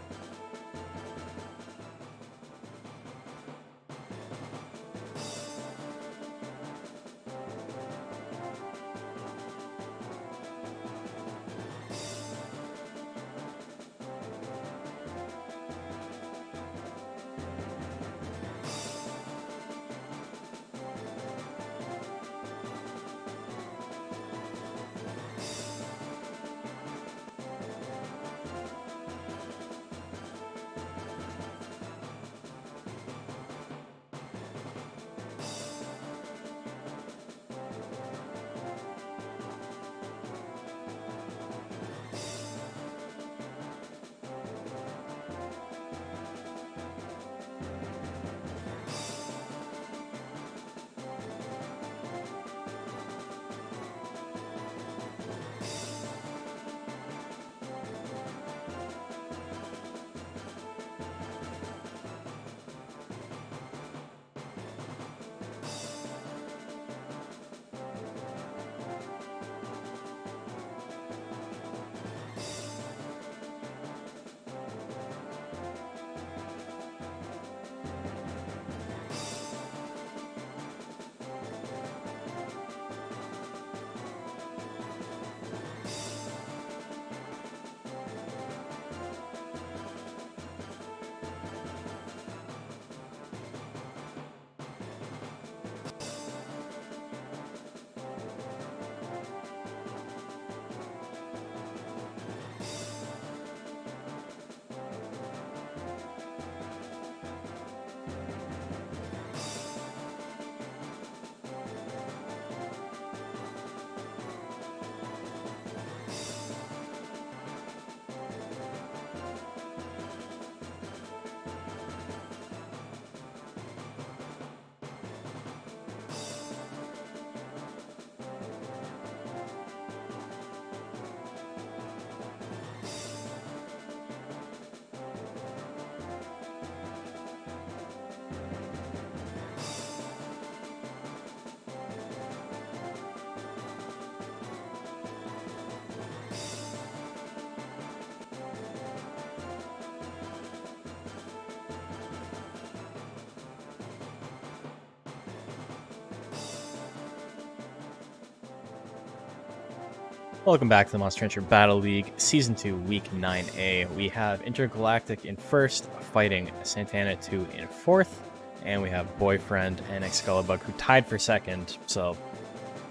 Speaker 2: Welcome back to the Monster Hunter Battle League Season 2, Week 9A. We have Intergalactic in first, fighting Santana 2 in fourth, and we have Boyfriend and Excalibur who tied for second, so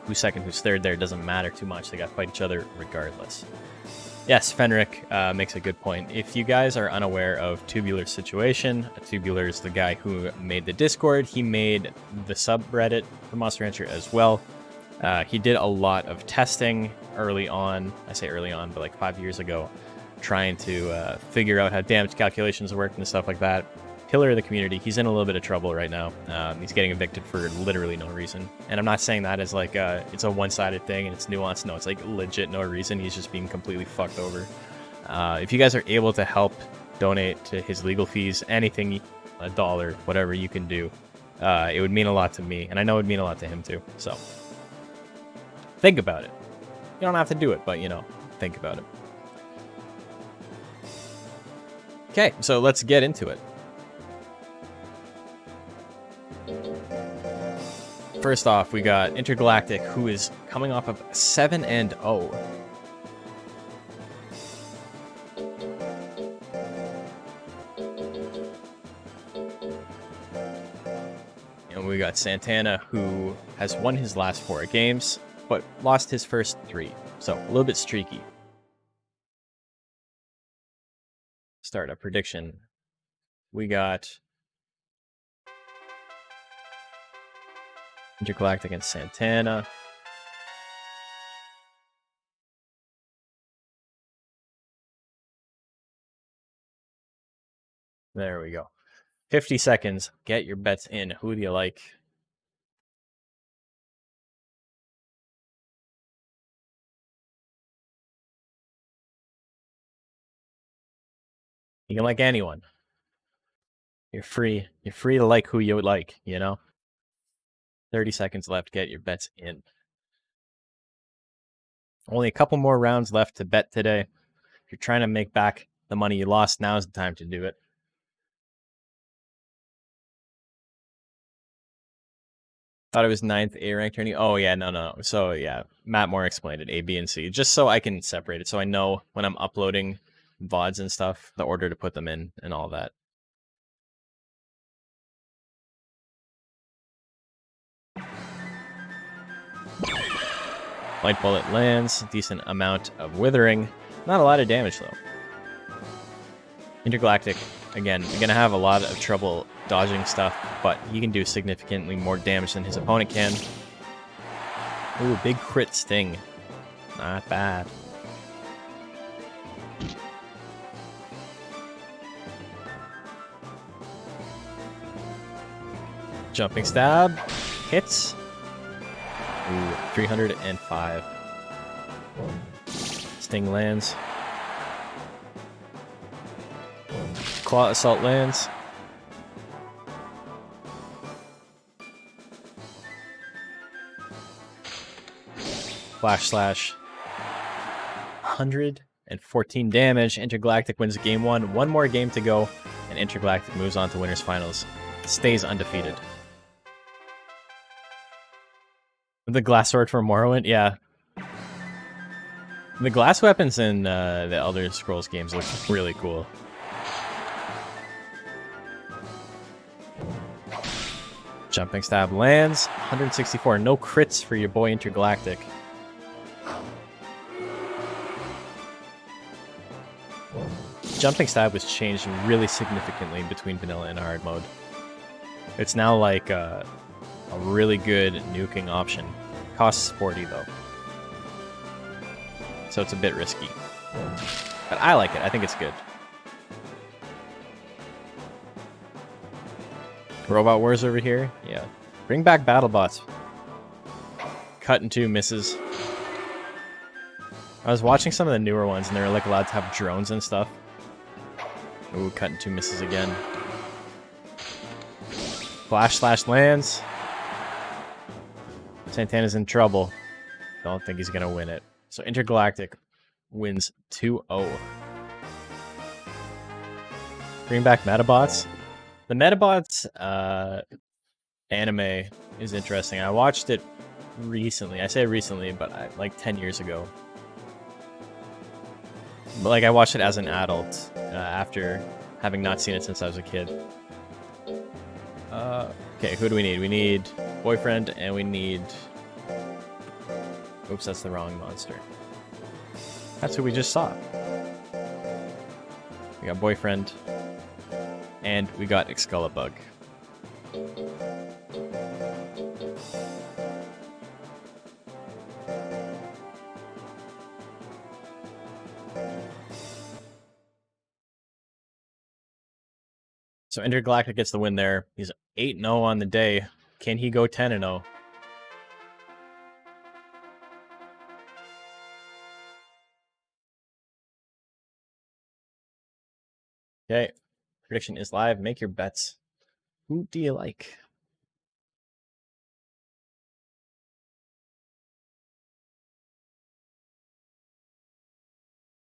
Speaker 2: who's second, who's third there doesn't matter too much. They got to fight each other regardless. Yes, Fenric makes a good point. If you guys are unaware of Tubular's situation, Tubular is the guy who made the Discord. He made the subreddit for Monster Hunter as well. He did a lot of testing early on. I say early on, but like 5 years ago, trying to figure out how damage calculations work and stuff like that. Pillar of the community. He's in a little bit of trouble right now. He's getting evicted for literally no reason. And I'm not saying that as like it's a one-sided thing and it's nuanced. No, it's like legit no reason. He's just being completely fucked over. If you guys are able to help donate to his legal fees, anything, $1, whatever you can do, it would mean a lot to me. And I know it would mean a lot to him too. So think about it. You don't have to do it, but, you know, think about it. Okay, so let's get into it. First off, we got Intergalactic, who is coming off of 7-0. And we got Santana, who has won his last 4 games, but lost his first 3. So, a little bit streaky. Startup prediction. We got Intergalactic and Santana. There we go. 50 seconds. Get your bets in. Who do you like? You can like anyone. You're free. You're free to like who you would like, you know? 30 seconds left. Get your bets in. Only a couple more rounds left to bet today. If you're trying to make back the money you lost, now's the time to do it. Thought it was 9th A rank tourney. Oh, yeah, no. So, yeah, Matt Moore explained it, A, B, and C, just so I can separate it, so I know when I'm uploading VODs and stuff, the order to put them in and all that. Light bullet lands, decent amount of withering. Not a lot of damage, though. Intergalactic, again, you're going to have a lot of trouble dodging stuff, but he can do significantly more damage than his opponent can. Ooh, big crit sting. Not bad. Jumping stab. Hits. Ooh, 305. Sting lands. Claw assault lands. Flash slash. 114 damage. Intergalactic wins game 1. One more game to go, and Intergalactic moves on to winners finals. Stays undefeated. The glass sword for Morrowind, yeah. The glass weapons in the Elder Scrolls games look really cool. Jumping stab lands, 164. No crits for your boy Intergalactic. Jumping stab was changed really significantly between vanilla and hard mode. It's now like a really good nuking option. Costs 40 though, so it's a bit risky. But I like it. I think it's good. Robot Wars over here? Yeah. Bring back BattleBots. Cut in 2 misses. I was watching some of the newer ones and they were like allowed to have drones and stuff. Ooh, cut in 2 misses again. Flash slash lands. Santana's in trouble. Don't think he's going to win it. So Intergalactic wins 2-0. Bring back Metabots. The Metabots anime is interesting. I watched it recently. I say recently, but like 10 years ago. But like I watched it as an adult after having not seen it since I was a kid. Okay, who do we need? We need boyfriend and we need... Oops, that's the wrong monster. That's who we just saw. We got boyfriend and we got Excalibur. So Intergalactic gets the win there. He's 8-0 on the day. Can he go 10-0? Okay. Prediction is live. Make your bets. Who do you like?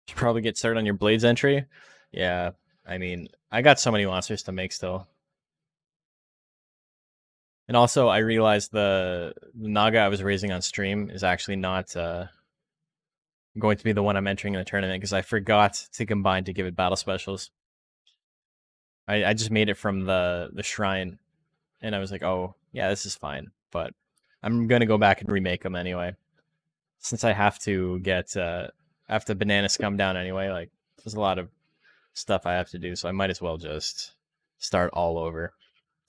Speaker 2: Should probably get started on your Blades entry. Yeah, I mean, I got so many monsters to make still. And also, I realized the Naga I was raising on stream is actually not going to be the one I'm entering in the tournament because I forgot to combine to give it battle specials. I just made it from the shrine, and I was like, oh, yeah, this is fine. But I'm going to go back and remake them anyway. Since I have to get, after bananas come down anyway, like, there's a lot of stuff I have to do, so I might as well just start all over.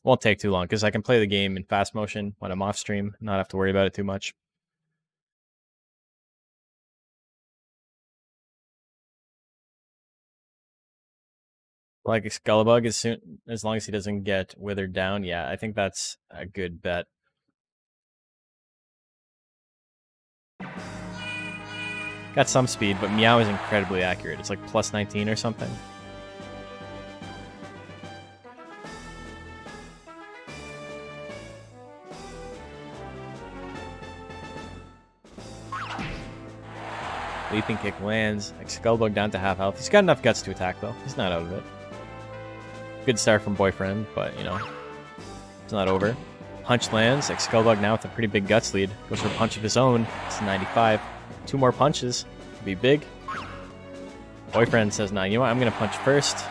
Speaker 2: Won't take too long because I can play the game in fast motion when I'm off stream, not have to worry about it too much. Like Excalibur, as long as he doesn't get withered down, yeah, I think that's a good bet. Got some speed, but Meow is incredibly accurate. It's like plus 19 or something. Leaping kick lands. Excalibur down to half health. He's got enough guts to attack, though. He's not out of it. Good start from Boyfriend, but, you know, it's not over. Punch lands. Excalibur now with a pretty big guts lead. Goes for a punch of his own. It's 95. 2 more punches. Be big. Boyfriend says, nah, you know what? I'm going to punch first.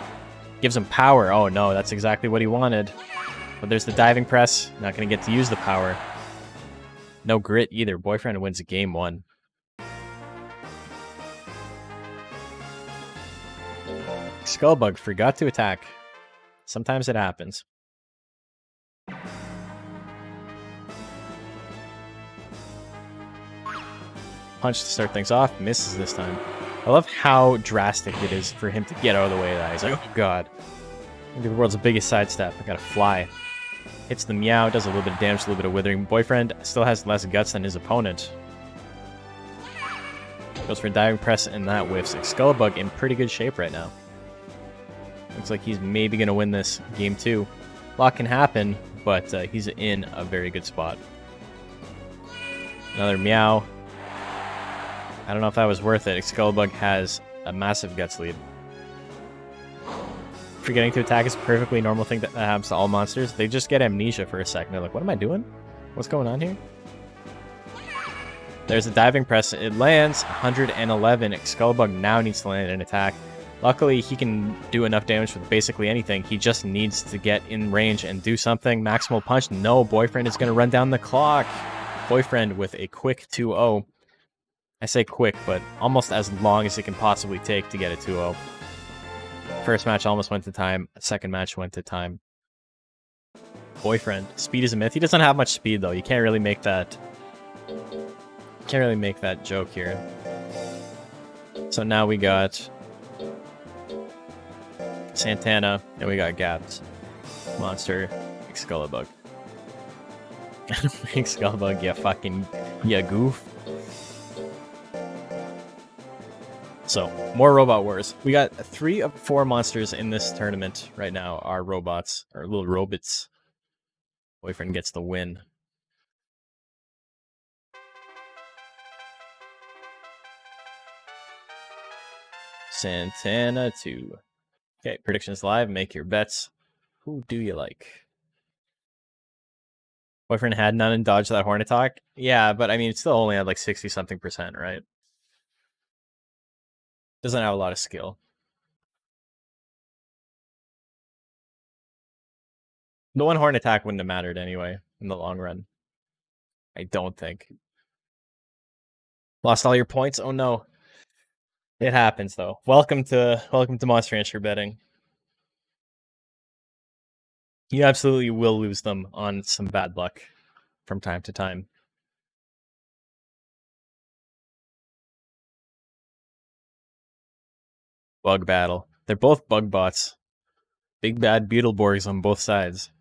Speaker 2: Gives him power. Oh, no, that's exactly what he wanted. But there's the diving press. Not going to get to use the power. No grit either. Boyfriend wins game 1. Skullbug forgot to attack. Sometimes it happens. Punch to start things off. Misses this time. I love how drastic it is for him to get out of the way of that. He's like, oh god. Maybe the world's biggest sidestep. I gotta fly. Hits the Meow. Does a little bit of damage, a little bit of withering. Boyfriend still has less guts than his opponent. Goes for a diving press and that whiffs. Excalibur in pretty good shape right now. Looks like he's maybe going to win this game 2. A lot can happen, but he's in a very good spot. Another Meow. I don't know if that was worth it. Excalibur has a massive guts lead. Forgetting to attack is a perfectly normal thing that happens to all monsters. They just get amnesia for a second. They're like, what am I doing? What's going on here? There's a diving press. It lands 111. Excalibur now needs to land an attack. Luckily, he can do enough damage with basically anything. He just needs to get in range and do something. Maximal punch. No, Boyfriend is going to run down the clock. Boyfriend with a quick 2-0. I say quick, but almost as long as it can possibly take to get a 2-0. First match almost went to time. Second match went to time. Boyfriend. Speed is a myth. He doesn't have much speed, though. You can't really make that... Can't really make that joke here. So now we got... Santana, and we got Gaps. Monster, Excalibur. Excalibur, you goof. So, more Robot Wars. We got 3 of 4 monsters in this tournament right now are robots, or little robots. Boyfriend gets the win. Santana 2. Okay, predictions live. Make your bets. Who do you like? Boyfriend had none and dodged that horn attack. Yeah, but I mean, it still only had like 60-something%, right? Doesn't have a lot of skill. The one horn attack wouldn't have mattered anyway in the long run. I don't think. Lost all your points? Oh no. It happens though. Welcome to Monster Rancher betting. You absolutely will lose them on some bad luck from time to time. Bug battle. They're both bug bots. Big bad Beetleborgs on both sides.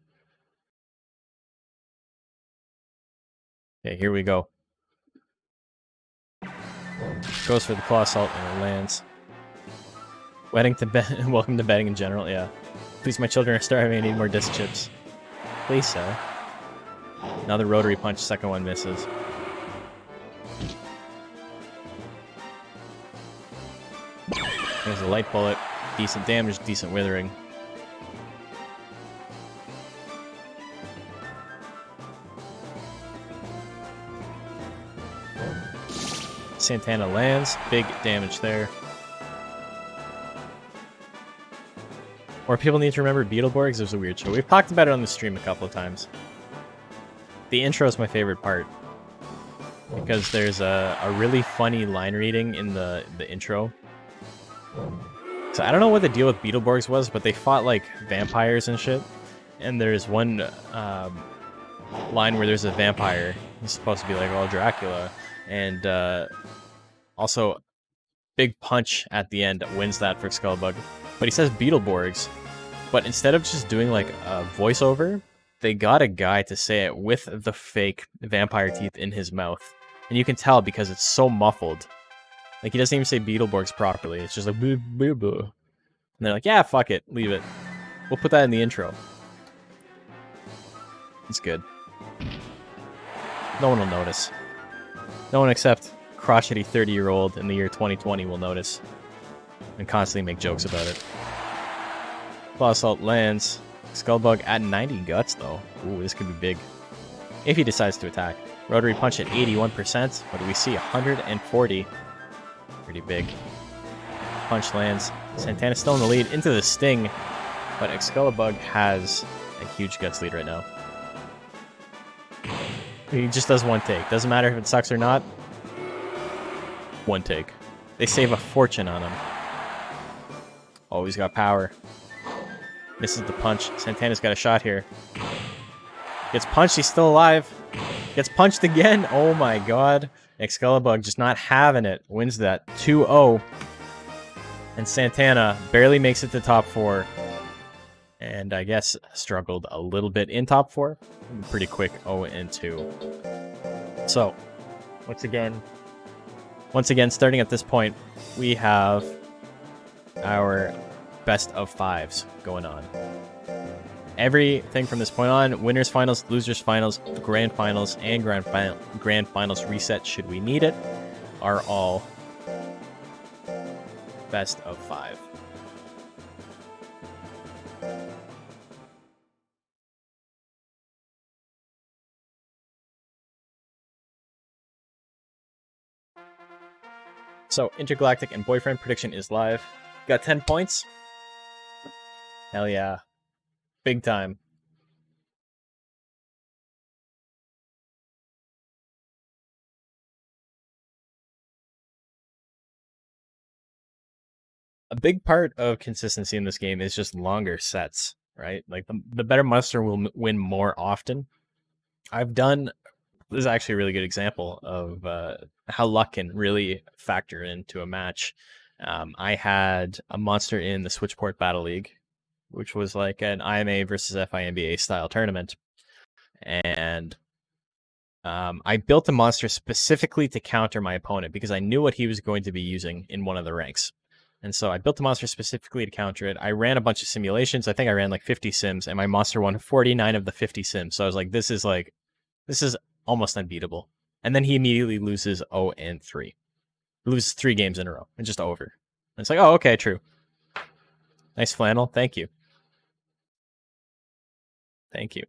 Speaker 2: Okay, here we go. Goes for the claw assault and it lands. Welcome to betting in general, yeah. Please, my children are starving. I need more disc chips. Please, sir. Another rotary punch. Second one misses. There's a light bullet. Decent damage, decent withering. Santana lands. Big damage there. Or people need to remember Beetleborgs. There's a weird show. We've talked about it on the stream a couple of times. The intro is my favorite part. Because there's a really funny line reading in the intro. So I don't know what the deal with Beetleborgs was, but they fought like vampires and shit. And there's one line where there's a vampire. He's supposed to be like, oh, Dracula. And also, big punch at the end that wins that for Skullbug. But he says Beetleborgs. But instead of just doing like a voiceover, they got a guy to say it with the fake vampire teeth in his mouth. And you can tell because it's so muffled. Like, he doesn't even say Beetleborgs properly. It's just like, boo, boo, boo. And they're like, yeah, fuck it. Leave it. We'll put that in the intro. It's good. No one will notice. No one except crotchety 30-year-old in the year 2020 will notice. And constantly make jokes about it. Claw Assault lands. Skullbug at 90 guts, though. Ooh, this could be big. If he decides to attack. Rotary Punch at 81%. What do we see? 140. Pretty big. Punch lands. Santana's still in the lead into the Sting. But Excalibug has a huge guts lead right now. He just does one take. Doesn't matter if it sucks or not. One take. They save a fortune on him. Oh, he's got power. Misses the punch. Santana's got a shot here. Gets punched. He's still alive. Gets punched again. Oh my god. Excalibug just not having it. Wins that 2-0. And Santana barely makes it to top 4. And I guess struggled a little bit in top 4. Pretty quick 0-2. So, once again, starting at this point, we have our best of 5s going on. Everything from this point on, winners finals, losers finals, grand finals, and grand finals reset should we need it, are all best of 5. So, Intergalactic and Boyfriend prediction is live. Got 10 points. Hell yeah. Big time. A big part of consistency in this game is just longer sets, right? Like, the better monster will win more often. This is actually a really good example of how luck can really factor into a match. I had a monster in the Switchport Battle League, which was like an IMA versus FINBA style tournament. And I built a monster specifically to counter my opponent because I knew what he was going to be using in one of the ranks. And so I built a monster specifically to counter it. I ran a bunch of simulations. I think I ran like 50 sims, and my monster won 49 of the 50 sims. So I was like, this is almost unbeatable. And then he immediately loses 0-3. He loses 3 games in a row and just over. And it's like, oh, okay, true. Nice flannel. Thank you. Thank you.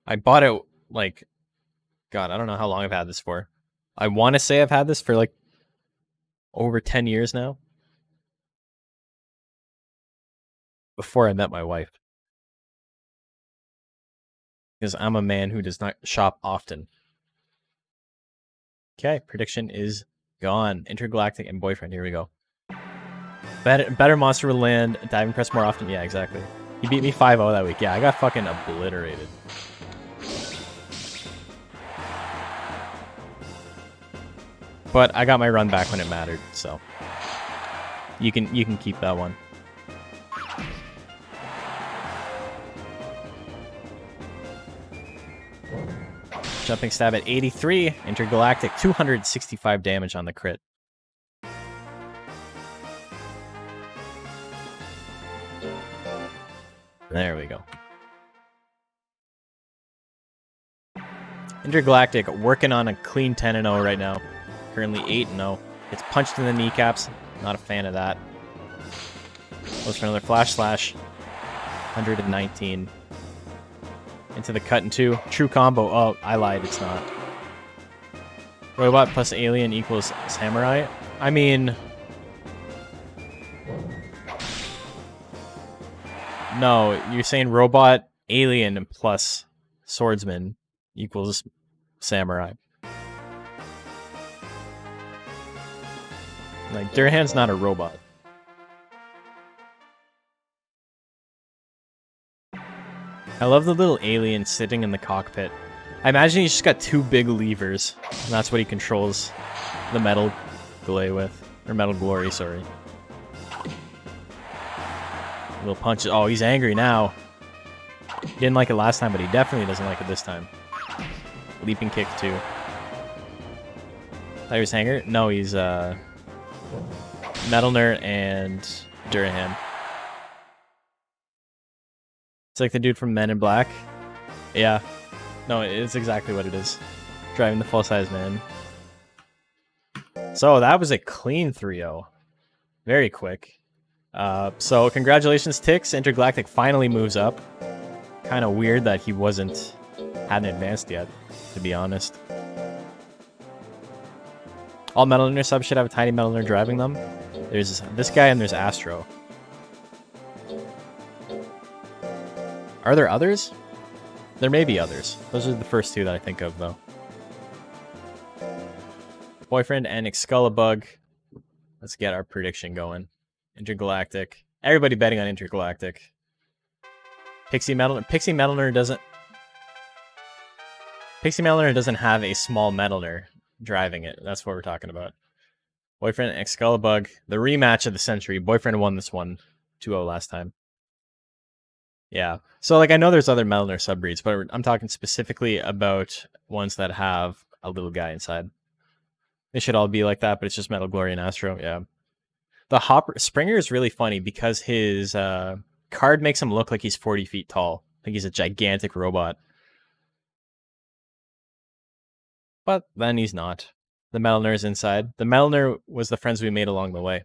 Speaker 2: I bought it like, God, I don't know how long I've had this for. I want to say I've had this for like over 10 years now.
Speaker 3: before I met my wife. Because I'm a man who does not shop often. Okay, prediction is gone. Intergalactic and boyfriend. Here we go. Better monster would land. Diving press more often. Yeah, exactly. He beat me 5-0 that week. Yeah, I got fucking obliterated. But I got my run back when it mattered, so you can keep that one. Jumping stab at 83. Intergalactic, 265 damage on the crit. There we go. Intergalactic working on a clean 10-0 right now. Currently 8-0. Gets punched in the kneecaps. Not a fan of that. Goes for another flash slash. 119. Into the cut in 2. True combo. Oh, I lied. It's not. Robot plus alien equals samurai. I mean... No, you're saying robot, alien, plus swordsman equals samurai. Like, Durhan's not a robot. I love the little alien sitting in the cockpit. I imagine he's just got 2 big levers, and that's what he controls the metal glay with. Or metal glory, sorry. Little punches. Oh, he's angry now. He didn't like it last time, but he definitely doesn't like it this time. Leaping kick, too. Thought he was Hanger? No, he's, Metalner and Durham. It's like the dude from Men in Black. Yeah. No, it's exactly what it is. Driving the full-size man. So, that was a clean 3-0. Very quick. So, congratulations, Tix. Intergalactic finally moves up. Kind of weird that he hadn't advanced yet, to be honest. All Metalner subs should have a tiny Metalner driving them. There's this guy and there's Astro. Are there others? There may be others. Those are the first 2 that I think of, though. Boyfriend and Excalibug. Let's get our prediction going. Intergalactic. Everybody betting on Intergalactic. Pixie Metalner doesn't have a small Metalner driving it. That's what we're talking about. Boyfriend and Excalibug. The rematch of the century. Boyfriend won this one 2-0 last time. Yeah. So, like, I know there's other Metalner subbreeds, but I'm talking specifically about ones that have a little guy inside. They should all be like that, but it's just Metal Glory and Astro. Yeah. The Hopper Springer is really funny because his card makes him look like he's 40 feet tall. Like he's a gigantic robot. But then he's not. The Metalner is inside. The Metalner was the friends we made along the way.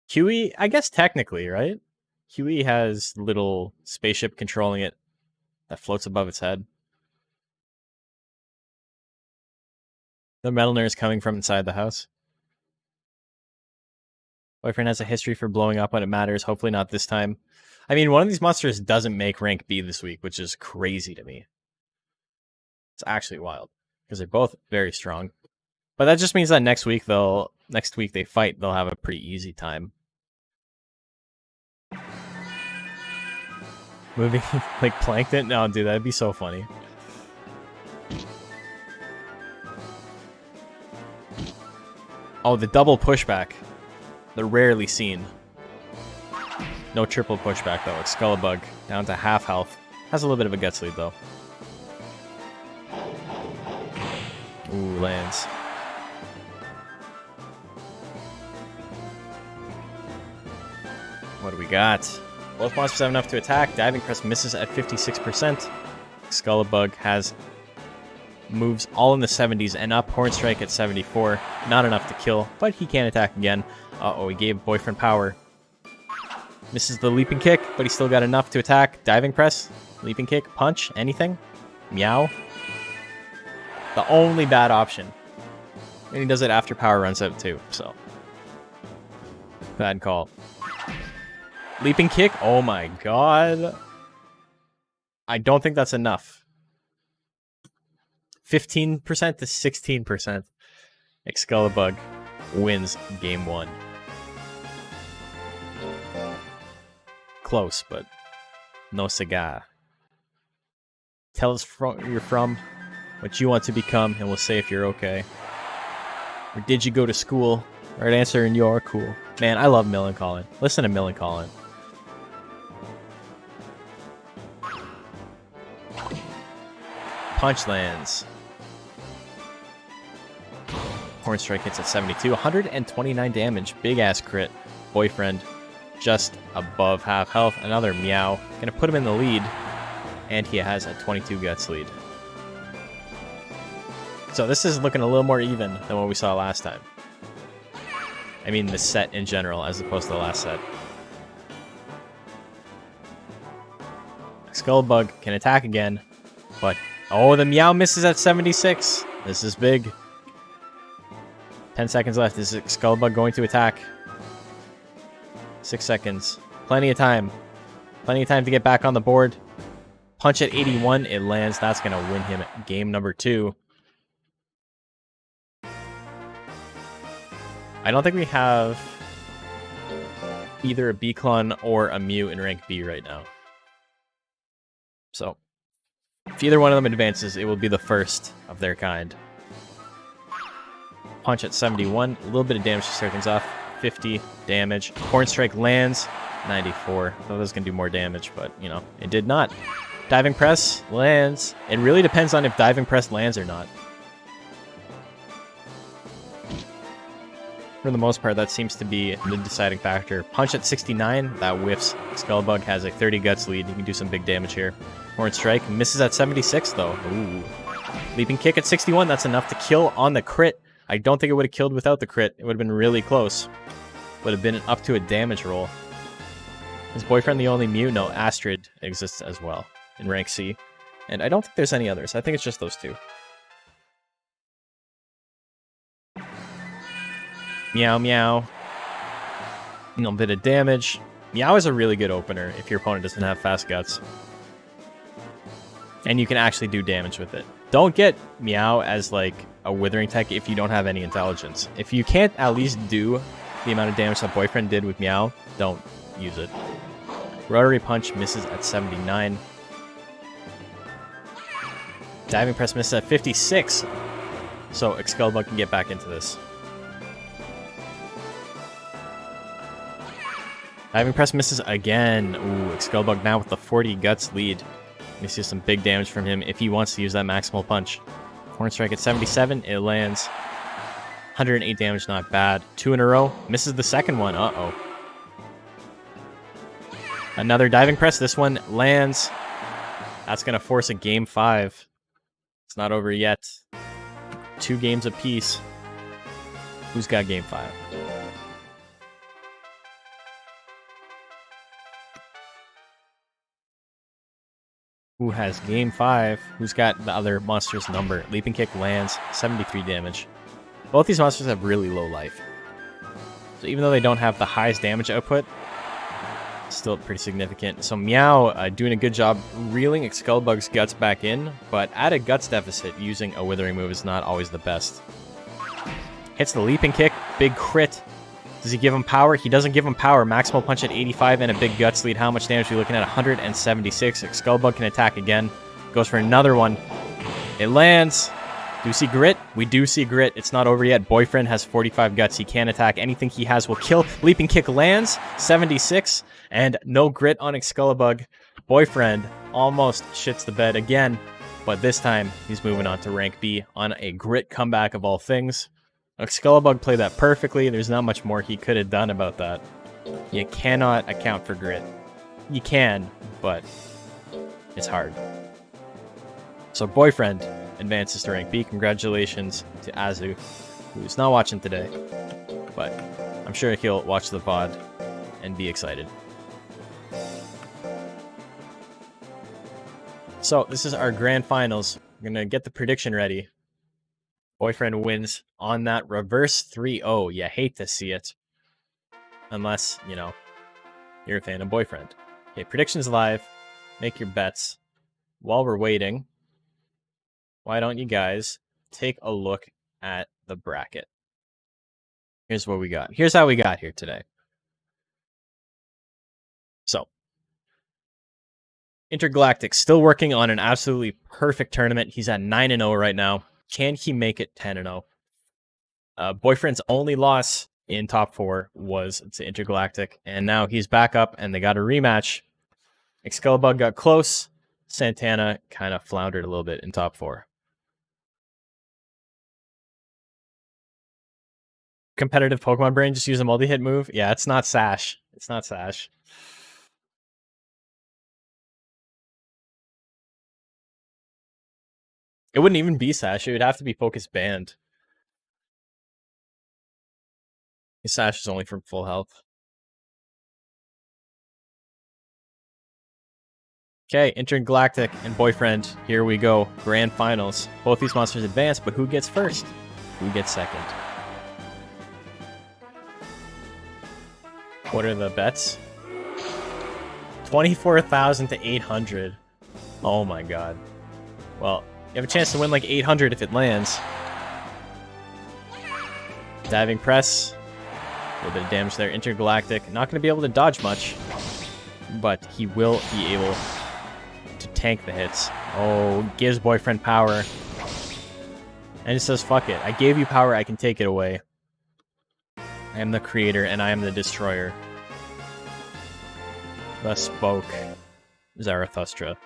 Speaker 3: Huey, I guess technically, right? Huey has little spaceship controlling it that floats above its head. The Metalner is coming from inside the house. Boyfriend has a history for blowing up when it matters. Hopefully not this time. I mean, one of these monsters doesn't make rank B this week, which is crazy to me. It's actually wild because they're both very strong. But that just means that next week they fight, they'll have a pretty easy time. Moving like Plankton? No, dude, that'd be so funny. Oh, the double pushback. They're rarely seen. No triple pushback, though. Excalibug down to half health. Has a little bit of a guts lead, though. Ooh, lands. What do we got? Both monsters have enough to attack. Diving Crest misses at 56%. Excalibug has moves all in the 70s and up. Horn Strike at 74. Not enough to kill, but he can attack again. Uh-oh, he gave Boyfriend power. Misses the leaping kick, but he still got enough to attack. Diving press, leaping kick, punch, anything. Meow. The only bad option. And he does it after power runs out too, so. Bad call. Leaping kick. Oh my god. I don't think that's enough. 15% to 16%. Excalibur wins game 1. Close, but no cigar. Tell us where you're from, what you want to become, and we'll say if you're okay. Or did you go to school? Right answer, and you're cool. Man, I love Millencolin. Listen to Millencolin. Punch lands. Horn Strike hits at 72. 129 damage. Big ass crit. Boyfriend just above half health. Another meow. Gonna put him in the lead. And he has a 22 guts lead. So this is looking a little more even than what we saw last time. I mean the set in general as opposed to the last set. Skullbug can attack again. But, oh, the meow misses at 76. This is big. 10 seconds left. Is Skullbug going to attack? 6 seconds. Plenty of time. Plenty of time to get back on the board. Punch at 81. It lands. That's going to win him game number 2. I don't think we have either a B-Clon or a Mew in rank B right now. So, if either one of them advances, it will be the first of their kind. Punch at 71. A little bit of damage to start things off. 50 damage. Horn Strike lands. 94. I thought it was going to do more damage, but, you know, it did not. Diving Press lands. It really depends on if Diving Press lands or not. For the most part, that seems to be the deciding factor. Punch at 69. That whiffs. Skullbug has a 30 guts lead. He can do some big damage here. Horn Strike misses at 76, though. Ooh. Leaping Kick at 61. That's enough to kill on the crit. I don't think it would have killed without the crit. It would have been really close. Would have been up to a damage roll. Is Boyfriend the only Mew? No, Astrid exists as well in rank C. And I don't think there's any others. I think it's just those two. Meow, meow. A little bit of damage. Meow is a really good opener if your opponent doesn't have fast guts. And you can actually do damage with it. Don't get Meow as like a withering tech if you don't have any intelligence. If you can't at least do the amount of damage that Boyfriend did with Meow, don't use it. Rotary Punch misses at 79. Diving Press misses at 56. So Excalibur can get back into this. Diving Press misses again. Ooh, Excalibur now with the 40 guts lead. We see some big damage from him if he wants to use that maximal punch. Horn Strike at 77. It lands. 108 damage, not bad. 2 in a row. Misses the second one. Uh-oh. Another Diving Press. This one lands. That's going to force a game 5. It's not over yet. 2 games apiece. Who's got game 5? Who has game 5? Who's got the other monster's number? Leaping Kick lands. 73 damage. Both these monsters have really low life. So even though they don't have the highest damage output, still pretty significant. So Meow doing a good job reeling Excalibug's guts back in, but at a guts deficit, using a withering move is not always the best. Hits the Leaping Kick. Big crit. Does he give him power? He doesn't give him power. Maximal punch at 85 and a big guts lead. How much damage are we looking at? 176. Excalibur can attack again. Goes for another one. It lands. Do we see grit? We do see grit. It's not over yet. Boyfriend has 45 guts. He can attack. Anything he has will kill. Leaping Kick lands. 76. And no grit on Excalibur. Boyfriend almost shits the bed again. But this time, he's moving on to rank B on a grit comeback of all things. Excalibur played that perfectly. There's not much more he could have done about that. You cannot account for grit. You can, but it's hard. So Boyfriend advances to rank B. Congratulations to Azu, who's not watching today, but I'm sure he'll watch the VOD and be excited. So this is our grand finals. We're going to get the prediction ready. Boyfriend wins on that reverse 3-0. You hate to see it. Unless, you know, You're a fan of Boyfriend. Okay, predictions live. Make your bets. While we're waiting, why don't you guys take a look at the bracket? Here's what we got. Here's how we got here today. So, Intergalactic still working on an absolutely perfect tournament. He's at 9-0 right now. Can he make it 10-0? Boyfriend's only loss in top 4 was to Intergalactic, and now he's back up, and they got a rematch. Excalibur got close. Santana kind of floundered a little bit in top 4. Competitive Pokemon brain, just use a multi-hit move. Yeah, it's not Sash. It's not Sash. It wouldn't even be Sash. It would have to be Focus Band. Sash is only from full health. Okay, Intergalactic and Boyfriend. Here we go. Grand Finals. Both these monsters advance, but who gets first? Who gets second? What are the bets? 24,000 to 800. Oh my god. Well, you have a chance to win like 800 if it lands. Diving Press. A little bit of damage there. Intergalactic. Not going to be able to dodge much, but he will be able to tank the hits. Oh, gives Boyfriend power. And he says, fuck it. I gave you power, I can take it away. I am the creator, and I am the destroyer. Thus spoke Zarathustra.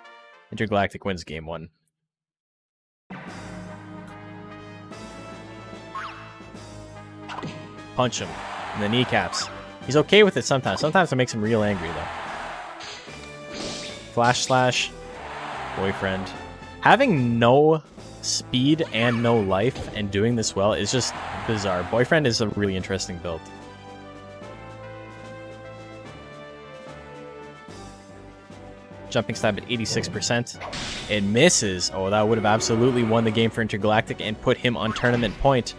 Speaker 3: Intergalactic wins game 1. Punch him in the kneecaps. He's okay with it sometimes. Sometimes it makes him real angry, though. Flash Slash. Boyfriend. Having no speed and no life and doing this well is just bizarre. Boyfriend is a really interesting build. Jumping stab at 86%. It misses. Oh, that would have absolutely won the game for Intergalactic and put him on tournament point.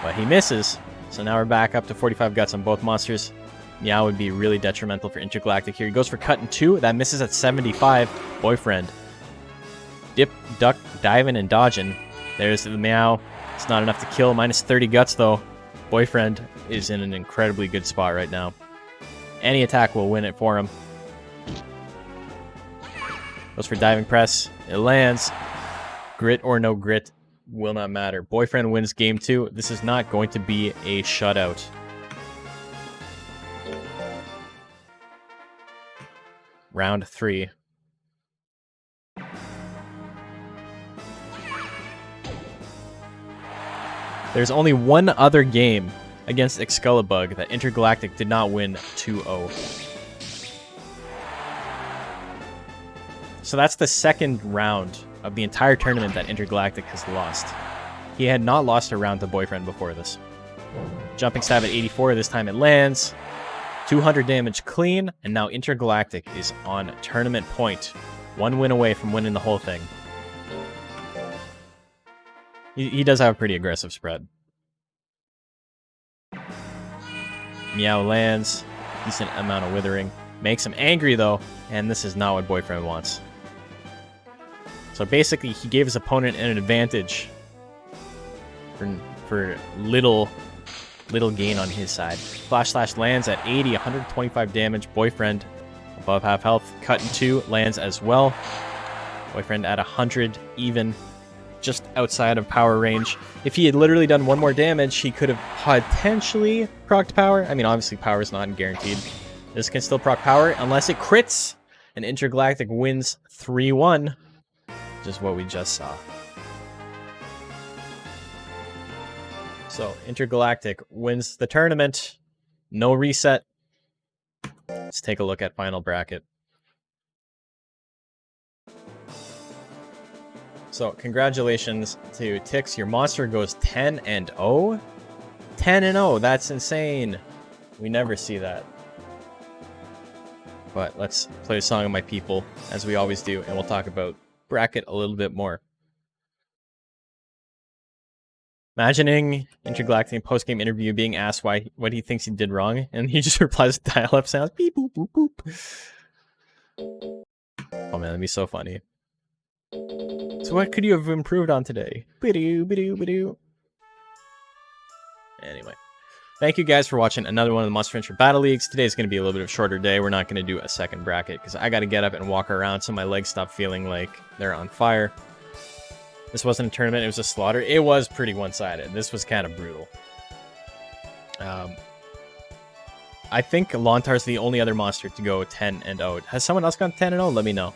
Speaker 3: But he misses. So now we're back up to 45 guts on both monsters. Meow would be really detrimental for Intergalactic here. He goes for cut in 2. That misses at 75. Boyfriend. Dip, duck, diving, and dodging. There's the Meow. It's not enough to kill. Minus 30 guts, though. Boyfriend is in an incredibly good spot right now. Any attack will win it for him. Goes for diving press. It lands. Grit or no grit will not matter. Boyfriend wins game 2. This is not going to be a shutout. Round 3. There's only one other game against Excalibur that Intergalactic did not win 2-0. So that's the second round of the entire tournament that Intergalactic has lost. He had not lost a round to Boyfriend before this. Jumping stab at 84, this time it lands. 200 damage clean, and now Intergalactic is on tournament point. 1 win away from winning the whole thing. He does have a pretty aggressive spread. Meow lands. Decent amount of withering. Makes him angry, though, and this is not what Boyfriend wants. So basically, he gave his opponent an advantage for little gain on his side. Flash Slash lands at 80, 125 damage. Boyfriend above half health. Cut in 2 lands as well. Boyfriend at 100 even. Just outside of power range. If he had literally done 1 more damage, he could have potentially procced power. I mean, obviously power is not guaranteed. This can still proc power unless it crits. And Intergalactic wins 3-1. Just what we just saw. So Intergalactic wins the tournament. No reset. Let's take a look at final bracket. So congratulations to Tix. Your monster goes 10-0. 10-0. That's insane. We never see that. But let's play a song of my people, as we always do, and we'll talk about bracket a little bit more. Imagining Intergalactic post-game interview being asked what he thinks he did wrong, and he just replies with dial-up sounds. Beep boop boop boop. Oh man, that'd be so funny. So what could you have improved on today? Bidoo, bidoo, bidoo. Anyway. Thank you guys for watching another one of the Monster Venture Battle Leagues. Today's going to be a little bit of a shorter day. We're not going to do a second bracket because I got to get up and walk around so my legs stop feeling like they're on fire. This wasn't a tournament. It was a slaughter. It was pretty one-sided. This was kind of brutal. I think Lontar's the only other monster to go 10-0. Has someone else gone 10-0? Let me know.